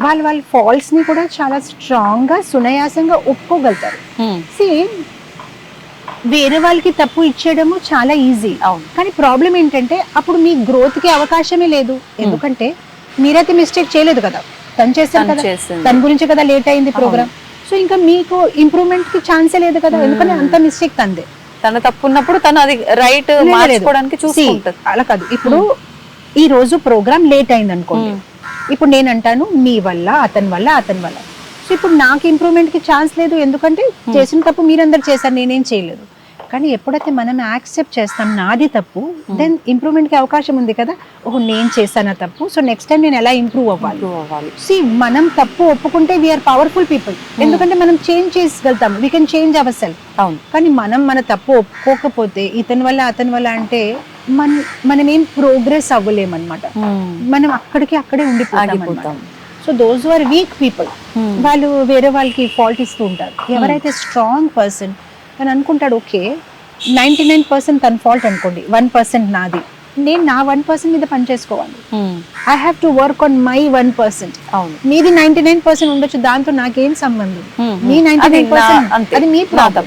S2: వాళ్ళ ఫాల్ట్స్ ని కూడా చాలా స్ట్రాంగ్ గా సునాయాసంగా ఒప్పుకోగలుగుతారు. వేరే వాళ్ళకి తప్పు ఇచ్చేయడము చాలా ఈజీ, కానీ ప్రాబ్లం ఏంటంటే అప్పుడు మీ గ్రోత్ కి అవకాశమే లేదు. ఎందుకంటే మీరైతే మిస్టేక్ చేయలేదు కదా, తను చేస్తారు కదా, తన గురించి కదా లేట్ అయింది ప్రోగ్రామ్. సో ఇంకా మీకు ఇంప్రూవ్మెంట్ కి ఛాన్సే లేదు కదా, ఎందుకంటే అంత మిస్టేక్ తందే.
S3: తన తప్పు ఉన్నప్పుడు తను అది రైట్ మార్చుకోవడానికి చూసుకుంటది.
S2: అలా కాదు, ఇప్పుడు ఈ రోజు ప్రోగ్రామ్ లేట్ అయింది అనుకోండి, ఇప్పుడు నేను అంటాను మీ వల్ల, అతని వల్ల. సో ఇప్పుడు నాకు ఇంప్రూవ్మెంట్ కి ఛాన్స్ లేదు, ఎందుకంటే చేసిన తప్పు మీరందరూ చేశారు, నేనేం చేయలేదు. కానీ ఎప్పుడైతే మనం యాక్సెప్ట్ చేస్తాం నాది తప్పు, దెన్ ఇంప్రూవ్మెంట్ కి అవకాశం ఉంది కదా. ఓహో, నేను చేశాను తప్పు, సో నెక్స్ట్ టైం నేను ఎలా ఇంప్రూవ్ అవ్వాలి. మనం తప్పు ఒప్పుకుంటే వీఆర్ పవర్ఫుల్ పీపుల్, ఎందుకంటే మనం చేంజ్ చేయగలుగుతాం, we can change our self. కానీ మన తప్పు ఒప్పుకోకపోతే అతని వల్ల అంటే మనం ఏం ప్రోగ్రెస్ అవ్వలేమన్నమాట. మనం అక్కడే ఉండిపోతాం. So those are weak people, వాళ్ళు వేరే వాళ్ళకి ఫాల్ట్ ఇస్తూ ఉంటారు. ఎవరైతే స్ట్రాంగ్ పర్సన్ తను అనుకుంటాడు, ఓకే 99% తన ఫాల్ట్ అనుకోండి, 1% నాది, నేను నా 1% మీద పని చేసుకోవాలి. I have to work on my 1%. మీది 99% ఉండొచ్చు, దాంతో నాకేం సంబంధం. మీ 99% అది మీ ప్రాబ్లం,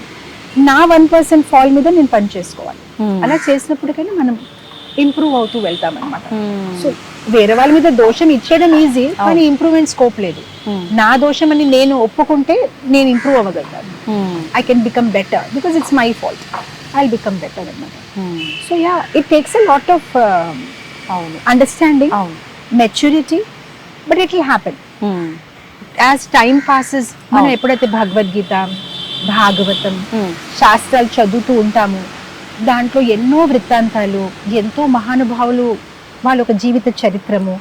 S2: నా 1% ఫాల్ మీద నేను పని చేసుకోవాలి. అలా చేసినప్పటికైనా మనం ఇంప్రూవ్ అవుతూ వెళ్తాం అనమాట. సో వేరే వాళ్ళ మీద దోషం ఇచ్చేయడం ఈజీ, కానీ ఇంప్రూవ్మెంట్ స్కోప్ లేదు. నా దోషం అని నేను ఒప్పుకుంటే నేను improve అవ్వగలుగుతాను. I can become better because it's my fault. I'll become better అనమాట. So yeah, it takes a lot of understanding, maturity, but it will happen. As time passes, మనం ఎప్పుడైతే భగవద్గీత, భాగవతం, శాస్త్రాలు చదువుతూ ఉంటాము, దాంట్లో ఎన్నో వృత్తాంతాలు, ఎంతో మహానుభావులు వాళ్ళ ఒక జీవిత చరిత్రము,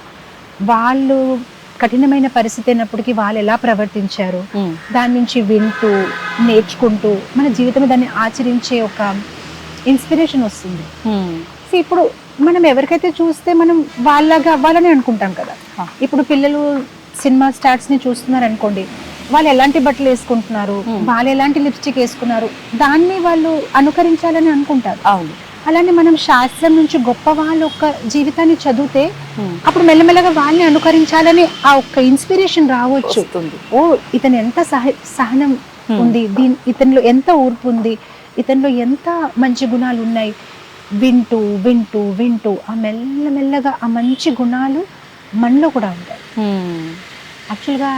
S2: వాళ్ళు కఠినమైన పరిస్థితి అయినప్పటికీ వాళ్ళు ఎలా ప్రవర్తించారు, దాని నుంచి వింటూ నేర్చుకుంటూ మన జీవితంలో దాన్ని ఆచరించే ఒక ఇన్స్పిరేషన్ వస్తుంది. సో ఇప్పుడు మనం ఎవరికైతే చూస్తే మనం వాళ్ళగా అవ్వాలని అనుకుంటాం కదా. ఇప్పుడు పిల్లలు సినిమా స్టార్స్ ని చూస్తున్నారు అనుకోండి, వాళ్ళు ఎలాంటి బట్టలు వేసుకుంటున్నారు, వాళ్ళు ఎలాంటి లిప్స్టిక్ వేసుకున్నారు, దాన్ని వాళ్ళు అనుకరించాలని అనుకుంటారు. అలానే మనం శాస్త్రం నుంచి గొప్ప వాళ్ళ ఒక్క జీవితాన్ని చదివితే అప్పుడు మెల్లమెల్లగా వాళ్ళని అనుకరించాలని ఆ ఒక్క ఇన్స్పిరేషన్ రావచ్చు. ఓ ఇతను ఎంత సహనం ఉంది, ఇతనిలో ఎంత ఓర్పు ఉంది, ఇతనిలో ఎంత మంచి గుణాలు ఉన్నాయి. వింటూ వింటూ వింటూ ఆ మెల్లమెల్లగా ఆ మంచి గుణాలు మనలో కూడా ఉంటాయి. యాక్చువల్గా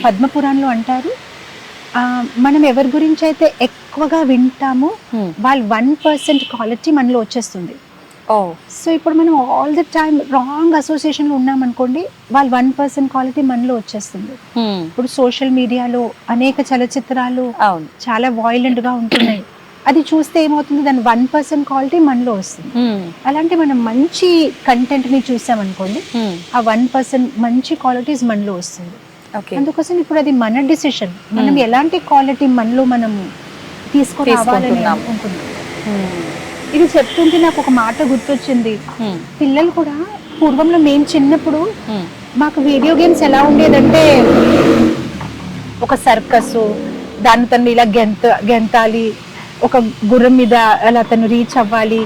S2: పద్మపురాణంలో అంటారు, మనం ఎవరి గురించి అయితే ఎక్కువగా వింటామో వాళ్ళు 1% క్వాలిటీ మనలో వచ్చేస్తుంది. సో ఇప్పుడు మనం all the time wrong association లో ఉన్నాం అనుకోండి, వాళ్ళు 1% క్వాలిటీ మనలో వచ్చేస్తుంది. ఇప్పుడు సోషల్ మీడియాలో అనేక చలచిత్రాలు చాలా వాయిలెంట్ గా ఉంటున్నాయి, అది చూస్తే ఏమవుతుంది, దాని 1% క్వాలిటీ మనలో వస్తుంది. అలాంటి మనం మంచి కంటెంట్ ని చూసామనుకోండి, ఆ 1% మంచి క్వాలిటీస్ మనలో వస్తుంది. అందుకోసం ఇప్పుడు అది మన డిసిషన్, మనం ఎలాంటి క్వాలిటీ మనలో మనం తీసుకురావాలని అనుకుంటున్నాం. ఇది చెప్తుంటే నాకు ఒక మాట గుర్తొచ్చింది. పిల్లలు కూడా పూర్వంలో మేము చిన్నప్పుడు మాకు వీడియో గేమ్స్ ఎలా ఉండేదంటే, ఒక సర్కస్, దాన్ని తను ఇలా గెంతాలి, ఒక గుర్రం మీద అలా తను రీచ్ అవ్వాలి,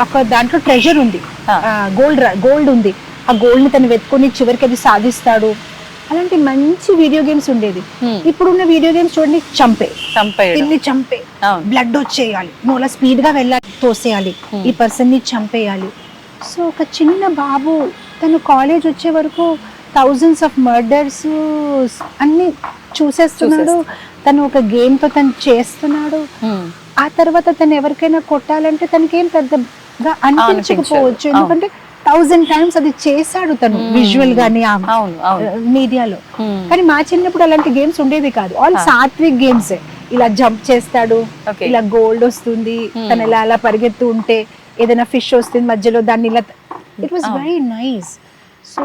S2: ఒక దాంట్లో ట్రెజర్ ఉంది, గోల్డ్ ఉంది, ఆ గోల్డ్ ని తను వెతుకొని చివరికి అది సాధిస్తాడు. అలాంటి మంచి వీడియో గేమ్స్ ఉండేది. ఇప్పుడున్న వీడియో గేమ్స్ చూడండి, చంపే బ్లడ్ వచ్చేయాలి, నువ్వు అలా స్పీడ్ గా వెళ్ళాలి, తోసేయాలి, ఈ పర్సన్ ని చంపేయాలి. సో ఒక చిన్న బాబు తను కాలేజ్ వచ్చే వరకు థౌజండ్స్ ఆఫ్ మర్డర్స్ అన్ని చూసేస్తున్నాడు. తను ఒక గేమ్ తో తను చేస్తున్నాడు. ఆ తర్వాత తను ఎవరికైనా కొట్టాలంటే తనకి ఏం పెద్దగా అనిపించకపోవచ్చు, ఎందుకంటే 1000 times అది చేశాడు తను విజువల్ గానీ మీడియాలో. కానీ మా చిన్నప్పుడు అలాంటి గేమ్స్ ఉండేది కాదు, ఆల్ సాత్విక్ గేమ్స్. ఇలా జంప్ చేస్తాడు, ఇలా గోల్డ్ వస్తుంది, తను ఇలా అలా పరిగెత్తు ఉంటే ఏదైనా ఫిష్ వస్తుంది మధ్యలో, దాన్ని ఇలా, it was very nice. So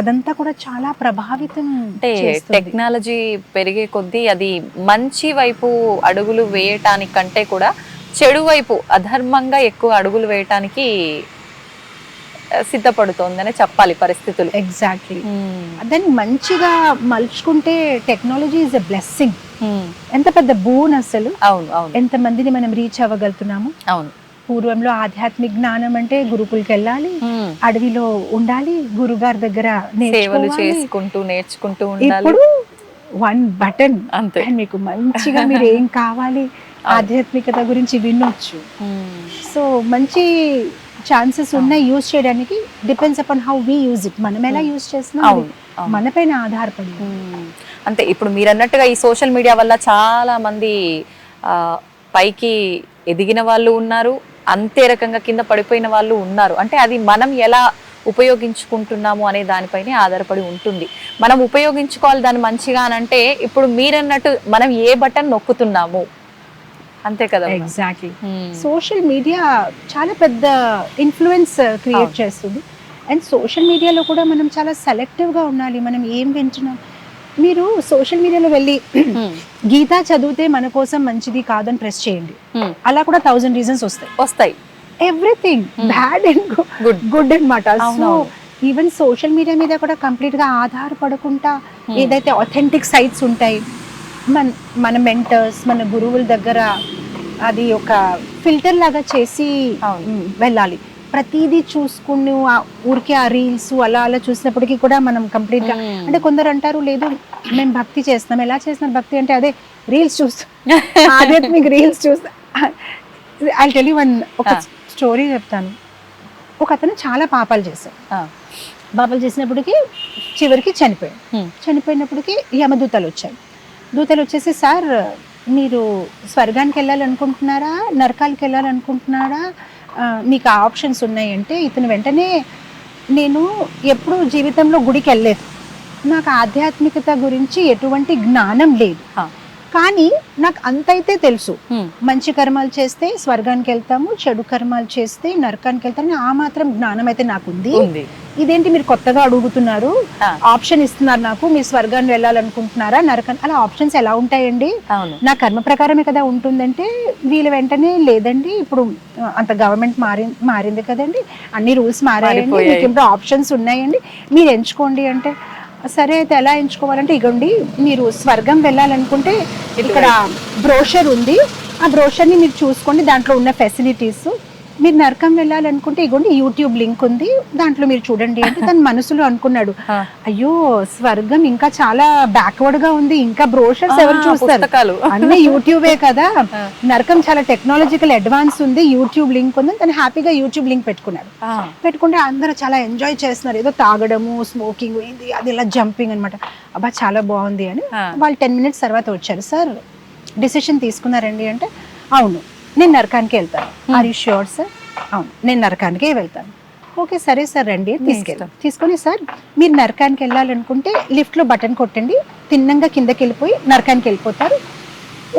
S2: అదంతా కూడా చాలా ప్రభావితం.
S3: అంటే టెక్నాలజీ పెరిగే కొద్దీ అది మంచి వైపు అడుగులు వేయటానికంటే కూడా చెడు వైపు అధర్మంగా ఎక్కువ అడుగులు వేయటానికి సిద్ధపడుతోందనే చెప్పాలి పరిస్థితులు.
S2: ఎగ్జాక్ట్లీ. దాన్ని మంచిగా మలుచుకుంటే టెక్నాలజీ ఈజ్ ఎ బ్లెస్సింగ్. ఎంత పెద్ద బూన్ అసలు.
S3: అవును అవును.
S2: ఎంత మందిని మనం రీచ్ అవ్వగలుగుతున్నాము.
S3: అవును.
S2: పూర్వంలో ఆధ్యాత్మిక జ్ఞానం అంటే గురుకులకి వెళ్ళాలి, అడవిలో ఉండాలి, గురుగారి దగ్గర
S3: సేవలు చేసుకుంటూ నేర్చుకుంటూ ఉండాలి.
S2: ఇప్పుడు 1 button
S3: అంతే,
S2: మీకు మంచిగా మీరు ఏం కావాలి ఆధ్యాత్మికత గురించి వినొచ్చు. సో మంచి ఛాన్సెస్ ఉన్నాయి యూజ్ చేయడానికి. Depends upon how we use it. మనం ఎలా యూజ్ చేస్తున్నాం మన పైన ఆధారపడి.
S3: అంతే. ఇప్పుడు మీరు అన్నట్టుగా ఈ సోషల్ మీడియా వల్ల చాలా మంది పైకి ఎదిగిన వాళ్ళు ఉన్నారు, అంతే రకంగా కింద పడిపోయిన వాళ్ళు ఉన్నారు. అంటే అది మనం ఎలా ఉపయోగించుకుంటున్నాము అనే దానిపైనే ఆధారపడి ఉంటుంది. మనం ఉపయోగించుకోవాలి దాన్ని మంచిగా అని అంటే ఇప్పుడు మీరన్నట్టు మనం ఏ బటన్ నొక్కుతున్నాము అంతే కదా.
S2: ఎగ్జాక్ట్లీ. సోషల్ మీడియా చాలా పెద్ద ఇన్ఫ్లుయెన్స్ క్రియేట్ చేస్తుంది. అండ్ సోషల్ మీడియాలో కూడా మనం చాలా సెలెక్టివ్గా ఉండాలి. మనం ఏం వింటున్నాం. మీరు సోషల్ మీడియాలో వెళ్ళి గీత చదివితే మన కోసం మంచిది కాదని ప్రెస్ చేయండి, అలా కూడా 1000 reasons వస్తాయి. ఎవ్రీథింగ్ బ్యాడ్ అండ్ గుడ్ అన్నమాట. సో ఈవెన్ సోషల్ మీడియా మీద కూడా కంప్లీట్ గా ఆధారపడకుండా ఏదైతే అథెంటిక్ సైట్స్ ఉంటాయి, మన మెంటర్స్, మన గురువుల దగ్గర అది ఒక ఫిల్టర్ లాగా చేసి వెళ్ళాలి. ప్రతిదీ చూసుకుని ఊరికే ఆ రీల్స్ అలా అలా చూసినప్పటికీ కూడా మనం కంప్లీట్ గా, అంటే కొందరు అంటారు లేదు మేము భక్తి చేస్తాం. ఎలా చేస్తున్నారు భక్తి అంటే? అదే రీల్స్ చూస్తాం, ఆధ్యాత్మిక రీల్స్ చూస్తాం. ఐ టెల్ యు ఒక స్టోరీ చెప్తాను. ఒక అతను చాలా పాపాలు చేశాడు. పాపాలు చేసినప్పటికీ చివరికి చనిపోయినప్పటికీ యమదూతలు వచ్చాయి. దూతలు వచ్చేసి, సార్ మీరు స్వర్గానికి వెళ్ళాలనుకుంటున్నారా, నరకాలకు వెళ్ళాలనుకుంటున్నారా, మీకు ఆ ఆప్షన్స్ ఉన్నాయంటే ఇతను వెంటనే, నేను ఎప్పుడు జీవితంలో గుడికి వెళ్ళలేదు, నాకు ఆధ్యాత్మికత గురించి ఎటువంటి జ్ఞానం లేదు, కానీ నాకు అంతైతే తెలుసు, మంచి కర్మాలు చేస్తే స్వర్గానికి వెళ్తాము, చెడు కర్మాలు చేస్తే నరకానికి వెళ్తాము, ఆ మాత్రం జ్ఞానం అయితే నాకు ఉంది. ఇదేంటి మీరు కొత్తగా అడుగుతున్నారు, ఆప్షన్ ఇస్తున్నారు నాకు, మీరు స్వర్గాన్ని వెళ్ళాలనుకుంటున్నారా నరకాన్ని, అలా ఆప్షన్స్ ఎలా ఉంటాయండి, నా కర్మ ప్రకారమే కదా ఉంటుందంటే వీళ్ళు వెంటనే, లేదండి ఇప్పుడు అంత గవర్నమెంట్ మారింది కదండి, అన్ని రూల్స్ మారాయండి, మీకు ఇప్పుడు ఆప్షన్స్ ఉన్నాయండి, మీరు ఎంచుకోండి అంటే, సరే అయితే ఎలా ఎంచుకోవాలంటే, ఇగోండి మీరు స్వర్గం వెళ్ళాలనుకుంటే ఇక్కడ బ్రోషర్ ఉంది, ఆ బ్రోషర్ని మీరు చూసుకోండి, దాంట్లో ఉన్న ఫెసిలిటీస్. మీరు నరకం వెళ్ళాలనుకుంటే ఇగోండి యూట్యూబ్ లింక్ ఉంది, దాంట్లో మీరు చూడండి అంటే, తన మనసులో అనుకున్నాడు, అయ్యో స్వర్గం ఇంకా చాలా బ్యాక్వర్డ్ గా ఉంది, ఇంకా బ్రోషర్స్ ఎవరు చూస్తారు, అన్ని యూట్యూబే కదా, నరకం చాలా టెక్నాలజికల్ అడ్వాన్స్ ఉంది, యూట్యూబ్ లింక్ ఉంది. తను హ్యాపీగా యూట్యూబ్ లింక్ పెట్టుకున్నాడు. పెట్టుకుంటే అందరూ చాలా ఎంజాయ్ చేస్తున్నారు, ఏదో తాగడము, స్మోకింగ్, ఇది అది ఇలా జంపింగ్ అనమాట. అబ్బా చాలా బాగుంది అని. వాళ్ళు 10 minutes తర్వాత వచ్చారు. సార్ డిసిషన్ తీసుకున్నారండి అంటే, అవును నేను నరకానికి వెళ్తాను. Are you sure sir? అవును నేను నరకానికే వెళ్తాను. ఓకే సరే సార్ రండి తీసుకొని, సార్ మీరు నరకానికి వెళ్ళాలనుకుంటే లిఫ్ట్లో బటన్ కొట్టండి, తిన్నంగా కిందకి వెళ్ళిపోయి నరకానికి వెళ్ళిపోతారు.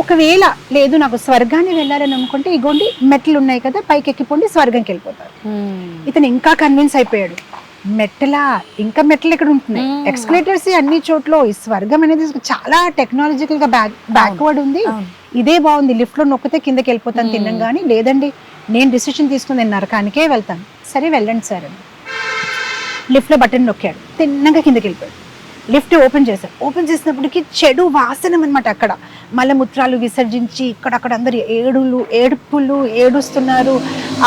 S2: ఒకవేళ లేదు నాకు స్వర్గాన్ని వెళ్ళాలని అనుకుంటే ఇగోండి మెట్లు ఉన్నాయి కదా, పైకి ఎక్కిపోండి, స్వర్గంకి వెళ్ళిపోతారు. ఇతను ఇంకా కన్విన్స్ అయిపోయాడు, మెట్టలా ఇంకా మెట్లు ఎక్కడ ఉంటున్నాయి, ఎక్స్కలేటర్స్ అన్ని చోట్ల, ఈ స్వర్గం అనేది చాలా టెక్నాలజికల్ గా బ్యాక్వర్డ్ ఉంది, ఇదే బాగుంది, లిఫ్ట్ లో నొక్కితే కిందకి వెళ్ళిపోతాను తిన్నాం. కానీ లేదండి నేను డిసిషన్ తీసుకుని నేను నరకానికే వెళ్తాను. సరే వెళ్ళండి సార్ అని లిఫ్ట్ లో బటన్ నొక్కాడు, తిన్నగా కిందకి వెళ్ళిపోయాడు. లిఫ్ట్ ఓపెన్ చేశారు. ఓపెన్ చేసినప్పటికీ చెడు వాసనం అనమాట. అక్కడ మలమూత్రాలు విసర్జించి ఇక్కడక్కడ అందరు ఏడుపులు ఏడుస్తున్నారు,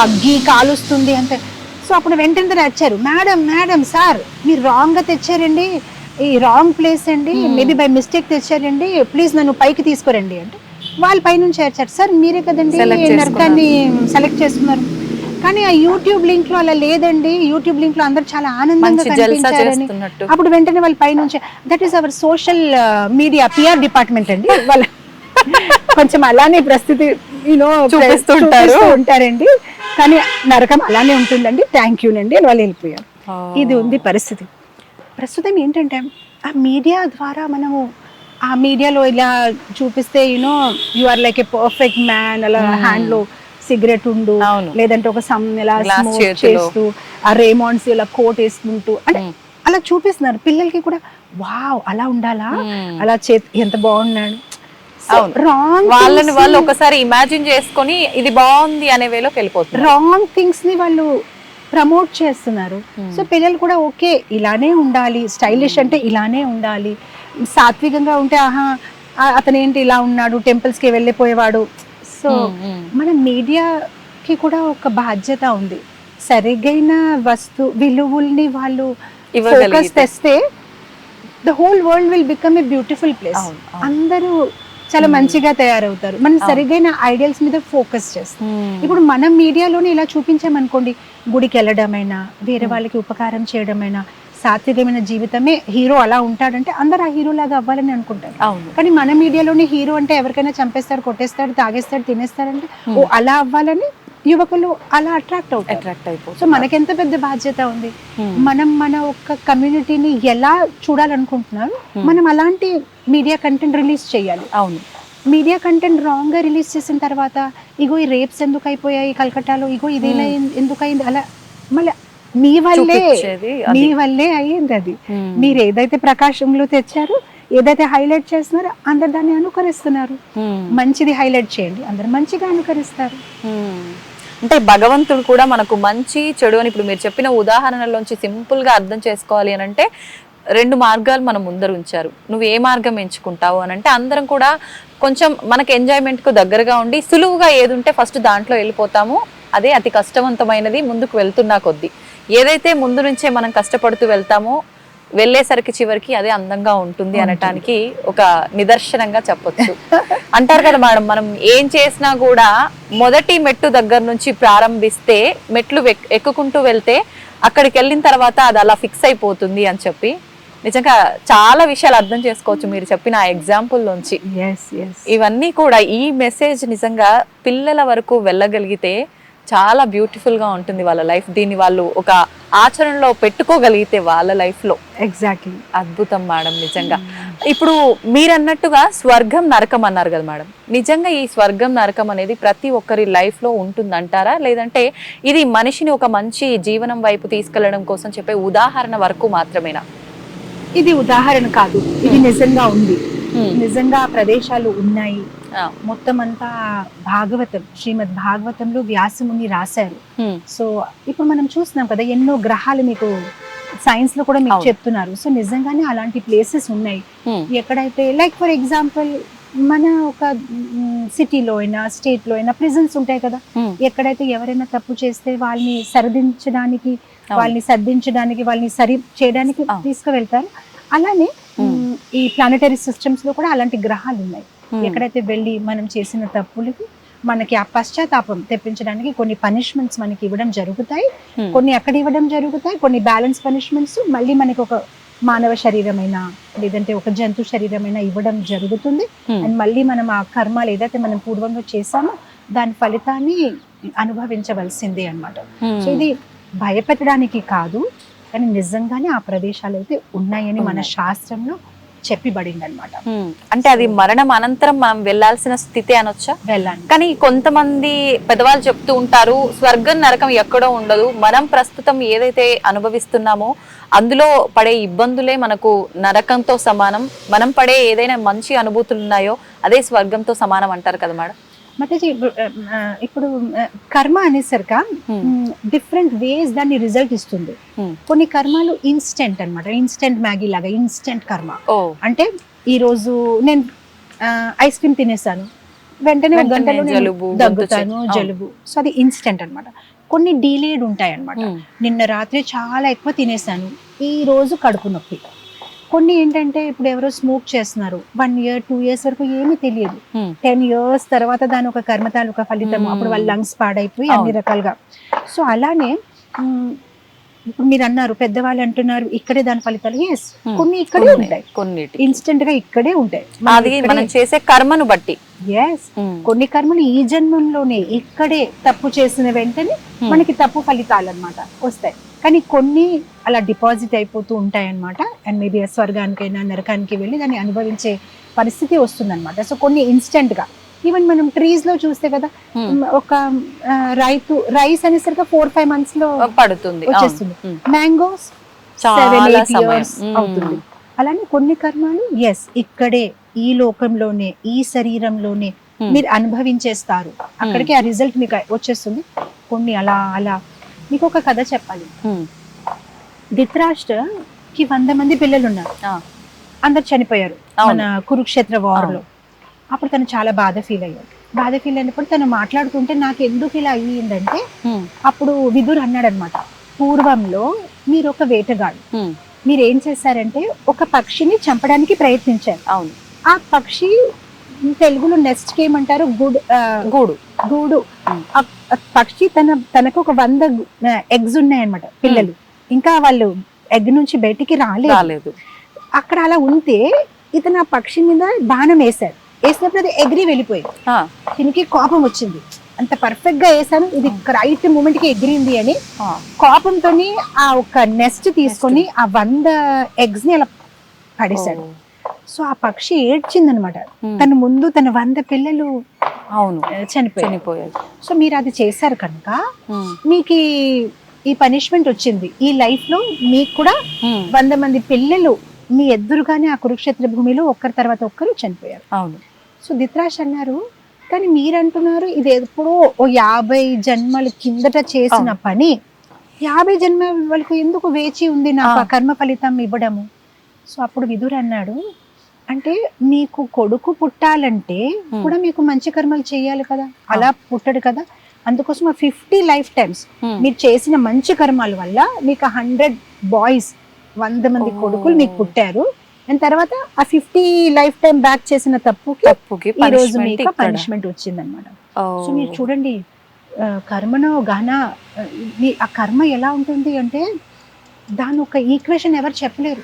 S2: అగ్గి కాలుస్తుంది అంతే. సో అప్పుడు వెంటనే నచ్చారు, మేడం మేడం సార్ మీరు రాంగ్గా తెచ్చారండి, ఈ రాంగ్ ప్లేస్ అండి, మేబీ బై మిస్టేక్ తెచ్చారండి, ప్లీజ్ నన్ను పైకి తీసుకురండి అంటే, వాళ్ళు పైనుంచి వచ్చారు. సార్ మీరే కదండి నరకాన్ని సెలెక్ట్ చేసుకున్నారు, కానీ ఆ యూట్యూబ్ లింక్ లో అలా లేదండి. యూట్యూబ్ లింక్ లో అందరు చాలా ఆనందంగా
S3: మంచి జల్సా
S2: కనిపించారని
S3: చేస్తున్నట్టు.
S2: అప్పుడు వెంటనే వాళ్ళ పై నుంచి that is our social media PR department అండి వాళ్ళ కొంచెం అలానే పరిస్థితి
S3: చూపిస్తూ
S2: ఉంటారండి. కానీ నరకం అలానే ఉంటుందండి, థ్యాంక్ యూ నండి అని వాళ్ళు వెళ్ళిపోయారు. ఇది ఉంది పరిస్థితి. ప్రస్తుతం ఏంటంటే ఆ మీడియా ద్వారా మనము ఆ మీడియాలో ఇలా చూపిస్తే you are like a perfect man, అలా హ్యాండ్ లో సిగరెట్ ఉండు, లేదంటే ఒక ఇలా స్మోక్ చేస్తూ ఆ రేమాండ్స్ ఇలా కోట్ వేసుకుంటూ అంటే అలా చూపిస్తున్నారు. పిల్లలకి కూడా వావ్ అలా ఉండాలా, అలా ఎంత బాగున్నాడు.
S3: వాళ్ళని వాళ్ళు ఒకసారి ఇమాజిన్ చేసుకొని ఇది బాగుంది అనే వేలోకి వెళ్ళిపోతున్నారు.
S2: రాంగ్ థింగ్స్ ని వాళ్ళు ప్రమోట్ చేస్తున్నారు. సో పిల్లలు కూడా ఓకే ఇలానే ఉండాలి, స్టైలిష్ అంటే ఇలానే ఉండాలి, సాత్వికంగా ఉంటే ఆహా అతను ఏంటి ఇలా ఉన్నాడు, టెంపుల్స్ కి వెళ్ళిపోయేవాడు. సో మన మీడియాకి కూడా ఒక బాధ్యత ఉంది. సరిగైన విలువల్ని వాళ్ళు ఫోకస్ తెస్తే the whole world will become a beautiful place. అందరూ చాలా మంచిగా తయారవుతారు. మనం సరిగైన ఐడియల్స్ మీద ఫోకస్ చేస్తాం. ఇప్పుడు మనం మీడియాలోనే ఇలా చూపించామనుకోండి, గుడికి వెళ్ళడమైనా, వేరే వాళ్ళకి ఉపకారం చేయడమైనా, సాత్వికమైన జీవితమే హీరో అలా ఉంటాడంటే అందరు ఆ హీరో లాగా అవ్వాలని అనుకుంటారు. కానీ మన మీడియాలోనే హీరో అంటే ఎవరికైనా చంపేస్తాడు, కొట్టేస్తాడు, తాగేస్తాడు, తినేస్తాడంటే ఓ అలా అవ్వాలని యువకులు అలా అట్రాక్ట్ అవుతారు. సో మనకెంత పెద్ద బాధ్యత ఉంది. మనం మన ఒక్క కమ్యూనిటీని ఎలా చూడాలనుకుంటున్నారు, మనం అలాంటి మీడియా కంటెంట్ రిలీజ్ చేయాలి. అవును, మీడియా కంటెంట్ రాంగ్ గా రిలీజ్ చేసిన తర్వాత ఇగో ఈ రేప్స్ ఎందుకు అయిపోయాయి కలకట్టాలో, ఇగో ఇదేలా ఎందుకు అయింది, అలా మళ్ళీ మీ వల్లే అయ్యింది. అది మీరు ఏదైతే ప్రకాశంలో తెచ్చారో, ఏదైతే హైలైట్ చేస్తున్నారో అందరు దాన్ని అనుకరిస్తున్నారు. మంచిది హైలైట్ చేయండి, అందరు మంచిగా అనుకరిస్తారు.
S3: అంటే భగవంతుడు కూడా మనకు మంచి చెడు అని ఇప్పుడు మీరు చెప్పిన ఉదాహరణలోంచి సింపుల్ గా అర్థం చేసుకోవాలి అని అంటే 2 మార్గాలు మనం ముందర ఉంచారు. నువ్వు ఏ మార్గం ఎంచుకుంటావు అని అంటే అందరం కూడా కొంచెం మనకి ఎంజాయ్మెంట్ కు దగ్గరగా ఉండి సులువుగా ఏది ఉంటే ఫస్ట్ దాంట్లో వెళ్ళిపోతాము. అదే అతి కష్టవంతమైనది. ముందుకు వెళ్తున్నా కొద్దీ ఏదైతే ముందు నుంచే మనం కష్టపడుతూ వెళ్తామో వెళ్ళేసరికి చివరికి అదే అందంగా ఉంటుంది అనటానికి ఒక నిదర్శనంగా చెప్పొచ్చు. అంటారు కదా మేడం, మనం ఏం చేసినా కూడా మొదటి మెట్టు దగ్గర నుంచి ప్రారంభిస్తే మెట్లు ఎక్కుకుంటూ వెళ్తే అక్కడికి వెళ్ళిన తర్వాత అది అలా ఫిక్స్ అయిపోతుంది అని చెప్పి నిజంగా చాలా విషయాలు అర్థం చేసుకోవచ్చు మీరు చెప్పిన ఆ ఎగ్జాంపుల్ నుంచి. ఇవన్నీ కూడా ఈ మెసేజ్ నిజంగా పిల్లల వరకు వెళ్ళగలిగితే చాలా బ్యూటిఫుల్ గా ఉంటుంది వాళ్ళ లైఫ్. దీన్ని వాళ్ళు ఒక ఆచరణలో పెట్టుకోగలిగితే వాళ్ళ లైఫ్ లో
S2: ఎగ్జాక్ట్లీ
S3: అద్భుతం మేడం నిజంగా. ఇప్పుడు మీరు అన్నట్టుగా స్వర్గం నరకం అన్నారు కదా మేడం, నిజంగా ఈ స్వర్గం నరకం అనేది ప్రతి ఒక్కరి లైఫ్ లో ఉంటుందంటారా, లేదంటే ఇది మనిషిని ఒక మంచి జీవనం వైపు తీసుకెళ్లడం కోసం చెప్పే ఉదాహరణ వరకు మాత్రమేనా?
S2: ఇది ఉదాహరణ కాదు, ఇది నిజంగా ఉంది. నిజంగా ప్రదేశాలు ఉన్నాయి. మొత్తం అంతా భాగవతం, శ్రీమద్ భాగవతంలో వ్యాసముని రాశారు. సో ఇప్పుడు మనం చూస్తున్నాం కదా, ఎన్నో గ్రహాలు మీకు సైన్స్ లో కూడా మీకు చెప్తున్నారు. సో నిజంగానే అలాంటి ప్లేసెస్ ఉన్నాయి. ఎక్కడైతే లైక్ ఫర్ ఎగ్జాంపుల్ మన ఒక సిటీలో అయినా స్టేట్ లో అయినా ప్రిజన్స్ ఉంటాయి కదా, ఎక్కడైతే ఎవరైనా తప్పు చేస్తే వాళ్ళని సరిదించడానికి, వాళ్ళని సర్దించడానికి, వాళ్ళని సరి చేయడానికి తీసుకువెళ్తారు. అలానే ఈ ప్లానెటరీ సిస్టమ్స్ లో కూడా అలాంటి గ్రహాలు ఉన్నాయి. ఎక్కడైతే వెళ్ళి మనం చేసిన తప్పులకి మనకి ఆ పశ్చాత్తాపం తెప్పించడానికి కొన్ని పనిష్మెంట్స్ మనకి ఇవ్వడం జరుగుతాయి. కొన్ని అక్కడ ఇవ్వడం జరుగుతాయి, కొన్ని బ్యాలెన్స్ పనిష్మెంట్స్ మళ్ళీ మనకి ఒక మానవ శరీరమైనా లేదంటే ఒక జంతు శరీరమైనా ఇవ్వడం జరుగుతుంది. అండ్ మళ్ళీ మనం ఆ కర్మలు ఏదైతే మనం పూర్వంగా చేసామో దాని ఫలితాన్ని అనుభవించవలసిందే అన్నమాట. సో ఇది భయపెట్టడానికి కాదు, కానీ నిజంగానే ఆ ప్రదేశాలు అయితే ఉన్నాయని మన శాస్త్రంలో చెప్పబడింది అనమాట.
S3: అంటే అది మరణం అనంతరం మనం వెళ్లాల్సిన స్థితి అనొచ్చా?
S2: వెళ్ళాలి.
S3: కానీ కొంతమంది పెద్దవాళ్ళు చెప్తూ ఉంటారు, స్వర్గం నరకం ఎక్కడో ఉండదు, మనం ప్రస్తుతం ఏదైతే అనుభవిస్తున్నామో అందులో పడే ఇబ్బందులే మనకు నరకంతో సమానం, మనం పడే ఏదైనా మంచి అనుభూతులు ఉన్నాయో అదే స్వర్గంతో సమానం అంటారు కదా మేడం.
S2: ಮತ್ತೆ ఇప్పుడు కర్మ అనేసరిక డిఫరెంట్ వేస్ దాన్ని రిజల్ట్ ఇస్తుంది. కొన్ని కర్మలు ఇన్స్టెంట్ అన్నమాట, ఇన్స్టెంట్ మ్యాగీ లాగా ఇన్స్టెంట్ కర్మ. అంటే ఈ రోజు నేను ఐస్ క్రీమ్ తినేసాను, వెంటనే ఒక గంటలో దగ్గుతాను, జలుబు. సో అది ఇన్స్టెంట్ అన్నమాట. కొన్ని డిలేడ్ ఉంటాయి అన్నమాట. నిన్న రాత్రి చాలా ఎక్కువ తినేసాను, ఈ రోజు కడుపు నొప్పి. కొన్ని ఏంటంటే ఇప్పుడు ఎవరో స్మోక్ చేస్తున్నారు 1 year 2 years వరకు ఏమీ తెలియదు. 10 years తర్వాత దాని ఒక కర్మ తాలూకా ఫలితం, అప్పుడు వాళ్ళ లంగ్స్ పాడైపోయి అన్ని రకాలుగా. సో అలానే ఇప్పుడు మీరు అన్నారు, పెద్దవాళ్ళు అంటున్నారు ఇక్కడే దాని ఫలితాలు. ఎస్, కొన్ని ఇక్కడే ఉంటాయి, కొన్ని ఇన్స్టెంట్ గా ఇక్కడే ఉంటాయి.
S3: అది మనం చేసే కర్మను బట్టి.
S2: ఎస్, కొన్ని కర్మలు ఈ జన్మంలోనే ఇక్కడే తప్పు చేసిన వెంటనే మనకి తప్పు ఫలితాలు అన్నమాట వస్తాయి. కానీ కొన్ని అలా డిపాజిట్ అయిపోతూ ఉంటాయి అన్నమాట. అండ్ మేబీ స్వర్గానికైనా నరకానికి వెళ్ళి దాన్ని అనుభవించే పరిస్థితి వస్తుంది అనమాట. సో కొన్ని ఇన్స్టెంట్ గా, ఈవెన్ మనం ట్రీస్ లో చూస్తే కదా, ఒక రైస్ అనేసరికి 4-5 months లో
S3: పడుతుంది,
S2: వచ్చేస్తుంది. మ్యాంగోస్ 7-8 years అవుతుంది. అలానే కొన్ని కర్మలు ఎస్ ఇక్కడే ఈ లోకంలోనే ఈ శరీరంలోనే మీరు అనుభవించేస్తారు, అక్కడికి ఆ రిజల్ట్ మీకు వచ్చేస్తుంది. కొన్ని అలా అలా. మీకు ఒక కథ చెప్పాలి. ధృతరాష్ట్రకి 100 మంది పిల్లలు ఉన్నారు, అందరు చనిపోయారు మన కురుక్షేత్ర వార్ లో. అప్పుడు తను చాలా బాధ ఫీల్ అయినప్పుడు తను మాట్లాడుతుంటే నాకు ఎందుకు ఇలా అయ్యిందంటే, అప్పుడు విదురు అన్నాడు అనమాట, పూర్వంలో మీరు ఒక వేటగాడు, మీరు ఏం చేశారంటే ఒక పక్షిని చంపడానికి ప్రయత్నించారు.
S3: అవును.
S2: ఆ పక్షి తెలుగులో నెక్స్ట్ కి ఏమంటారు, గూడు. పక్షి తనకు ఒక 100 eggs ఉన్నాయన్నమాట, పిల్లలు. ఇంకా వాళ్ళు ఎగ్ నుంచి బయటికి రాలేదు. అక్కడ అలా ఉంటే ఇతను ఆ పక్షి మీద బాణం వేసినప్పుడు అది ఎగిరి వెళ్ళిపోయింది. దీనికి కోపం వచ్చింది, అంత పర్ఫెక్ట్ గా వేసాను, ఇది రైట్ మూమెంట్ కి ఎగిరింది అని కోపంతో ఆ ఒక నెస్ట్ తీసుకొని ఆ 100 eggs ని అలా పడేశాడు. సో ఆ పక్షి ఏడ్చింది అనమాట, తన ముందు తన 100 పిల్లలు చనిపోయారు. సో మీరు అది చేశారు కనుక మీకు ఈ పనిష్మెంట్ వచ్చింది. ఈ లైఫ్ లో మీకు కూడా 100 మంది పిల్లలు మీ ఎదురుగానే ఆ కురుక్షేత్ర భూమిలో ఒక్కరి తర్వాత ఒక్కరు చనిపోయారు.
S3: అవును.
S2: సో ధృతరాష్ట్ర అన్నారు, కానీ మీరంటున్నారు ఇది ఎప్పుడో 50 జన్మల కిందట చేసిన పని, 50 జన్మల వరకు ఎందుకు వేచి ఉంది నాకు ఆ కర్మ ఫలితం ఇవ్వడము? సో అప్పుడు విదురు అన్నాడు, అంటే మీకు కొడుకు పుట్టాలంటే కూడా మీకు మంచి కర్మలు చేయాలి కదా, అలా పుట్టడు కదా, అందుకోసం 50 lifetimes మీరు చేసిన మంచి కర్మాల వల్ల మీకు 100 బాయ్స్ 100 మంది కొడుకులు మీకు పుట్టారు. అండ్ తర్వాత ఆ 50 lifetime బ్యాక్ చేసిన తప్పుకి ఈ రోజు మీకు పనిష్మెంట్ వచ్చింది అనమాట. సో మీరు చూడండి, కర్మను గాన ఆ కర్మ ఎలా ఉంటుంది అంటే దాని ఒక ఈక్వేషన్ ఎవరు చెప్పలేరు.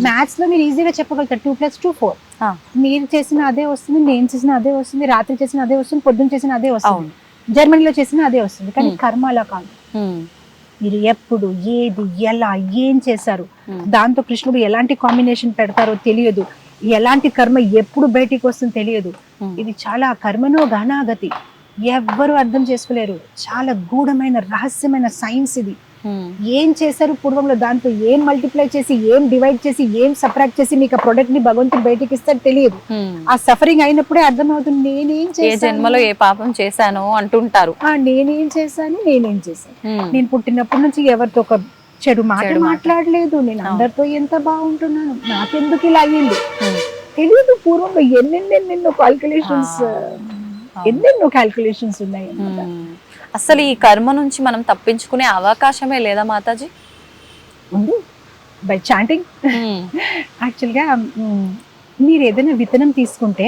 S2: మ్యాథ్స్ లో మీరు ఈజీగా చెప్పగలుగుతారు 2+2 4. మీరు చేసిన అదే వస్తుంది, నేను చేసిన అదే వస్తుంది, రాత్రి చేసిన అదే వస్తుంది, పొద్దున్న చేసిన అదే వస్తుంది, జర్మనీలో చేసిన అదే వస్తుంది. కానీ కర్మ అలా కాదు. మీరు ఎప్పుడు ఏది ఎలా ఏం చేశారు, దాంతో కృష్ణుడు ఎలాంటి కాంబినేషన్ పెడతారో తెలియదు, ఎలాంటి కర్మ ఎప్పుడు బయటికి వస్తుందో తెలియదు. ఇది చాలా కర్మనో గానాగతి, ఎవ్వరు అర్థం చేసుకోలేరు. చాలా గూఢమైన రహస్యమైన సైన్స్ ఇది. ఏం చేశారు పూర్వంలో, దాంతో ఏం మల్టిప్లై చేసి, ఏం డివైడ్ చేసి, ఏం సపరేట్ చేసి మీకు ఆ ప్రొడక్ట్ ని భగవంతుడు బయటికి ఇస్తాడు తెలియదు. ఆ సఫరింగ్ అయినప్పుడే అర్థమవుతుంది నేనేం చేశాను,
S3: జన్మలో ఏ పాపం చేశాను అంటుంటారు.
S2: నేనేం చేశాను, నేను పుట్టినప్పటి నుంచి ఎవరితో ఒక చెడు మాట మాట్లాడలేదు, నేను అందరితో ఎంత బాగుంటున్నాను, నాకెందుకు ఇలా అయ్యింది తెలియదు. పూర్వంలో ఎన్నెన్నెన్నెన్నో క్యాల్కులేషన్స్ ఉన్నాయి.
S3: అసలు ఈ కర్మ నుంచి మనం తప్పించుకునే అవకాశమే లేదా మాతాజీ?
S2: ఉంది, బై చాంటింగ్. యాక్చువల్గా మీరు ఏదైనా విత్తనం తీసుకుంటే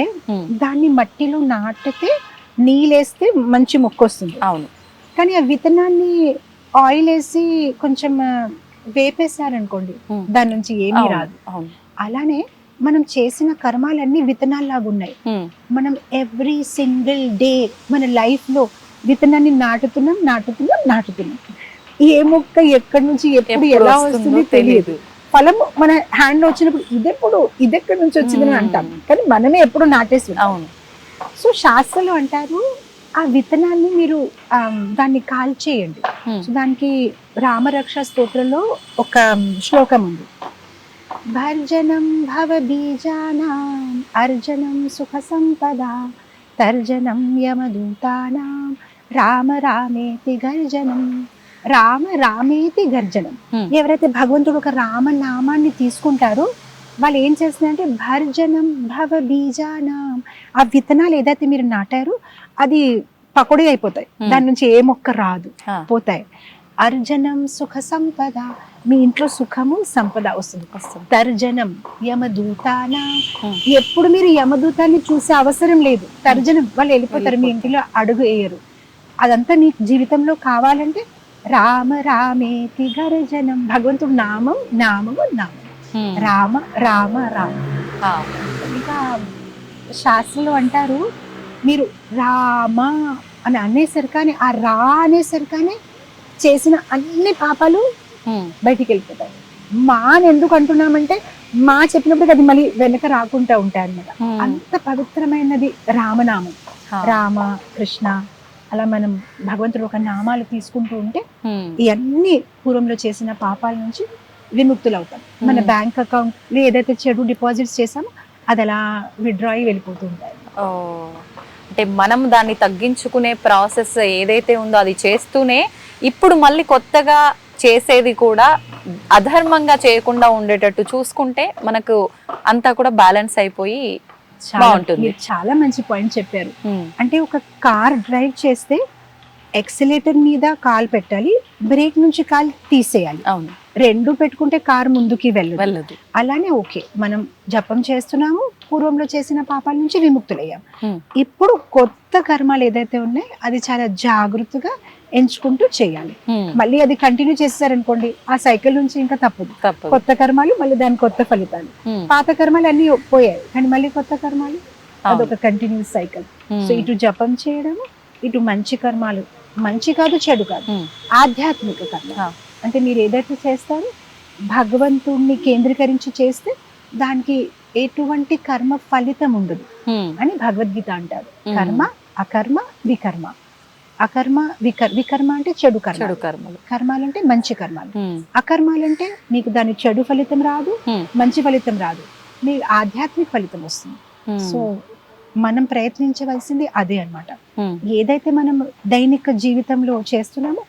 S2: దాన్ని మట్టిలో నాటితే నీళ్ళేస్తే మంచి మొక్క వస్తుంది.
S3: అవును.
S2: కానీ ఆ విత్తనాన్ని ఆయిల్ వేసి కొంచెం వేపేశారనుకోండి, దాని నుంచి ఏమీ రాదు. అలానే మనం చేసిన కర్మాలన్నీ విత్తనాల్లాగా ఉన్నాయి. మనం ఎవ్రీ సింగిల్ డే మన లైఫ్ లో విత్తనాన్ని నాటుతున్నాం. ఏ మొక్క ఎక్కడి నుంచి ఎప్పుడు ఎలా వస్తుంది తెలియదు. ఫలం మన హ్యాండ్ లో వచ్చినప్పుడు ఇదెక్కడి నుంచి వచ్చిందని అంటాం, కానీ మనమే ఎప్పుడు నాటేసి. సో శాస్త్రంలో అంటారు ఆ విత్తనాన్ని మీరు దాన్ని కాల్చేయండి. సో దానికి రామరక్ష స్తోత్రంలో ఒక శ్లోకం ఉంది, భర్జనం భవ బీజానాం అర్జనం సుఖ సంపదా తర్జనం యమదూతానాం రామ రామేతి గర్జనం. ఎవరైతే భగవంతుడు ఒక రామనామాన్ని తీసుకుంటారో వాళ్ళు ఏం చేస్తున్నారంటే భర్జనం భవ బీజానాం, ఆ విత్తనాలు ఏదైతే మీరు నాటారో అది పకోడీ అయిపోతాయి, దాని నుంచి ఏ మొక్క రాదు, పోతాయి. అర్జనం సుఖ సంపద, మీ ఇంట్లో సుఖము సంపద వస్తుంది. తర్జనం యమదూతానా, ఎప్పుడు మీరు యమదూతాన్ని చూసే అవసరం లేదు. తర్జనం వాళ్ళు వెళ్ళిపోతారు, మీ ఇంటిలో అడుగు వేయరు. అదంతా నీ జీవితంలో కావాలంటే రామ రామేతి గర్జనం, భగవంతుడు నామం నామము నామం, రామ రామ రామ. ఇంకా శాస్త్రంలో అంటారు, మీరు రామ అని అనేసరికానే, ఆ రా అనేసరికానే చేసిన అన్ని పాపాలు బయటికి వెళ్ళిపోతాయి. మా అని ఎందుకు అంటున్నామంటే, మా చెప్పినప్పుడు అది మళ్ళీ వెనక రాకుండా ఉంటాయి అన్నమాట. అంత పవిత్రమైనది రామనామం. రామ కృష్ణ అలా మనం భగవంతుడు ఒక నామాలు తీసుకుంటూ ఉంటే ఇవన్నీ పూర్వంలో చేసిన పాపాల నుంచి విముక్తులు అవుతాం. మన బ్యాంక్ అకౌంట్ లో ఏదైతే చెడు డిపాజిట్స్ చేసామో అది అలా విత్డ్రా అయ్యి వెళ్ళిపోతూ ఉంటాయి.
S3: అంటే మనం దాన్ని తగ్గించుకునే ప్రాసెస్ ఏదైతే ఉందో అది చేస్తూనే ఇప్పుడు మళ్ళీ కొత్తగా చేసేది కూడా అధర్మంగా చేయకుండా ఉండేటట్టు చూసుకుంటే మనకు అంతా కూడా బ్యాలెన్స్ అయిపోయి బాగుంటుంది.
S2: చాలా మంచి పాయింట్ చెప్పారు. అంటే ఒక కార్ డ్రైవ్ చేస్తే ఎక్సిలేటర్ మీద కాలు పెట్టాలి, బ్రేక్ నుంచి కాలు తీసేయాలి.
S3: అవును,
S2: రెండు పెట్టుకుంటే కారు ముందుకి వెళ్ళదు. అలానే ఓకే, మనం జపం చేస్తున్నాము, పూర్వంలో చేసిన పాపాల నుంచి విముక్తులయ్యాం. ఇప్పుడు కొత్త కర్మాలు ఏదైతే ఉన్నాయో అది చాలా జాగ్రత్తగా ఎంచుకుంటూ చేయాలి. మళ్ళీ అది కంటిన్యూ చేస్తారనుకోండి, ఆ సైకిల్ నుంచి ఇంకా తప్పదు. కొత్త కర్మాలు, మళ్ళీ దాని కొత్త ఫలితాలు. పాత కర్మాలు అన్ని పోయాయి, కానీ మళ్ళీ కొత్త కర్మాలు, అదొక కంటిన్యూస్ సైకిల్. సో ఇటు జపం చేయడము, ఇటు మంచి కర్మాలు, మంచి కాదు చెడు కాదు, ఆధ్యాత్మిక కర్మ. అంటే మీరు ఏదైతే చేస్తారో భగవంతుణ్ణి కేంద్రీకరించి చేస్తే దానికి ఎటువంటి కర్మ ఫలితం ఉండదు అని భగవద్గీత అంటారు. కర్మ అకర్మ వికర్మ. అకర్మ వికర్మ అంటే చెడు కర్మలు, కర్మాలు అంటే మంచి కర్మాలు. అకర్మాలంటే మీకు దాని చెడు ఫలితం రాదు, మంచి ఫలితం రాదు, మీ ఆధ్యాత్మిక ఫలితం వస్తుంది. సో మనం ప్రయత్నించవలసింది అదే అన్నమాట. ఏదైతే మనం దైనిక జీవితంలో చేస్తున్నామో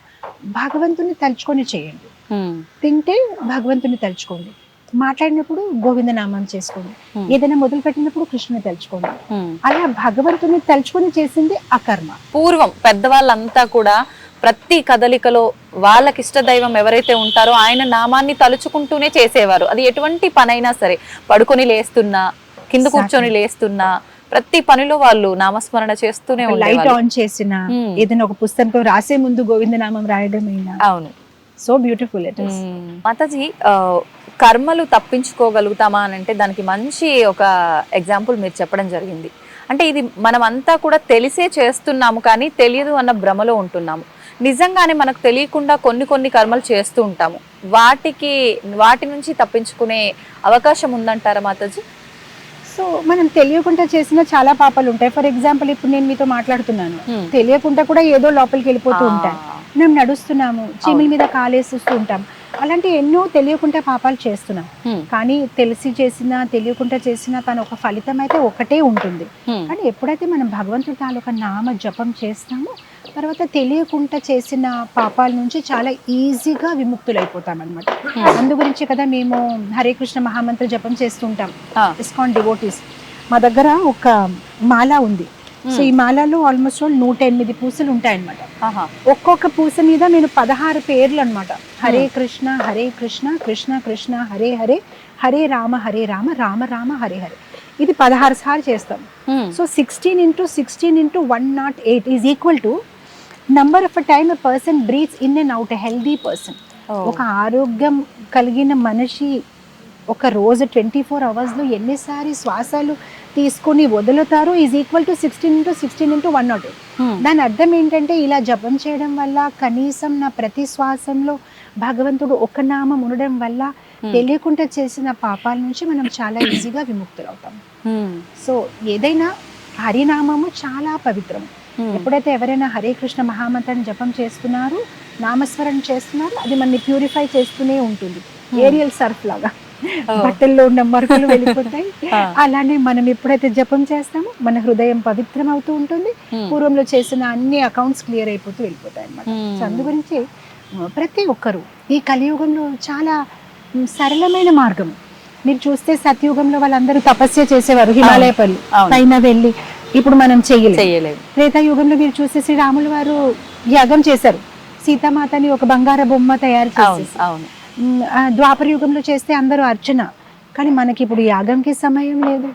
S2: భగవంతుని తలుచుకొని చేయండి. తింటే భగవంతుని తలుచుకోండి, మాట్లాడినప్పుడు గోవింద నామం చేసుకోండి, ఏదైనా మొదలు పెట్టినప్పుడు కృష్ణుని తలుచుకోండి. అలా భగవంతుని తలుచుకొని చేసింది అకర్మ.
S3: పూర్వం పెద్దవాళ్ళంతా కూడా ప్రతి కదలికలో వాళ్ళకి ఇష్ట దైవం ఎవరైతే ఉంటారో ఆయన నామాన్ని తలుచుకుంటూనే చేసేవారు. అది ఎటువంటి పనైనా సరే, పడుకొని లేస్తున్నా, కింద కూర్చొని లేస్తున్నా, ప్రతి పనిలో వాళ్ళు నామస్మరణ చేస్తూనే
S2: లైట్ ఆన్ చేసిన, ఏదైనా ఒక పుస్తకంతో రాసే ముందు గోవింద నామం రాయడం.
S3: అవును,
S2: so beautiful it is.
S3: Mataji, కర్మలు తప్పించుకోగలుగుతామా అని అంటే దానికి మంచి ఒక ఎగ్జాంపుల్ మీరు చెప్పడం జరిగింది. అంటే ఇది మనం అంతా కూడా తెలిసే చేస్తున్నాము, కానీ తెలియదు అన్న భ్రమలో ఉంటున్నాము. నిజంగానే మనకు తెలియకుండా కొన్ని కర్మలు చేస్తూ ఉంటాము. వాటి నుంచి తప్పించుకునే అవకాశం ఉందంటారా మాతాజీ?
S2: సో మనం తెలియకుండా చేసిన చాలా పాపాలు ఉంటాయి. ఫర్ ఎగ్జాంపుల్, ఇప్పుడు నేను మీతో మాట్లాడుతున్నాను, తెలియకుండా కూడా ఏదో లోపలికి వెళ్ళిపోతూ ఉంటాయి. మేము నడుస్తున్నాము, చీమిల మీద కాలేస్తూ ఉంటాం, అలాంటి ఎన్నో తెలియకుండా పాపాలు చేస్తున్నాం. కానీ తెలిసి చేసినా తెలియకుండా చేసినా తన ఒక ఫలితం అయితే ఒకటే ఉంటుంది. కానీ ఎప్పుడైతే మనం భగవంతుడి తాలూకా నామ జపం చేస్తామో తర్వాత తెలియకుండా చేసిన పాపాల నుంచి చాలా ఈజీగా విముక్తులైపోతాం అనమాట. అందు గురించి కదా మేము హరే కృష్ణ మహామంత్ర జపం చేస్తుంటాం, ఇస్కాన్ డివోటీస్. మా దగ్గర ఒక మాల ఉంది. సో ఈ మాలలో ఆల్మోస్ట్ 108 పూసలు ఉంటాయన్నమాట. ఒక్కొక్క పూస మీద నేను 16 పేర్లు అనమాట. హరే కృష్ణ కృష్ణ కృష్ణ హరే హరే, హరే రామ రామ రామ హరే హరే. ఇది 16 సార్లు చేస్తాం. So 16 into 16 into 108 is equal to number of time a person breathes in and out, a healthy person. ఒక ఆరోగ్యం కలిగిన మనిషి ఒక రోజు 24 అవర్స్లో ఎన్నిసారి శ్వాసలు తీసుకొని వదులుతారో is equal to 16 into 16 into 108. దాని అర్థం ఏంటంటే ఇలా జపం చేయడం వల్ల కనీసం నా ప్రతి శ్వాసంలో భగవంతుడు ఒక నామం ఉండడం వల్ల తెలియకుండా చేసిన పాపాల నుంచి మనం చాలా ఈజీగా విముక్తులవుతాం. సో ఏదైనా హరినామము చాలా పవిత్రం. ఎప్పుడైతే ఎవరైనా హరే కృష్ణ మహామంత్రాన్ని జపం చేస్తున్నారు, నామస్మరణ చేస్తున్నారు, అది మనని ప్యూరిఫై చేస్తూనే ఉంటుంది. ఏరియల్ సర్ఫ్ లాగా బట్టల్లో ఉన్న మరకలు వెళ్ళిపోతాయి. అలానే మనం ఎప్పుడైతే జపం చేస్తామో మన హృదయం పవిత్రం అవుతూ ఉంటుంది, పూర్వంలో చేసిన అన్ని అకౌంట్స్ క్లియర్ అయిపోతూ వెళ్ళిపోతాయి అన్నమాట. సో అందు గురించి ప్రతి ఒక్కరు ఈ కలియుగంలో చాలా సరళమైన మార్గం. మీరు చూస్తే సత్యుగంలో వాళ్ళందరూ తపస్య చేసేవారు, హిమాలయ పైన వెళ్ళి. ఇప్పుడు మనం చేయలేము. త్రేతాయుగంలో మీరు చూస్తే శ్రీరాములు వారు యాగం చేశారు, సీతామాతని ఒక బంగార బొమ్మ తయారు
S3: అవును
S2: చేసి
S3: అవును
S2: ద్వాపర యుగంలో చేస్తే అందరూ అర్చన, కానీ మనకి ఇప్పుడు యాగంకి సమయం లేదు,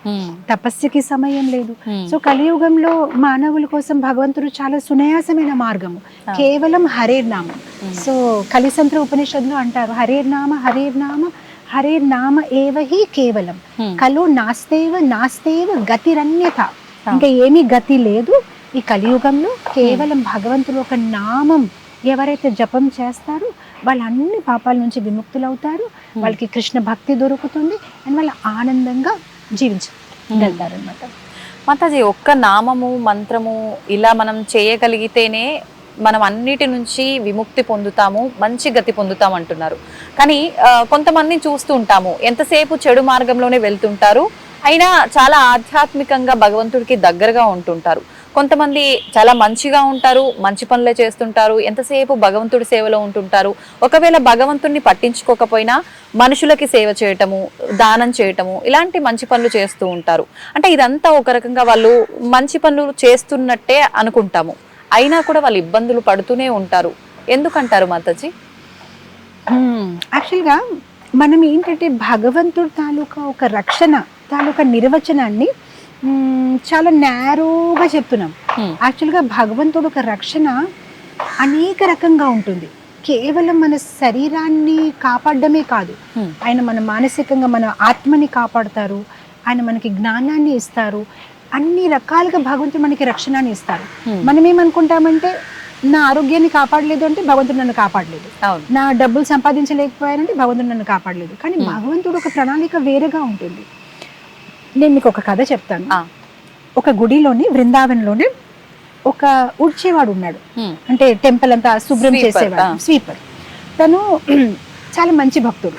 S2: తపస్సుకి సమయం లేదు. సో కలియుగంలో మానవుల కోసం భగవంతుడు చాలా సునాయాసమైన మార్గము, కేవలం హరేర్నామం. సో కలిసంత్ర ఉపనిషత్తులో అంటారు, హరేర్నామ హరేర్నామ హరేర్నామ ఏవ హి కేవలం కలు నాస్తేవ గతిరన్యత. ఇంకా ఏమీ గతి లేదు ఈ కలియుగంలో. కేవలం భగవంతుడు ఒక నామం ఎవరైతే జపం చేస్తారో వాళ్ళు అన్ని పాపాల నుంచి విముక్తులవుతారు, వాళ్ళకి కృష్ణ భక్తి దొరుకుతుంది, అండ్ వాళ్ళు ఆనందంగా జీవించగలుగుతారు అనమాట.
S3: మాతాజీ, ఒక్క నామము మంత్రము ఇలా మనం చేయగలిగితేనే మనం అన్నిటి నుంచి విముక్తి పొందుతాము, మంచి గతి పొందుతాం అంటున్నారు. కానీ కొంతమందిని చూస్తూ ఉంటాము, ఎంతసేపు చెడు మార్గంలోనే వెళ్తుంటారు, అయినా చాలా ఆధ్యాత్మికంగా భగవంతుడికి దగ్గరగా ఉంటుంటారు. కొంతమంది చాలా మంచిగా ఉంటారు, మంచి పనులే చేస్తుంటారు, ఎంతసేపు భగవంతుడి సేవలో ఉంటుంటారు. ఒకవేళ భగవంతుడిని పట్టించుకోకపోయినా మనుషులకి సేవ చేయటము, దానం చేయటము, ఇలాంటి మంచి పనులు చేస్తూ ఉంటారు. అంటే ఇదంతా ఒక రకంగా వాళ్ళు మంచి పనులు చేస్తున్నట్టే అనుకుంటాము, అయినా కూడా వాళ్ళు ఇబ్బందులు పడుతూనే ఉంటారు. ఎందుకంటారు మాతాజీ?
S2: యాక్చువల్గా మనం ఏంటంటే భగవంతుడి తాలూకా ఒక రక్షణ తాలూకా నిర్వచనాన్ని చాలా నేరోగా చెప్తున్నాం. యాక్చువల్గా భగవంతుడు ఒక రక్షణ అనేక రకంగా ఉంటుంది. కేవలం మన శరీరాన్ని కాపాడమే కాదు, ఆయన మన మానసికంగా మన ఆత్మని కాపాడతారు, ఆయన మనకి జ్ఞానాన్ని ఇస్తారు, అన్ని రకాలుగా భగవంతుడు మనకి రక్షణని ఇస్తారు. మనం ఏమనుకుంటామంటే నా ఆరోగ్యాన్ని కాపాడలేదు అంటే భగవంతుడు నన్ను కాపాడలేదు, నా డబ్బులు సంపాదించలేకపోయానంటే భగవంతుడు నన్ను కాపాడలేదు. కానీ భగవంతుడు ఒక ప్రణాళిక వేరేగా ఉంటుంది. నేను మీకు ఒక కథ చెప్తాను. ఒక గుడిలోని బృందావనంలోనే ఒక ఉడ్చేవాడు ఉన్నాడు, అంటే టెంపుల్ అంతా శుభ్రం చేసేవాడు, స్వీపర్. తను చాలా మంచి భక్తుడు.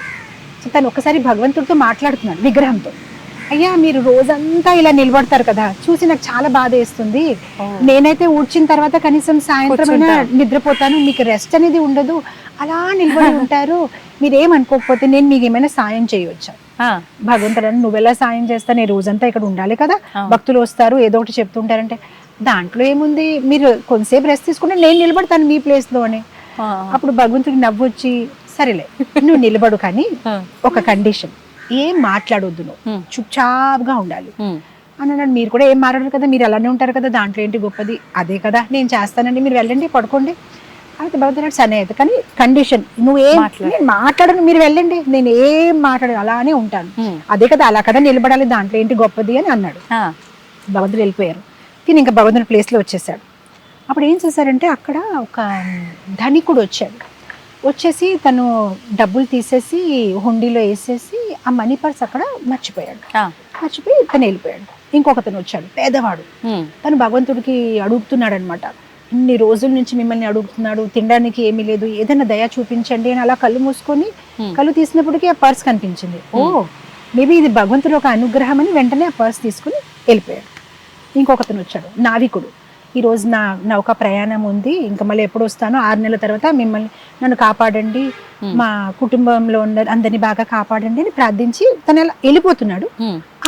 S2: తను ఒకసారి భగవంతుడితో మాట్లాడుతున్నాడు విగ్రహంతో, అయ్యా మీరు రోజంతా ఇలా నిలబడతారు కదా, చూసి నాకు చాలా బాధ వేస్తుంది, నేనైతే ఊడ్చిన తర్వాత కనీసం సాయంత్రమైనా నిద్రపోతాను, మీకు రెస్ట్ అనేది ఉండదు, అలా నిలబడి ఉంటారు, మీరేమనుకోకపోతే నేను మీకు ఏమైనా సాయం చేయవచ్చా? భగవంతుడు నువ్వెలా సాయం చేస్తా, నేను రోజంతా ఇక్కడ ఉండాలి కదా, భక్తులు వస్తారు ఏదో ఒకటి చెప్తుంటారంటే దాంట్లో ఏముంది, మీరు కొంతసేపు రెస్ట్ తీసుకుంటే నేను నిలబడతాను మీ ప్లేస్ లో అని. అప్పుడు భగవంతుడికి నవ్వొచ్చి, సరేలే నువ్వు నిలబడు, కానీ ఒక కండిషన్, ఏం మాట్లాడొద్దు, నువ్వు చుప్చాప్గా ఉండాలి అని అన్నాడు. మీరు కూడా ఏం మాట్లాడరు కదా, మీరు అలానే ఉంటారు కదా, దాంట్లో ఏంటి గొప్పది, అదే కదా నేను చేస్తానండి, మీరు వెళ్ళండి పడుకోండి. అయితే భగవంతుడు సరే అయితే, కానీ కండిషన్ నువ్వేం మాట్లాడను, మీరు వెళ్ళండి, నేను ఏం మాట్లాడను అలానే ఉంటాను, అదే కదా అలా కదా నిలబడాలి, దాంట్లో ఏంటి గొప్పది అని అన్నాడు. భగవంతుడు వెళ్ళిపోయారు. తిని ఇంకా భగవంతుడి ప్లేస్లో వచ్చేసాడు. అప్పుడు ఏం చేశారంటే అక్కడ ఒక ధనికుడు వచ్చేసి తను డబ్బులు తీసేసి హుండీలో వేసేసి ఆ మనీ పర్స్ అక్కడ మర్చిపోయి తను వెళ్ళిపోయాడు. ఇంకొకతను వచ్చాడు, పేదవాడు. తను భగవంతుడికి అడుగుతున్నాడు అనమాట, ఇన్ని రోజుల నుంచి మిమ్మల్ని అడుగుతున్నాడు, తినడానికి ఏమీ లేదు, ఏదైనా దయ చూపించండి అని. అలా కళ్ళు మూసుకొని కళ్ళు తీసినప్పటికీ ఆ పర్స్ కనిపించింది. ఓ మేబీ ఇది భగవంతుడు ఒక అనుగ్రహం అని వెంటనే ఆ పర్స్ తీసుకుని వెళ్ళిపోయాడు. ఇంకొకతను వచ్చాడు, నావికుడు. ఈరోజు నా నౌక ప్రయాణం ఉంది, ఇంకా మళ్ళీ ఎప్పుడు వస్తానో 6 నెలల తర్వాత మిమ్మల్ని నన్ను కాపాడండి, మా కుటుంబంలో ఉన్న అందరినీ బాగా కాపాడండి అని ప్రార్థించి తను అలా వెళ్ళిపోతున్నాడు.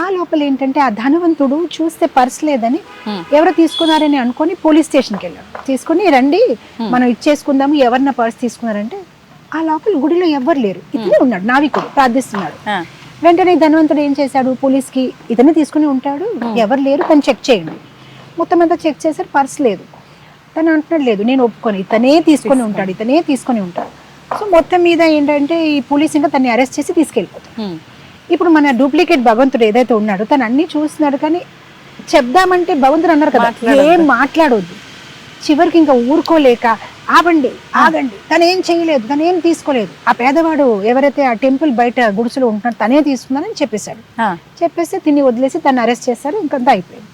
S2: ఆ లోపల ఏంటంటే ఆ ధనవంతుడు చూస్తే పర్స్ లేదని ఎవరో తీసుకున్నారని అనుకొని పోలీస్ స్టేషన్కి వెళ్ళాడు. తీసుకుని రండి మనం ఇచ్చేసుకుందాము, ఎవరిన పర్స్ తీసుకున్నారంటే ఆ లోపల గుడిలో ఎవ్వరు లేరు, ఇతనే ఉన్నాడు, నావికుడు ప్రార్థిస్తున్నాడు. వెంటనే ధనవంతుడు ఏం చేశాడు, పోలీస్కి ఇతనే తీసుకుని ఉంటాడు, ఎవరు లేరు, తను చెక్ చేయండి. మొత్తం అంతా చెక్ చేశారు, పర్స్ లేదు. తను అంటున్నాడు, లేదు నేను ఒప్పుకొని, ఇతనే తీసుకొని ఉంటాడు. సో మొత్తం మీద ఏంటంటే ఈ పోలీస్ ఇంకా తన్ని అరెస్ట్ చేసి తీసుకెళ్ళిపోతాడు. ఇప్పుడు మన డూప్లికేట్ భగవంతుడు ఏదైతే ఉన్నాడో తను అన్ని చూస్తున్నాడు, కానీ చెప్దామంటే భగవంతుడు అన్నారు కదా ఏం మాట్లాడొద్దు. చివరికి ఇంకా ఊరుకోలేక ఆగండి తను ఏం చేయలేదు, తను ఏం తీసుకోలేదు, ఆ పేదవాడు ఎవరైతే ఆ టెంపుల్ బయట గుడిసెలో ఉంటున్నాడు తనే తీసుకున్నాడని చెప్పేశాడు. చెప్పేస్తే తిని వదిలేసి తను అరెస్ట్ చేశారు. ఇంకంతా అయిపోయింది.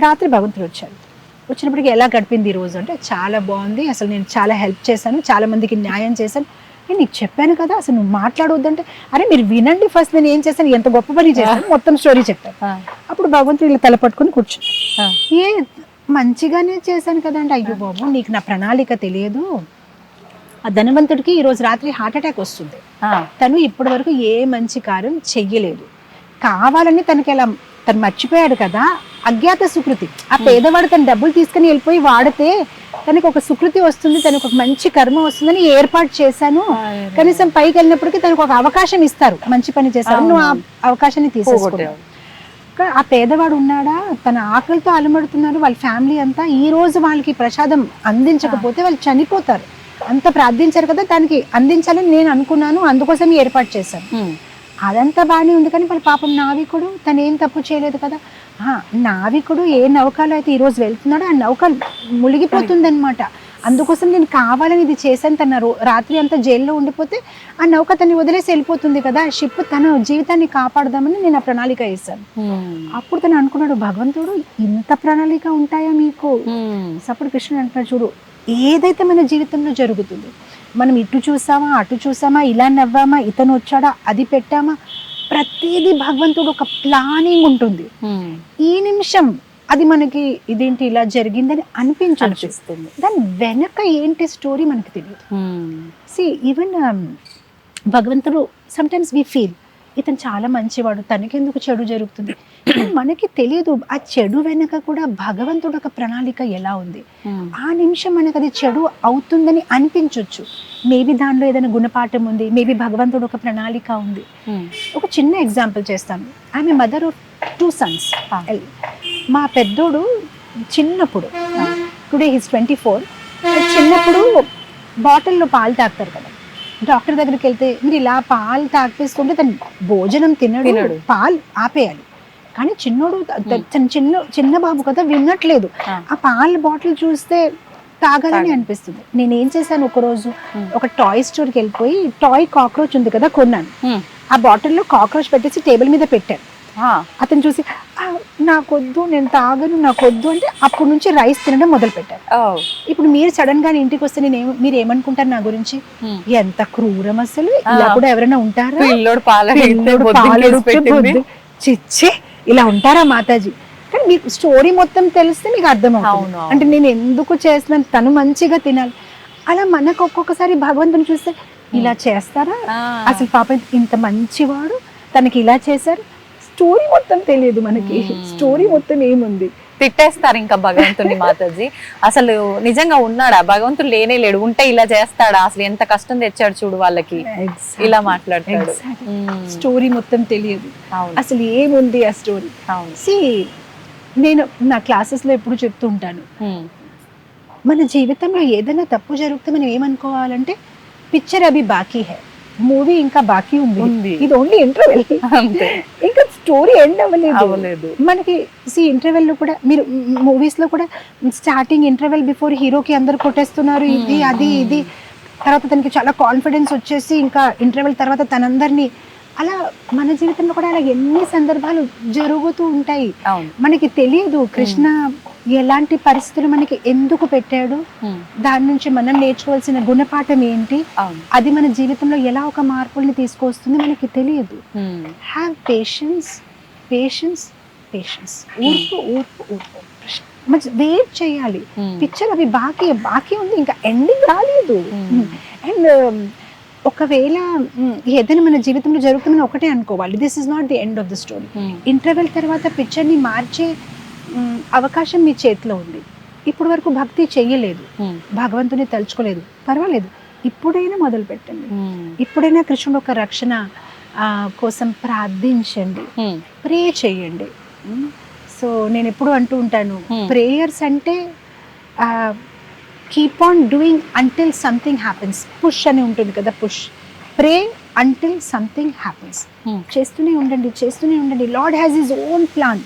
S2: రాత్రి భగవంతుడు వచ్చినప్పటికీ ఎలా గడిపింది ఈ రోజు అంటే, చాలా బాగుంది, అసలు నేను చాలా హెల్ప్ చేశాను, చాలా మందికి న్యాయం చేశాను, నేను నీకు చెప్పాను కదా అసలు నువ్వు మాట్లాడవద్దంటే, అరే మీరు వినండి ఫస్ట్ నేను ఏం చేశాను, ఎంత గొప్ప పని చేశాను, మొత్తం స్టోరీ చెప్పాను. అప్పుడు భగవంతుడు ఇలా తలపట్టుకుని కూర్చుని, ఏ మంచిగానే చేశాను కదా అంటే, అయ్యో బాబు నీకు నా ప్రణాళిక తెలియదు, ఆ ధనవంతుడికి ఈరోజు రాత్రి హార్ట్ అటాక్ వస్తుంది, తను ఇప్పటి వరకు ఏ మంచి కార్యం చెయ్యలేదు, కావాలని తనకి అలా తను మర్చిపోయాడు కదా, అజ్ఞాత సుకృతి. ఆ పేదవాడు తన డబ్బులు తీసుకుని వెళ్ళిపోయి వాడితే తనకు ఒక సుకృతి వస్తుంది, తనకు ఒక మంచి కర్మ వస్తుందని ఏర్పాటు చేశాను. కనీసం పైకి వెళ్ళినప్పటికీ తనకు ఒక అవకాశం ఇస్తారు, మంచి పని చేస్తారు, నువ్వు ఆ అవకాశాన్ని తీసేసుకుంటావు. ఆ పేదవాడు ఉన్నాడా, తన ఆకలితో అలమడుతున్నారు వాళ్ళ ఫ్యామిలీ అంతా, ఈ రోజు వాళ్ళకి ప్రసాదం అందించకపోతే వాళ్ళు చనిపోతారు. అంత ప్రార్థించారు కదా, దానికి అందించాలని నేను అనుకున్నాను, అందుకోసం ఏర్పాటు చేశాను. అదంతా బాగానే ఉంది, కానీ వాళ్ళ పాపం నావికుడు తను ఏం తప్పు చేయలేదు కదా. నావికుడు ఏ నౌకలో అయితే ఈ రోజు వెళ్తున్నాడో ఆ నౌక మునిగిపోతుంది అనమాట. అందుకోసం నేను కావాలని ఇది చేశాను. తన రాత్రి అంతా జైల్లో ఉండిపోతే ఆ నౌక తను వదిలేసి వెళ్ళిపోతుంది కదా, ఆ షిప్ తన జీవితాన్ని కాపాడదామని నేను ఆ ప్రణాళిక వేశాను. అప్పుడు తను అనుకున్నాడు, భగవంతుడు ఇంత ప్రణాళిక ఉంటాయా మీకు? అప్పుడు కృష్ణుడు అంటున్నాడు, చూడు ఏదైతే మన జీవితంలో జరుగుతుంది, మనం ఇటు చూసామా అటు చూసామా, ఇలా నవ్వామా, ఇతను వచ్చాడా, అది పెట్టామా, ప్రతిదీ భగవంతుడు ఒక ప్లానింగ్ ఉంటుంది. ఈ నిమిషం అది మనకి ఇదేంటి ఇలా జరిగిందని అనిపించనిపిస్తుంది, దాని వెనక ఏంటి స్టోరీ మనకి తెలియదు. ఈవెన్ భగవంతుడు సమ్టైమ్స్ వి ఫీల్ ఇతను చాలా మంచివాడు, తనకెందుకు చెడు జరుగుతుంది, మనకి తెలియదు ఆ చెడు వెనక కూడా భగవంతుడు ఒక ప్రణాళిక ఎలా ఉంది. ఆ నిమిషం మనకు అది చెడు అవుతుందని అనిపించవచ్చు, మేబీ దానిలో ఏదైనా గుణపాఠం ఉంది, మేబీ భగవంతుడు ఒక ప్రణాళిక ఉంది. ఒక చిన్న ఎగ్జాంపుల్ చేస్తాను. ఆమె మదర్ ఆఫ్ 2 sons. మా పెద్దోడు చిన్నప్పుడు, టుడే హిస్ 24, చిన్నప్పుడు బాటిల్లో పాలు తాగుతారు కదా, డాక్టర్ దగ్గరికి వెళ్తే మీరు ఇలా పాలు తాగిపిస్తుంటే తను భోజనం తినడు, పాలు ఆపేయాలి. కానీ చిన్నోడు చిన్న బాబు కదా వినట్లేదు, ఆ పాల బాటిల్ చూస్తే తాగాలని అనిపిస్తుంది. నేనేం చేశాను, ఒకరోజు ఒక టాయ్ స్టోర్కి వెళ్ళిపోయి టాయ్ కాక్రోచ్ ఉంది కదా కొన్నాను, ఆ బాటిల్లో కాక్రోచ్ పెట్టేసి టేబుల్ మీద పెట్టాను. అతను చూసి నాకొద్దు, నేను తాగను, నాకొద్దు అంటే అప్పటి నుంచి రైస్ తినడం మొదలు పెట్టారు. ఇప్పుడు మీరు సడన్ గా ఇంటికి వస్తే మీరు ఏమనుకుంటారు నా గురించి, ఎంత క్రూరం అసలు, ఇలా కూడా ఎవరైనా ఉంటారా, చిచ్చే ఇలా ఉంటారా మాతాజీ. కానీ మీకు స్టోరీ మొత్తం తెలిస్తే మీకు అర్థమవుతుంది, అంటే నేను ఎందుకు చేస్తున్నాను, తను మంచిగా తినాలి. అలా మనకు ఒక్కొక్కసారి భగవంతుని చూస్తే ఇలా చేస్తారా, అసలు పాపం ఇంత మంచివాడు తనకి ఇలా చేశారు, స్టోరీ మొత్తం తెలియదు మనకి, స్టోరీ మొత్తం ఏముంది.
S3: తిట్టేస్తారు ఇంకా భగవంతుని మాతాజీ. అసలు నిజంగా ఉన్నాడా భగవంతుడు, లేనే లేడు, ఉంటే ఇలా చేస్తాడా, అసలు ఎంత కష్టం తెచ్చాడు చూడు వాళ్ళకి, ఇలా మాట్లాడతాడు.
S2: స్టోరీ మొత్తం తెలియదు, అసలు ఏముంది ఆ స్టోరీ. నేను నా క్లాసెస్ లో ఎప్పుడు చెప్తూ ఉంటాను, మన జీవితంలో ఏదైనా తప్పు జరిగితే మనం ఏమనుకోవాలంటే పిక్చర్ అవి బాకీ హై, మూవీ ఇంకా బాకీ ఉంది, ఇది ఓన్లీ ఇంటర్వెల్, ఇంకా స్టోరీ ఎండ్ అవ్వలేదు మనకి. ఇంటర్వెల్ లో కూడా మీరు మూవీస్ లో కూడా స్టార్టింగ్ ఇంటర్వెల్ బిఫోర్ హీరోకి అందరు కొట్టేస్తున్నారు, ఇది అది ఇది, తర్వాత తనకి చాలా కాన్ఫిడెన్స్ వచ్చేసి ఇంకా ఇంటర్వెల్ తర్వాత తనందరినీ, అలా మన జీవితంలో కూడా అలా ఎన్ని సందర్భాలు జరుగుతూ ఉంటాయి. మనకి తెలియదు కృష్ణ ఎలాంటి పరిస్థితులు మనకి ఎందుకు పెట్టాడు, దాని నుంచి మనం నేర్చుకోవాల్సిన గుణపాఠం ఏంటి, అది మన జీవితంలో ఎలా ఒక మార్పుల్ని తీసుకొస్తుంది మనకి తెలియదు. హ్యావ్ పేషెన్స్, పేషెన్స్, పేషెన్స్, ఊర్పు ఊర్పు ఊర్పు, వెయిట్ చేయాలి. పిక్చర్ అవి బాకీ ఉంది, ఇంకా ఎండింగ్ రాలేదు. అండ్ ఒకవేళ ఏదైనా మన జీవితంలో జరుగుతుందని ఒకటే అనుకోవాలి, this is not the end of the story. Interval తర్వాత పిక్చర్ని మార్చే అవకాశం మీ చేతిలో ఉంది. ఇప్పుడు వరకు భక్తి చెయ్యలేదు, భగవంతుని తలుచుకోలేదు, పర్వాలేదు, ఇప్పుడైనా మొదలు పెట్టండి, ఇప్పుడైనా కృష్ణుడు ఒక రక్షణ కోసం ప్రార్థించండి, ప్రే చేయండి. సో నేను ఎప్పుడు అంటూ ఉంటాను, ప్రేయర్స్ అంటే keep on doing until something happens. Push అని ఉంటుంది కదా, పుష్, ప్రే అంటిల్ సంథింగ్ హ్యాపెన్స్. చేస్తూనే ఉండండి. Lord has his own plan.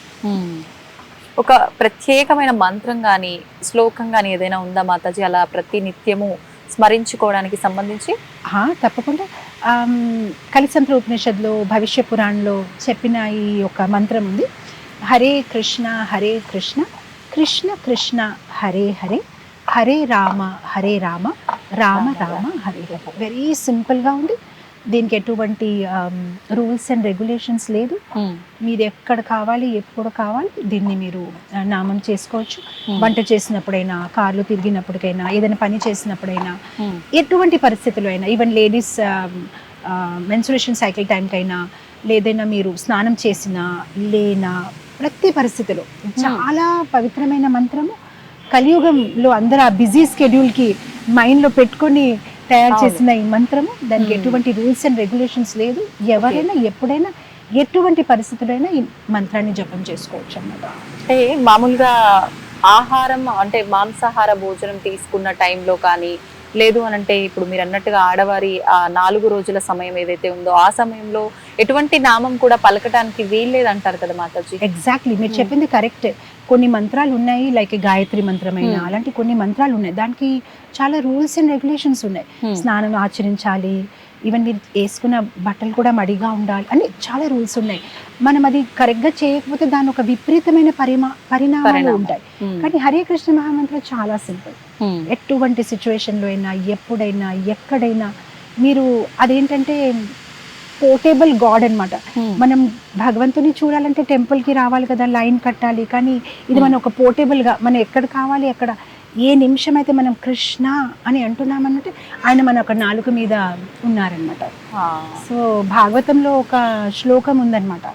S3: ఒక ప్రత్యేకమైన మంత్రం కానీ శ్లోకం కానీ ఏదైనా ఉందా మాతాజీ, అలా ప్రతి నిత్యము స్మరించుకోవడానికి సంబంధించి?
S2: తప్పకుండా. కలిసంత్ర ఉపనిషత్తులో, భవిష్య పురాణంలో చెప్పిన ఈ ఒక మంత్రం ఉంది, హరే కృష్ణ కృష్ణ కృష్ణ హరే హరే, హరే రామ రామ రామ హరే హరే. వెరీ సింపుల్గా ఉంది, దీనికి ఎటువంటి రూల్స్ అండ్ రెగ్యులేషన్స్ లేదు. మీరు ఎక్కడ కావాలి, ఎప్పుడు కావాలి దీన్ని మీరు నామం చేసుకోవచ్చు. వంట చేసినప్పుడైనా, కార్లు తిరిగినప్పటికైనా, ఏదైనా పని చేసినప్పుడైనా, ఎటువంటి పరిస్థితుల్లో అయినా, ఈవెన్ లేడీస్ మెన్సురేషన్ సైకిల్ టైంకైనా, లేదైనా మీరు స్నానం చేసినా లేనా, ప్రతి పరిస్థితిలో చాలా పవిత్రమైన మంత్రము. కలియుగంలో అందరూ ఆ బిజీ స్కెడ్యూల్కి మైండ్లో పెట్టుకొని తయారు చేసిన ఈ మంత్రము. దానికి ఎటువంటి రూల్స్ అండ్ రెగ్యులేషన్స్ లేదు. ఎవరైనా ఎప్పుడైనా ఎటువంటి పరిస్థితులైనా ఈ మంత్రాన్ని జపం చేసుకోవచ్చు అన్నమాట.
S3: అంటే మామూలుగా ఆహారం అంటే మాంసాహార భోజనం తీసుకున్న టైంలో కానీ, లేదు అని అంటే ఇప్పుడు మీరు అన్నట్టుగా ఆడవారి ఆ 4 రోజుల సమయం ఏదైతే ఉందో ఆ సమయంలో ఎటువంటి నామం కూడా పలకటానికి వీల్లేదు అంటారు కదా మాతాజీ.
S2: ఎగ్జాక్ట్లీ, మీరు చెప్పింది కరెక్ట్. కొన్ని మంత్రాలు ఉన్నాయి, లైక్ గాయత్రి మంత్రమైన అలాంటి కొన్ని మంత్రాలు ఉన్నాయి. దానికి చాలా రూల్స్ అండ్ రెగ్యులేషన్స్ ఉన్నాయి. స్నానం ఆచరించాలి, ఈవెన్ మీరు వేసుకున్న బట్టలు కూడా మడిగా ఉండాలి అని చాలా రూల్స్ ఉన్నాయి. మనం అది కరెక్ట్గా చేయకపోతే దాని ఒక విపరీతమైన పరిణామాలు ఉంటాయి. కానీ హరే కృష్ణ మహామంత్రం చాలా సింపుల్. ఎటువంటి సిచ్యువేషన్లో అయినా, ఎప్పుడైనా, ఎక్కడైనా మీరు అదేంటంటే పోర్టేబుల్ గాడ్ అన్నమాట. మనం భగవంతుని చూడాలంటే టెంపుల్కి రావాలి కదా, లైన్ కట్టాలి. కానీ ఇది మనం ఒక పోర్టేబుల్గా మనం ఎక్కడ కావాలి అక్కడ ఏ నిమిషం అయితే మనం కృష్ణ అని అంటున్నామన్నట్టు ఆయన మన ఒక నాలుక మీద ఉన్నారనమాట. సో భాగవతంలో ఒక శ్లోకం ఉందన్నమాట,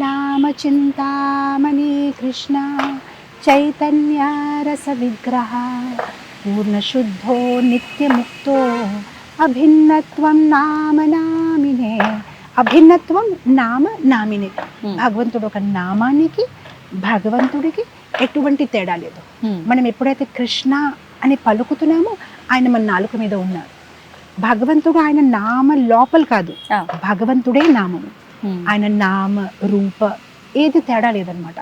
S2: నామ చింతామణి కృష్ణ చైతన్య రస విగ్రహ పూర్ణ శుద్ధో నిత్యముక్తో అభిన్నత్వం నామ నామినే. అభిన్నత్వం నామ నామినే. భగవంతుడు ఒక నామానికి భగవంతుడికి ఎటువంటి తేడా లేదు. మనం ఎప్పుడైతే కృష్ణ అని పలుకుతున్నామో ఆయన మన నాలుక మీద ఉన్నారు. భగవంతుడు ఆయన నామ లోపల కాదు, భగవంతుడే నామము. ఆయన నామ రూప ఏది తేడా లేదనమాట.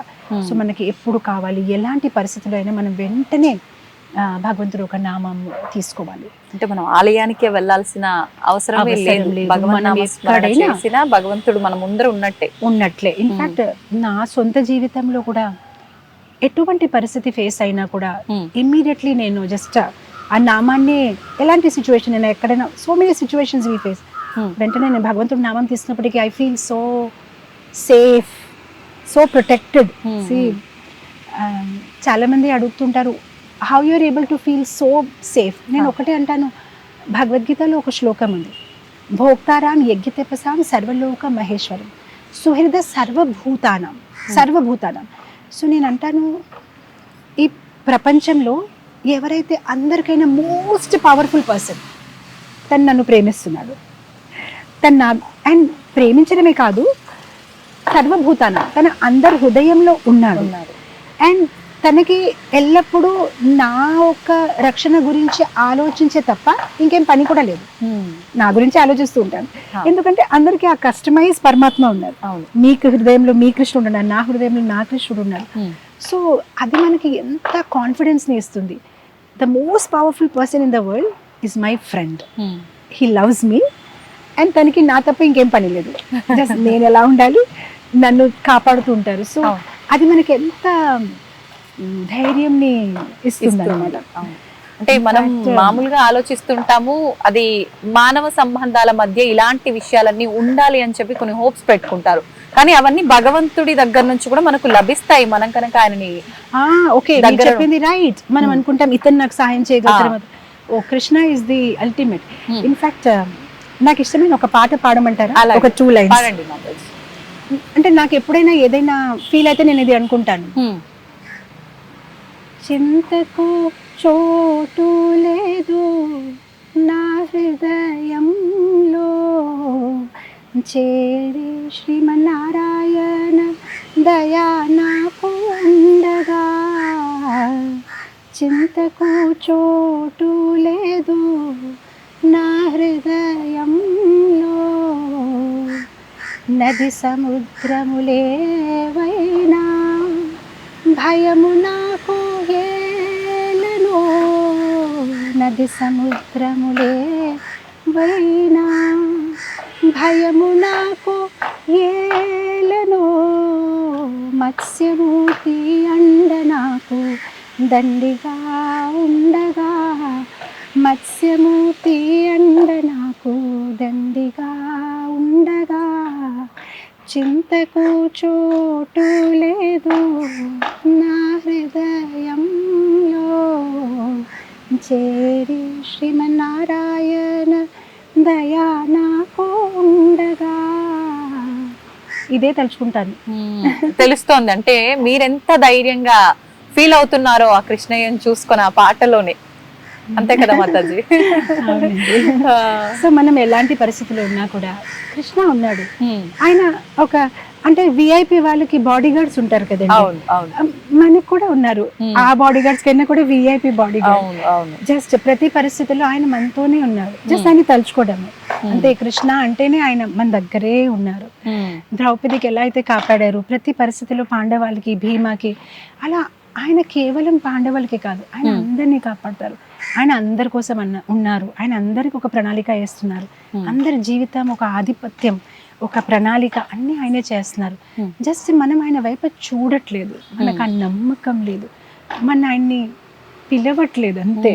S2: సో మనకి ఎప్పుడు కావాలి, ఎలాంటి పరిస్థితుల్లో అయినా మనం వెంటనే భగవంతుడు ఒక నామం తీసుకోవాలి.
S3: అంటే మనం ఆలయానికే వెళ్ళాల్సిన అవసరమే లేదు. భగవంతుడు మన ముందర ఉన్నట్లే. ఇన్ఫాక్ట్ నా సొంత జీవితంలో కూడా ఎటువంటి పరిస్థితి ఫేస్ అయినా కూడా ఇమ్మీడియట్లీ నేను జస్ట్ ఆ నామాన్ని, ఎలాంటి సిచ్యువేషన్ అయినా ఎక్కడైనా, so many situations we face, వెంటనే నేను భగవంతుడి నామం తీసుకున్నప్పటికీ I feel so safe, so protected. చాలా మంది అడుగుతుంటారు, how you are able to feel so safe. నేను ఒకటే అంటాను, భగవద్గీతలో ఒక శ్లోకం ఉంది, భోక్తారాం యజ్ఞతపసాం సర్వలోక మహేశ్వరం సుహృద సర్వభూతానం. సో నేను అంటాను, ఈ ప్రపంచంలో ఎవరైతే అందరికైనా మోస్ట్ పవర్ఫుల్ పర్సన్, తను నన్ను ప్రేమిస్తున్నాడు. అండ్ ప్రేమించడమే కాదు, సర్వభూతానం, తన అందరి హృదయంలో ఉన్నాడు. అండ్ తనకి ఎల్లప్పుడూ నా ఒక రక్షణ గురించి ఆలోచించే తప్ప ఇంకేం పని కూడా లేదు. నా గురించి ఆలోచిస్తూ ఉంటాను, ఎందుకంటే అందరికీ ఆ కస్టమైజ్ పరమాత్మ ఉన్నారు. మీకు హృదయంలో మీ కృష్ణుడు ఉన్నారు, నా హృదయంలో నా కృష్ణుడు ఉన్నారు. సో అది మనకి ఎంత కాన్ఫిడెన్స్ని ఇస్తుంది. The most powerful person in the world is my friend. He loves me and తనకి నా తప్ప ఇంకేం పని లేదు. జస్ట్ నేను ఎలా ఉండాలి, నన్ను కాపాడుతూ ఉంటారు. సో అది మనకి ఎంత ధైర్యంని ఇస్తుంది అన్నమాట. అంటే మనం మామూలుగా ఆలోచిస్తుంటాము, అది మానవ సంబంధాల మధ్య ఇలాంటి విషయాలన్నీ ఉండాలి అని చెప్పి కొన్ని హోప్స్ పెట్టుకుంటారు. కానీ అవన్నీ భగవంతుడి దగ్గర నుంచి కూడా మనకు లభిస్తాయి, మనం కనుక ఆయనని.
S2: ఓకే, చెప్పింది రైట్. మనం అనుకుంటాం ఇతను నాకు సహాయం చేయగలుగుతారు. Oh Krishna is the ultimate. In fact నాకు ఇష్టమైన ఒక పాట పాడమంటారా? ఒక 2 లైన్స్. అంటే నాకు ఎప్పుడైనా ఏదైనా ఫీల్ అయితే నేను ఇది అనుకుంటాను, చింతకు చోటు లేదు నా హృదయంలో చేరి శ్రీమన్నారాయణ దయా నాకు ఉండగా. చింతకు చోటు లేదు నా హృదయంలో నది సముద్రములేవైనా భయము నాకు ఏలనో. నది సముద్రములేవైనా భయము నాకు ఏలనో. మత్స్యమూర్తి అండ నాకు దండిగా ఉండగా. మత్స్యమూర్తి అండ నాకు దండిగా ఉండగా. చింతకు చోటు లేదు నా హృదయంలో చేరి శ్రీమన్నారాయణ దయా నాకు ఉండగా. ఇదే తలుచుకుంటాను.
S3: తెలుస్తోంది అంటే మీరెంత ధైర్యంగా ఫీల్ అవుతున్నారో ఆ కృష్ణయ్యని చూసుకొని ఆ పాటలోనే, అంతే కదా మాతాజీ?
S2: సో మనం ఎలాంటి పరిస్థితుల్లో ఉన్నా కూడా కృష్ణ ఉన్నాడు. ఆయన ఒక అంటే విఐపి వాళ్ళకి బాడీ గార్డ్స్ ఉంటారు కదండి, మనకు కూడా ఉన్నారు. ఆ బాడీ గార్డ్స్ కన్నా కూడా విఐపి బాడీ గార్డ్. జస్ట్ ప్రతి పరిస్థితుల్లో ఆయన మనతోనే ఉన్నారు. జస్ట్ ఆయన తలుచుకోవడమే అంతే. కృష్ణ అంటేనే ఆయన మన దగ్గరే ఉన్నారు. ద్రౌపదికి ఎలా అయితే కాపాడారు ప్రతి పరిస్థితుల్లో, పాండవాళ్ళకి, భీమాకి, అలా ఆయన కేవలం పాండవులకి కాదు, ఆయన అందరినీ కాపాడతారు. ఆయన అందరి కోసం ఉన్నారు. ఆయన అందరికి ఒక ప్రణాళిక వేస్తున్నారు. అందరి జీవితం ఒక ఆధిపత్యం, ఒక ప్రణాళిక అన్ని ఆయనే చేస్తున్నారు. జస్ట్ మనం ఆయన వైపు చూడట్లేదు, మనకు ఆ నమ్మకం లేదు, మన ఆయన్ని పిలవట్లేదు అంతే.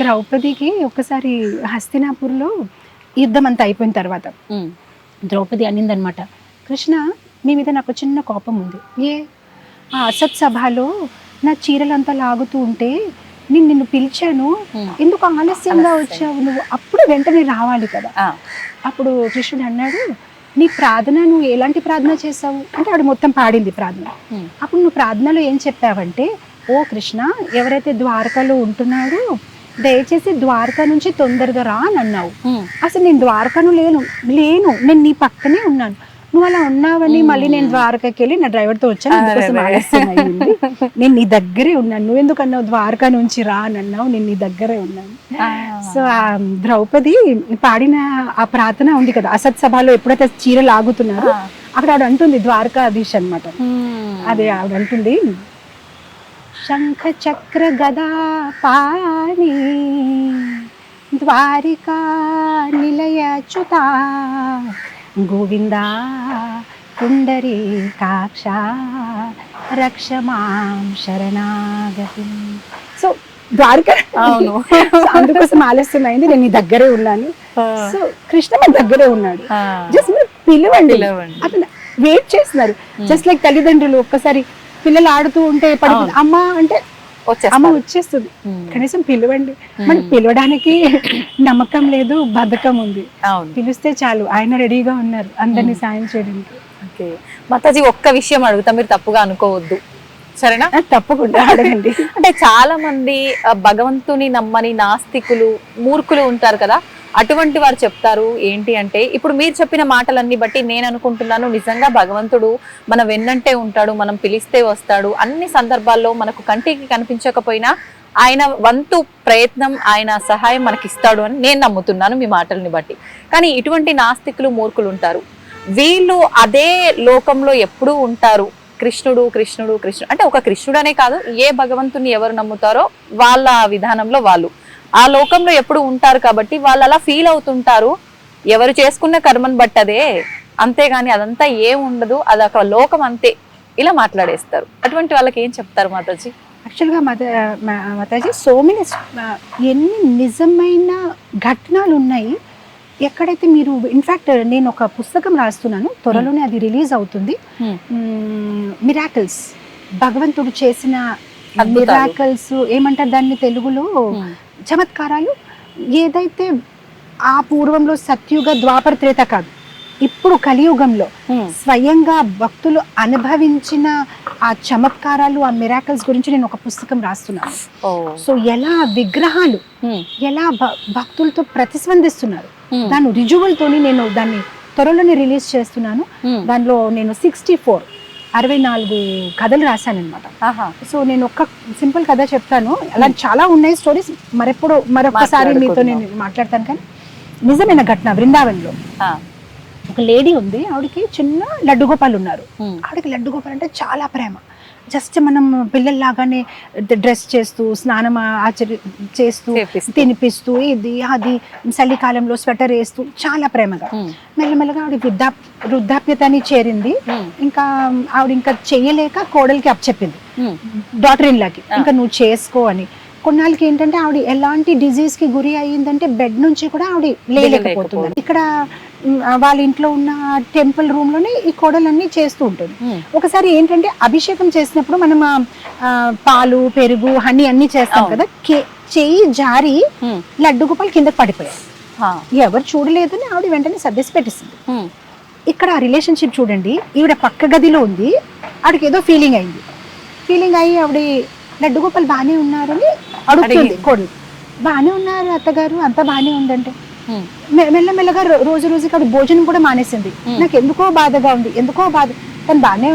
S2: ద్రౌపదికి ఒకసారి హస్తినాపూర్లో యుద్ధం అంతా అయిపోయిన తర్వాత ద్రౌపది అనిందనమాట, కృష్ణ మీ మీద నాకు చిన్న కోపం ఉంది. ఆ అసత్ సభలో నా చీరలంతా లాగుతూ ఉంటే నేను నిన్ను పిలిచాను, ఎందుకు ఆలస్యంగా వచ్చావు నువ్వు? అప్పుడు వెంటనే రావాలి కదా. అప్పుడు కృష్ణుడు అన్నాడు, నీ ప్రార్థన నువ్వు ఎలాంటి ప్రార్థన చేసావు అంటే ఆవిడ మొత్తం పాడింది ప్రార్థన. అప్పుడు నువ్వు ప్రార్థనలో ఏం చెప్పావంటే, ఓ కృష్ణ, ఎవరైతే ద్వారకలో ఉంటున్నాడో దయచేసి ద్వారకా నుంచి తొందరగా రా అని అన్నావు. అసలు నేను ద్వారకను లేను, నేను నీ పక్కనే ఉన్నాను. నువ్వు అలా ఉన్నావని మళ్ళీ నేను ద్వారకాకి వెళ్ళి నా డ్రైవర్తో వచ్చాను, అందుకోసం ఆలస్యం అయ్యింది. నేను నీ దగ్గరే ఉన్నాను, నువ్వెందుకు అన్నావు ద్వారకా నుంచి రా అని అన్నావు, నేను నీ దగ్గరే ఉన్నాను. సో ఆ ద్రౌపది పాడిన ఆ ప్రార్థన ఉంది కదా, అసత్ సభలో ఎప్పుడైతే చీర లాగుతున్నారో అక్కడ ఆవిడ అంటుంది, ద్వారకాధీశ్ అనమాట, అదే ఆవిడ అంటుంది, శంఖ చక్ర గదా పాణి ద్వారికా నిలయచ్యుతా గోవిందా పుండరీకాక్ష రక్షమాం శరణాగతి. సో ద్వారక, అందుకోసం ఆలస్యం అయింది, నేను నీ దగ్గరే ఉన్నాను. సో కృష్ణ మన దగ్గరే ఉన్నాడు, జస్ట్ మీరు పిలవండి. అతను వెయిట్ చేస్తున్నారు. జస్ట్ లైక్ తల్లిదండ్రులు ఒక్కసారి పిల్లలు ఆడుతూ ఉంటే పడుతుంది, అమ్మ అంటే అమ్మ వచ్చేస్తుంది, కనీసం పిలవండి. మనకి పిలవడానికి నమ్మకం లేదు, బద్ధకం ఉంది. పిలిస్తే చాలు, ఆయన రెడీగా ఉన్నారు అందరినీ సాయం చేయడానికి.
S3: ఓకే మాతాజీ, ఒక్క విషయం అడుగుతా, మీరు తప్పుగా అనుకోవద్దు, సరేనా?
S2: తప్పకుండా అడగండి.
S3: అంటే చాలా మంది భగవంతుని నమ్మని నాస్తికులు, మూర్ఖులు ఉంటారు కదా, అటువంటి వారు చెప్తారు ఏంటి అంటే, ఇప్పుడు మీరు చెప్పిన మాటలన్నీ బట్టి నేను అనుకుంటున్నాను, నిజంగా భగవంతుడు మన వెన్నంటే ఉంటాడు, మనం పిలిస్తే వస్తాడు, అన్ని సందర్భాల్లో మనకు కంటికి కనిపించకపోయినా ఆయన వంతు ప్రయత్నం, ఆయన సహాయం మనకి ఇస్తాడు అని నేను నమ్ముతున్నాను మీ మాటల్ని బట్టి. కానీ ఇటువంటి నాస్తికులు, మూర్ఖులు ఉంటారు, వీళ్ళు అదే లోకంలో ఎప్పుడూ ఉంటారు. కృష్ణుడు కృష్ణుడు కృష్ణుడు అంటే, ఒక కృష్ణుడు అనే కాదు, ఏ భగవంతుని ఎవరు నమ్ముతారో వాళ్ళ విధానంలో వాళ్ళు ఆ లోకంలో ఎప్పుడు ఉంటారు. కాబట్టి వాళ్ళు అలా ఫీల్ అవుతుంటారు, ఎవరు చేసుకున్న కర్మను బట్టదే, అంతేగాని అదంతా ఏం ఉండదు, అదొక లోకం అంతే, ఇలా మాట్లాడేస్తారు. అటువంటి వాళ్ళకి ఏం చెప్తారు మాతాజీ?
S2: యాక్చువల్గా మాతాజీ, సో మెనీ ఎన్ని నిజమైన ఘటనలు ఉన్నాయి. ఎక్కడైతే మీరు ఇన్ఫ్యాక్ట్ నేను ఒక పుస్తకం రాస్తున్నాను, త్వరలోనే అది రిలీజ్ అవుతుంది. మిరాకిల్స్, భగవంతుడు చేసిన మిరాకిల్స్ ఏమంటారు దాన్ని తెలుగులో, చమత్కారాలు. ఏదైతే ఆ పూర్వంలో సత్యుగ ద్వాపర త్రేత కాదు, ఇప్పుడు కలియుగంలో స్వయంగా భక్తులు అనుభవించిన ఆ చమత్కారాలు, ఆ మిరాకిల్స్ గురించి నేను ఒక పుస్తకం రాస్తున్నాను. సో ఎలా విగ్రహాలు ఎలా భక్తులతో ప్రతిస్పందిస్తున్నారు, దాని రుజువులతోని నేను దాన్ని త్వరలోనే రిలీజ్ చేస్తున్నాను. దానిలో నేను 64 కథలు రాశాను అనమాట. సో నేను ఒక్క సింపుల్ కథ చెప్తాను, అలా చాలా ఉన్నాయి స్టోరీస్, మరొకసారి మీతో నేను మాట్లాడతాను. కానీ నిజమైన ఘటన, బృందావన్లో ఒక లేడీ ఉంది, ఆవిడకి చిన్న లడ్డు గోపాలు ఉన్నారు. ఆవిడకి లడ్డు గోపాలు అంటే చాలా ప్రేమ. జస్ట్ మనం పిల్లల్లాగానే డ్రెస్ చేస్తూ, స్నానం చేస్తూ, తినిపిస్తూ, ఇది అది, చలికాలంలో స్వెటర్ వేస్తూ చాలా ప్రేమగా. మెల్లమెల్లగా ఆవిడ వృద్ధాప్యతని చేరింది. ఇంకా ఆవిడ ఇంకా చెయ్యలేక కోడలికి అప్పచెప్పింది, డాటర్ ఇన్ లాకి, ఇంకా నువ్వు చేసుకో అని. కొన్నాళ్ళకి ఏంటంటే ఆవిడ ఎలాంటి డిజీజ్ కి గురి అయ్యిందంటే బెడ్ నుంచి కూడా ఆవిడ లేలేకపోతుంది. ఇక్కడ వాళ్ళ ఇంట్లో ఉన్న టెంపుల్ రూమ్ లోనే ఈ కోడలన్నీ చేస్తూ ఉంటుంది. ఒకసారి ఏంటంటే అభిషేకం చేసినప్పుడు మనం పాలు, పెరుగు, హనీ అన్ని చేస్తాం కదా, చెయ్యి జారి లడ్డు గోపాలు కిందకి పడిపోయాయి. ఎవరు చూడలేదని ఆవిడ వెంటనే సర్దేసి పెట్టిస్తుంది. ఇక్కడ ఆ రిలేషన్షిప్ చూడండి, ఈవిడ పక్క గదిలో ఉంది, ఆవిడకి ఏదో ఫీలింగ్ అయింది. ఫీలింగ్ అయ్యి ఆవిడ లడ్డు గోపాల్ బాగానే ఉన్నారని అడుగుతుంది కోడలు. బాగానే ఉన్నారు అత్తగారు, అంతా బాగానే ఉందంటే మెల్లమెల్లగా రోజు రోజుకి ఆవిడ భోజనం కూడా మానేసింది. నాకు ఎందుకో బాధగా ఉంది, ఎందుకో బాధ. తను బాగానే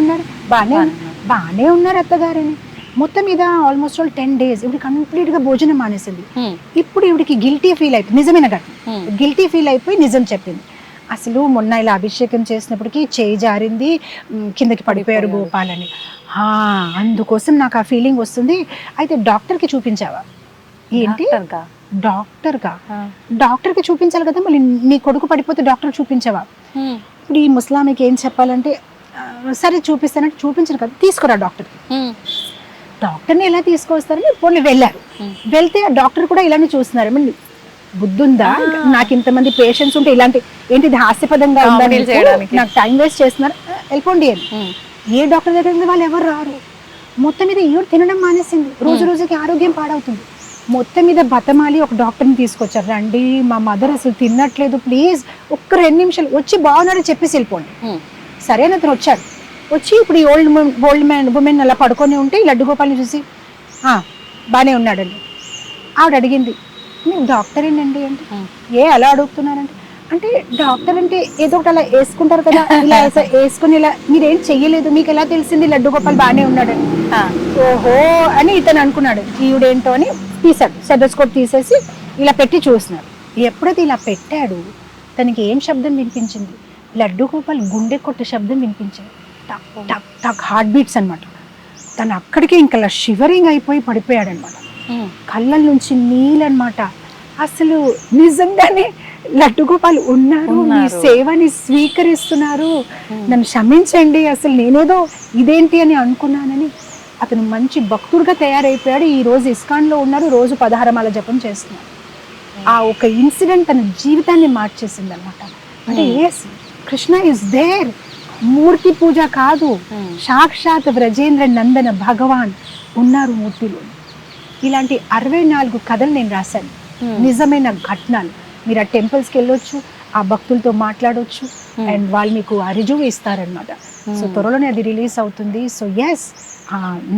S2: ఉన్నారు అత్తగారని మొత్తం మీద ఆల్మోస్ట్ 10 days ఇవి కంప్లీట్ గా భోజనం మానేసింది. ఇప్పుడు ఇవిడికి గిల్టీ ఫీల్ అయిపోయి, నిజమైన ఘటన, గిల్టీ ఫీల్ అయిపోయి నిజం చెప్పింది. అసలు మొన్న ఇలా అభిషేకం చేసినప్పటికీ చేయి జారింది, కిందకి పడిపోయారు గోపాల్ అని. అందుకోసం నాకు ఆ ఫీలింగ్ వస్తుంది. అయితే డాక్టర్కి చూపించావా? ఏంటి డాక్టర్కి చూపించాలి కదా, మళ్ళీ నీ కొడుకు పడిపోతే డాక్టర్ చూపించావా? ఇప్పుడు ఈ ముస్లాంకి ఏం చెప్పాలంటే సరే చూపిస్తానంటే చూపించను కదా, తీసుకురా డాక్టర్ని ఎలా తీసుకొస్తారని పోనీ వెళ్ళారు. వెళ్తే ఆ డాక్టర్ కూడా ఇలానే చూస్తున్నారు. బుద్ధుందా, నాకు ఇంతమంది పేషెంట్స్ ఉంటే ఇలాంటి ఏంటిది హాస్యపదంగా ఉందని నాకు టైం వేస్ట్ చేస్తున్నారు, వెళ్ళిపోండి అని. ఏ డాక్టర్ దగ్గర వాళ్ళు ఎవరు రారు. మొత్తం మీద ఈవిడ తినడం మానేసింది, రోజు రోజుకి ఆరోగ్యం పాడవుతుంది. మొత్తం మీద బతమాలి ఒక డాక్టర్ని తీసుకొచ్చారు. రండి మా మదర్ అసలు తినట్లేదు, ప్లీజ్ ఒక్క 2 నిమిషాలు వచ్చి బాగున్నారని చెప్పేసి వెళ్ళిపోండి. సరే అని అతను వచ్చాడు. వచ్చి ఇప్పుడు ఈ ఓల్డ్ ఉమెన్ అలా పడుకొని ఉంటే లడ్డు గోపాల్ని చూసి బాగానే ఉన్నాడండి. ఆవిడ అడిగింది, మీరు డాక్టర్ ఏంటండి అంటే, అలా అడుగుతున్నారంటే, అంటే డాక్టర్ అంటే ఏదో ఒకటి అలా వేసుకుంటారు కదా, ఇలా వేసుకుని ఇలా మీరేం చెయ్యలేదు, మీకు ఎలా తెలిసింది లడ్డు గోపాల్ బాగానే ఉన్నాడని? ఓహో అని ఇతను అనుకున్నాడు, ఈవిడేంటో అని తీసాడు. స్టెథోస్కోప్ తీసేసి ఇలా పెట్టి చూసినాడు. ఎప్పుడైతే ఇలా పెట్టాడు తనకి ఏం శబ్దం వినిపించింది? లడ్డు గోపాల్ గుండె కొట్టే శబ్దం వినిపించింది. టక్ టక్ టక్ హార్ట్ బీట్స్ అనమాట. తను అక్కడికే ఇంకా షివరింగ్ అయిపోయి పడిపోయాడు అనమాట. కళ్ళ నుంచి నీళ్ళనమాట. అసలు నిజంగానే లడ్డు గోపాల్ ఉన్నారు, మీ సేవని స్వీకరిస్తున్నారు, నన్ను క్షమించండి, అసలు నేనేదో ఇదేంటి అని అనుకున్నానని అతను మంచి భక్తుడిగా తయారైపోయాడు. ఈ రోజు ఇస్కాన్లో ఉన్నారు, రోజు 16 మాల జపం చేస్తున్నారు. ఆ ఒక ఇన్సిడెంట్ తన జీవితాన్ని మార్చేసింది అనమాట. అంటే ఎస్, కృష్ణ ఇస్ దేర్. మూర్తి పూజ కాదు, సాక్షాత్ వ్రజేంద్ర నందన భగవాన్ ఉన్నారు మూర్తిలో. ఇలాంటి 64 కథలు నేను రాశాను, నిజమైన ఘటనలు. మీరు ఆ టెంపుల్స్కి వెళ్ళొచ్చు, ఆ భక్తులతో మాట్లాడవచ్చు, అండ్ వాళ్ళు మీకు ఆ రుజువు ఇస్తారనమాట. సో త్వరలోనే అది రిలీజ్ అవుతుంది. సో ఎస్,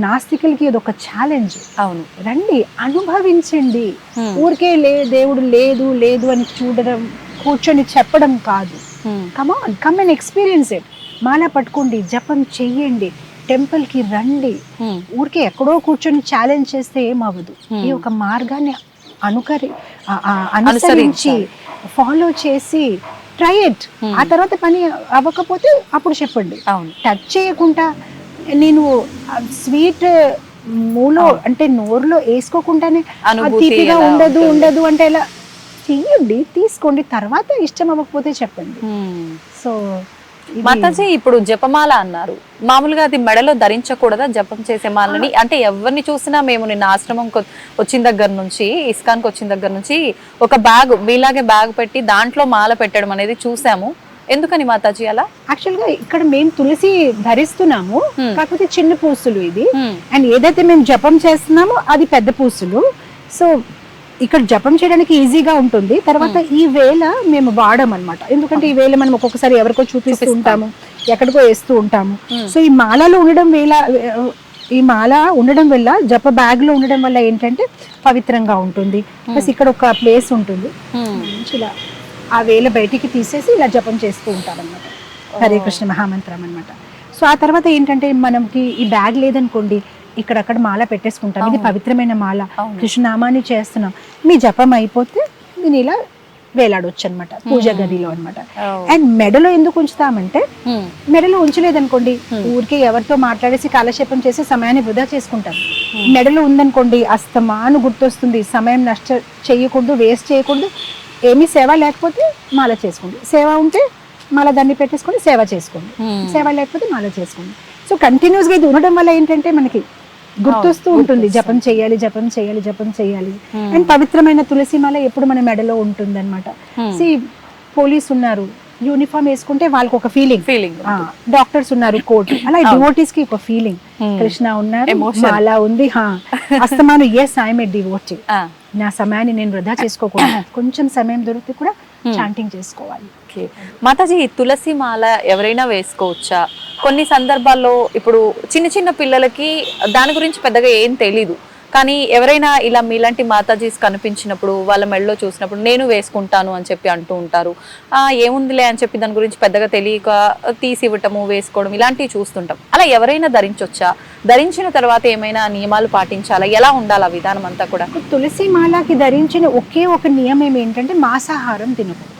S2: నాస్తికులకి ఇది ఒక ఛాలెంజ్. అవును, రండి అనుభవించండి. ఊరికే దేవుడు లేదు లేదు అని చూడడం, కూర్చొని చెప్పడం కాదు. Come and experience it. మాల పట్టుకోండి, జపం చెయ్యండి, టెంపుల్ కి రండి. ఊరికే ఎక్కడో కూర్చొని ఛాలెంజ్ చేస్తే ఏమవ్వదు. ఈ ఒక మార్గాన్ని అనుసరించి ఫాలో చేసి ట్రై ఇట్. ఆ తర్వాత పని అవ్వకపోతే అప్పుడు చెప్పండి. టచ్ చేయకుండా నేను స్వీట్ మూలో అంటే నోరులో వేసుకోకుండానే తీపిగా ఉండదు అంటే ఎలా చెయ్యండి, తీసుకోండి, తర్వాత ఇష్టం అవ్వకపోతే చెప్పండి. సో
S3: మాతాజీ, ఇప్పుడు జపమాల అన్నారు, మామూలుగా అది మెడలో ధరించకూడదా జపం చేసే మాలని? అంటే ఎవరిని చూసినా మేము నిన్న ఆశ్రమం వచ్చిన దగ్గర నుంచి, ఇస్కాన్కి వచ్చిన దగ్గర నుంచి ఒక బ్యాగ్ మీలాగే బ్యాగ్ పెట్టి దాంట్లో మాల పెట్టడం అనేది చూసాము. ఎందుకని మాతాజీ అలా?
S2: యాక్చువల్గా ఇక్కడ మేము తులసి ధరిస్తున్నాము, కాకపోతే చిన్న పూసులు ఇది. అండ్ ఏదైతే మేము జపం చేస్తున్నామో అది పెద్ద పూసులు. సో ఇక్కడ జపం చేయడానికి ఈజీగా ఉంటుంది. తర్వాత ఈ వేళ మేము వాడమన్నమాట, ఎందుకంటే ఈ వేళ మనం ఒక్కొక్కసారి ఎవరికో చూపిస్తూ ఉంటాము, ఎక్కడికో వేస్తూ ఉంటాము. సో ఈ మాలలో ఉండడం వల్ల జప బ్యాగ్ లో ఉండడం వల్ల ఏంటంటే పవిత్రంగా ఉంటుంది. ప్లస్ ఇక్కడ ఒక ప్లేస్ ఉంటుంది, ఇలా ఆ వేళ బయటికి తీసేసి ఇలా జపం చేస్తూ ఉంటాం అన్నమాట, హరే కృష్ణ మహామంత్రం అన్నమాట. సో ఆ తర్వాత ఏంటంటే మనకి ఈ బ్యాగ్ లేదనుకోండి, ఇక్కడక్కడ మాల పెట్టేసుకుంటాం. ఇది పవిత్రమైన మాల, కృష్ణనామాన్ని చేస్తున్నాం. మీ జపం అయిపోతే దీని ఇలా వేలాడొచ్చు అనమాట పూజ గదిలో అనమాట. అండ్ మెడలో ఎందుకు ఉంచుతామంటే, మెడలో ఉంచలేదనుకోండి ఊరికే ఎవరితో మాట్లాడేసి కాలక్షేపం చేసి సమయాన్ని వృధా చేసుకుంటాం. మెడలో ఉందనుకోండి అస్తమాను గుర్తొస్తుంది, సమయం నష్ట చేయకూడదు, వేస్ట్ చేయకూడదు. ఏమీ సేవ లేకపోతే మాల చేసుకోండి, సేవ ఉంటే మాల దాన్ని పెట్టేసుకోండి, సేవ చేసుకోండి, సేవ లేకపోతే మాల చేసుకోండి. సో కంటిన్యూస్గా ఇది ఉండడం వల్ల ఏంటంటే మనకి గుర్తొస్తూ ఉంటుంది, జపం చేయాలి జపం చేయాలి జపం చేయాలి. అండ్ పవిత్రమైన తులసి మాల ఎప్పుడు మన మెడలో ఉంటుంది అనమాట. పోలీస్ ఉన్నారు, యూనిఫామ్ వేసుకుంటే వాళ్ళకి ఒక ఫీలింగ్, డాక్టర్స్ ఉన్నారు కోట్, అలా డివోటీస్ కి ఒక ఫీలింగ్. కృష్ణ ఉన్నారు, మాల ఉంది, అస్తమాను ఎస్ ఐఎమ్ ఏ డివోటీ, నా సమయాన్ని నేను వృధా చేసుకోకూడదు, కొంచెం సమయం దొరికితే కూడా చాంటింగ్ చేసుకోవాలి.
S3: ఓకే మాతాజీ, తులసి మాల ఎవరైనా వేసుకోవచ్చా? కొన్ని సందర్భాల్లో ఇప్పుడు చిన్న చిన్న పిల్లలకి దాని గురించి పెద్దగా ఏం తెలీదు, కానీ ఎవరైనా ఇలా మీలాంటి మాతాజీస్ కనిపించినప్పుడు వాళ్ళ మెడలో చూసినప్పుడు నేను వేసుకుంటాను అని చెప్పి అంటూ ఉంటారు. ఏముందిలే అని చెప్పి దాని గురించి పెద్దగా తెలియక తీసి ఇవ్వటము, వేసుకోవడం ఇలాంటివి చూస్తుంటాం. అలా ఎవరైనా ధరించొచ్చా? ధరించిన తర్వాత ఏమైనా నియమాలు పాటించాలా? ఎలా ఉండాలి ఆ విధానం అంతా కూడా?
S2: తులసి మాలకి ధరించిన ఒకే ఒక నియమం ఏంటంటే మాంసాహారం తినకూడదు.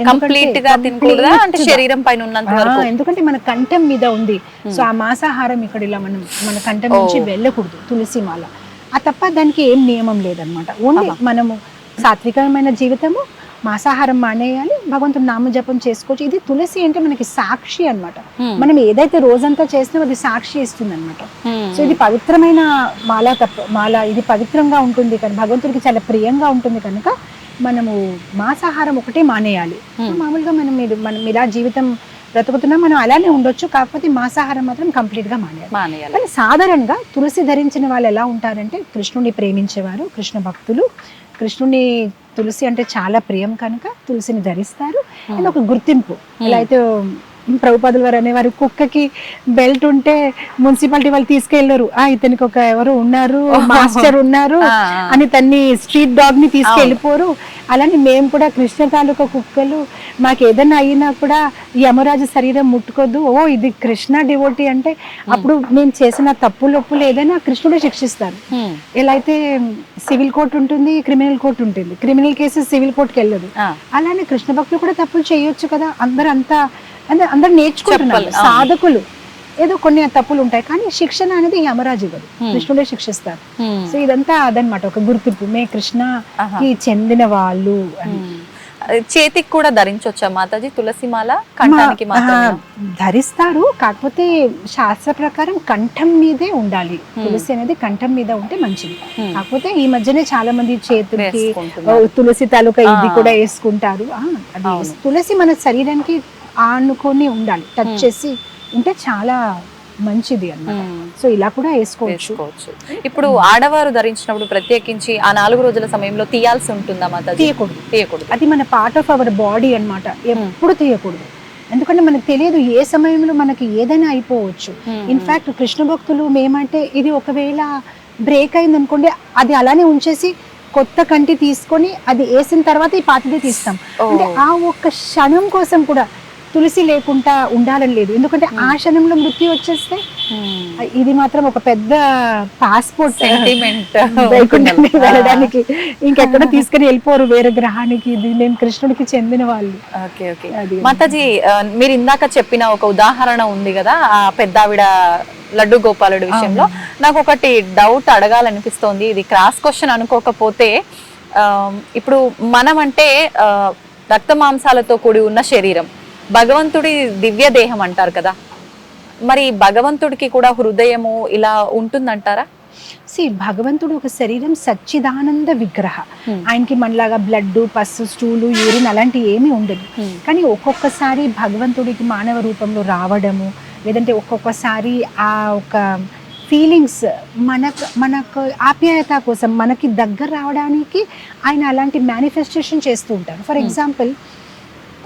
S3: కంప్లీట్ గా తినకూడదా? అంటే శరీరం పైన ఉన్నంత వరకు.
S2: ఎందుకంటే మన కంఠం మీద ఉంది, సో ఆ మాంసాహారం ఇక్కడ ఇలా మన కంఠం నుంచి వెళ్ళకూడదు తులసి మాల. ఆ తప్ప దానికి ఏం నియమం లేదనమాట. ఓన్లీ మనము సాత్వికమైన జీవితము, మాంసాహారం మానేయాలి, భగవంతుడు నామజపం చేసుకోవచ్చు. ఇది తులసి అంటే మనకి సాక్షి అన్నమాట. మనం ఏదైతే రోజంతా చేస్తామో అది సాక్షి ఇస్తుంది అనమాట. సో ఇది పవిత్రమైన మాల ఇది పవిత్రంగా ఉంటుంది, కానీ భగవంతుడికి చాలా ప్రియంగా ఉంటుంది కనుక మనము మాంసాహారం ఒకటే మానేయాలి. మామూలుగా మనం ఇలా జీవితం బ్రతుకుతున్నాం, మనం అలానే ఉండొచ్చు, కాకపోతే మాంసాహారం మాత్రం కంప్లీట్ గా మానేయాలి. కానీ సాధారణంగా తులసి ధరించిన వాళ్ళు ఎలా ఉంటారంటే కృష్ణుని ప్రేమించేవారు, కృష్ణ భక్తులు. కృష్ణుని తులసి అంటే చాలా ప్రియం కనుక తులసిని ధరిస్తారు. అండ్ ఒక గుర్తింపు. ఇలా అయితే ప్రభుపాదుల వారు అనేవారు, కుక్కకి బెల్ట్ ఉంటే మున్సిపాలిటీ వాళ్ళు తీసుకెళ్లరు, ఇతనికి ఒక ఎవరు ఉన్నారు, మాస్టర్ ఉన్నారు అని తన్ని స్ట్రీట్ డాగ్ ని తీసుకెళ్ళిపోరు. అలానే మేము కూడా కృష్ణ తాలూకా కుక్కలు, మాకు ఏదైనా అయినా కూడా యమరాజు శరీరం ముట్టుకోద్దు, ఇది కృష్ణ డివోటీ అంటే అప్పుడు మేము చేసిన తప్పులొప్పులు ఏదైనా కృష్ణుడే శిక్షిస్తారు. ఎలా అయితే సివిల్ కోర్టు ఉంటుంది, క్రిమినల్ కోర్టు ఉంటుంది, క్రిమినల్ కేసెస్ సివిల్ కోర్టుకి వెళ్ళదు. అలానే కృష్ణ భక్తులు కూడా తప్పులు చేయొచ్చు కదా. అందరు నేర్చుకుంటున్నారు, సాధకులు ఏదో కొన్ని తప్పులు ఉంటాయి, కానీ శిక్షణ అనేది యమరాజు ఇవ్వదు, కృష్ణుడే శిక్షిస్తారు. సో ఇదంతా అదనమాట, ఒక గుర్తింపు, మే కృష్ణకి చెందిన వాళ్ళు అని.
S3: చేతికి కూడా ధరించొచ్చా మాతాజీ తులసి మాల? కంఠానికి
S2: ధరిస్తారు, కాకపోతే శాస్త్ర ప్రకారం కంఠం మీదే ఉండాలి. తులసి అనేది కంఠం మీద ఉంటే మంచిది. కాకపోతే ఈ మధ్యనే చాలా మంది చేతులకి తులసి తాలూకా ఇది కూడా వేసుకుంటారు. అది తులసి మన శరీరానికి ఆనుకొని ఉండాలి, టచ్ చేసి ఉంటే చాలా మంచిది అన్నమాట. సో ఇలా కూడా వేసుకోవచ్చు.
S3: ఇప్పుడు ఆడవారు ధరించినప్పుడు ప్రత్యేకించి ఆ 4 రోజుల సమయంలో తీయాల్సి ఉంటుందా మాతాజీ? తీయకూడదు.
S2: అది మన పార్ట్ ఆఫ్ అవర్ బాడీ అన్నమాట. ఎప్పుడు తీయకూడదు, ఎందుకంటే మనకు తెలియదు ఏ సమయంలో మనకి ఏదైనా అయిపోవచ్చు. ఇన్ఫాక్ట్ కృష్ణ భక్తులు మేమంటే ఇది ఒకవేళ బ్రేక్ అయింది అనుకోండి, అది అలానే ఉంచేసి కొత్త కంటి తీసుకొని అది వేసిన తర్వాత ఈ పాతదే తీస్తాం. అంటే ఆ ఒక్క క్షణం కోసం కూడా తులసి లేకుండా ఉండాలని లేదు, ఎందుకంటే ఆ క్షణంలో మృత్యు వచ్చేస్తే ఇది మాత్రం ఒక పెద్ద పాస్పోర్ట్ వెళ్ళడానికి, ఇంకెక్కడ తీసుకుని వెళ్ళిపోరు వేరే గ్రహానికి. ఇది మేము కృష్ణుడికి చెందిన వాళ్ళు.
S3: మాతాజీ, మీరు ఇందాక చెప్పిన ఒక ఉదాహరణ ఉంది కదా, ఆ పెద్దావిడ లడ్డు గోపాలుడి విషయంలో, నాకు ఒకటి డౌట్ అడగాలనిపిస్తోంది. ఇది క్రాస్ క్వశ్చన్ అనుకోకపోతే, ఇప్పుడు మనం అంటే రక్త మాంసాలతో కూడి ఉన్న శరీరం, భగవంతుడి దివ్య దేహం అంటారు కదా, మరి భగవంతుడికి కూడా హృదయము ఇలా ఉంటుందంటారా?
S2: భగవంతుడు ఒక శరీరం సచ్చిదానంద విగ్రహ. ఆయనకి మనలాగా బ్లడ్, పస్సు, స్టూలు, యూరిన్ అలాంటి ఏమీ ఉండదు. కానీ ఒక్కొక్కసారి భగవంతుడికి మానవ రూపంలో రావడము, లేదంటే ఒక్కొక్కసారి ఆ ఒక ఫీలింగ్స్ మనకు ఆప్యాయత కోసం మనకి దగ్గర రావడానికి ఆయన అలాంటి మేనిఫెస్టేషన్ చేస్తూ ఉంటారు. ఫర్ ఎగ్జాంపుల్,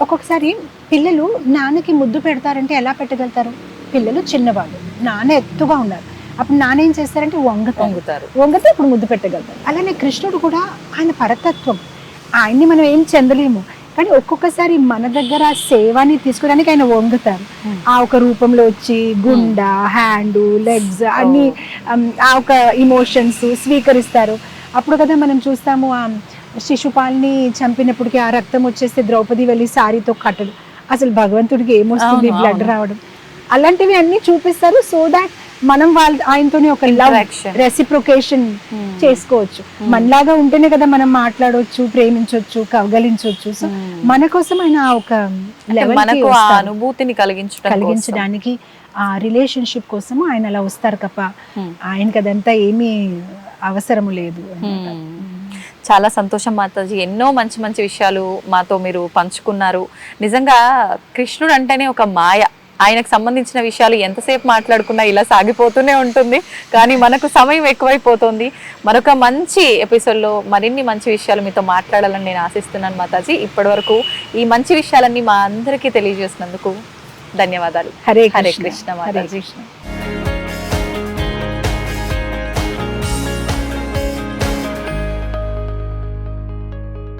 S2: ఒక్కొక్కసారి పిల్లలు నాన్నకి ముద్దు పెడతారంటే ఎలా పెట్టగలుగుతారు? పిల్లలు చిన్నవాళ్ళు, నాన్న ఎత్తుగా ఉన్నారు, అప్పుడు నాన్న ఏం చేస్తారంటే వంగితే ఇప్పుడు ముద్దు పెట్టగలుగుతారు. అలానే కృష్ణుడు కూడా ఆయన పరతత్వం, ఆయన్ని మనం ఏం చెందలేము, కానీ ఒక్కొక్కసారి మన దగ్గర సేవని తీసుకోవడానికి ఆయన వంగుతారు. ఆ ఒక రూపంలో వచ్చి గుండ, హ్యాండ్, లెగ్స్ అన్ని ఆ ఒక ఇమోషన్స్ స్వీకరిస్తారు. అప్పుడు కదా మనం చూస్తాము, ఆ శిశుపాల్ని చంపినప్పటికీ ఆ రక్తం వచ్చేస్తే ద్రౌపది వెళ్ళి సారీతో కట్టడు, అసలు భగవంతుడికి ఏమొస్తుంది, బ్లడ్ రావడం, అలాంటివి అన్ని చూపిస్తారు. సో దాట్ మనం ఆయనతోనే ఒక లవ్ రెసిప్రొకేషన్ చేసుకోవచ్చు. మనలాగా ఉంటేనే కదా మనం మాట్లాడవచ్చు, ప్రేమించవచ్చు, కవగలించవచ్చు. సో మన కోసం ఆయన ఒక
S3: అనుభూతిని
S2: కలిగించడానికి, ఆ రిలేషన్షిప్ కోసం ఆయన అలా వస్తారు తప్ప ఆయనకి అదంతా ఏమీ అవసరము లేదు.
S3: చాలా సంతోషం మాతాజీ, ఎన్నో మంచి మంచి విషయాలు మాతో మీరు పంచుకున్నారు. నిజంగా కృష్ణుడు అంటేనే ఒక మాయ, ఆయనకు సంబంధించిన విషయాలు ఎంతసేపు మాట్లాడుకున్నా ఇలా సాగిపోతూనే ఉంటుంది, కానీ మనకు సమయం ఎక్కువైపోతుంది. మరొక మంచి ఎపిసోడ్లో మరిన్ని మంచి విషయాలు మీతో మాట్లాడాలని నేను ఆశిస్తున్నాను మాతాజీ. ఇప్పటివరకు ఈ మంచి విషయాలన్నీ మా అందరికీ తెలియజేసినందుకు ధన్యవాదాలు.
S2: హరే
S3: హరే
S2: కృష్ణ
S3: కృష్ణ
S2: హరే
S3: మాతాజీ.
S2: కృష్ణ.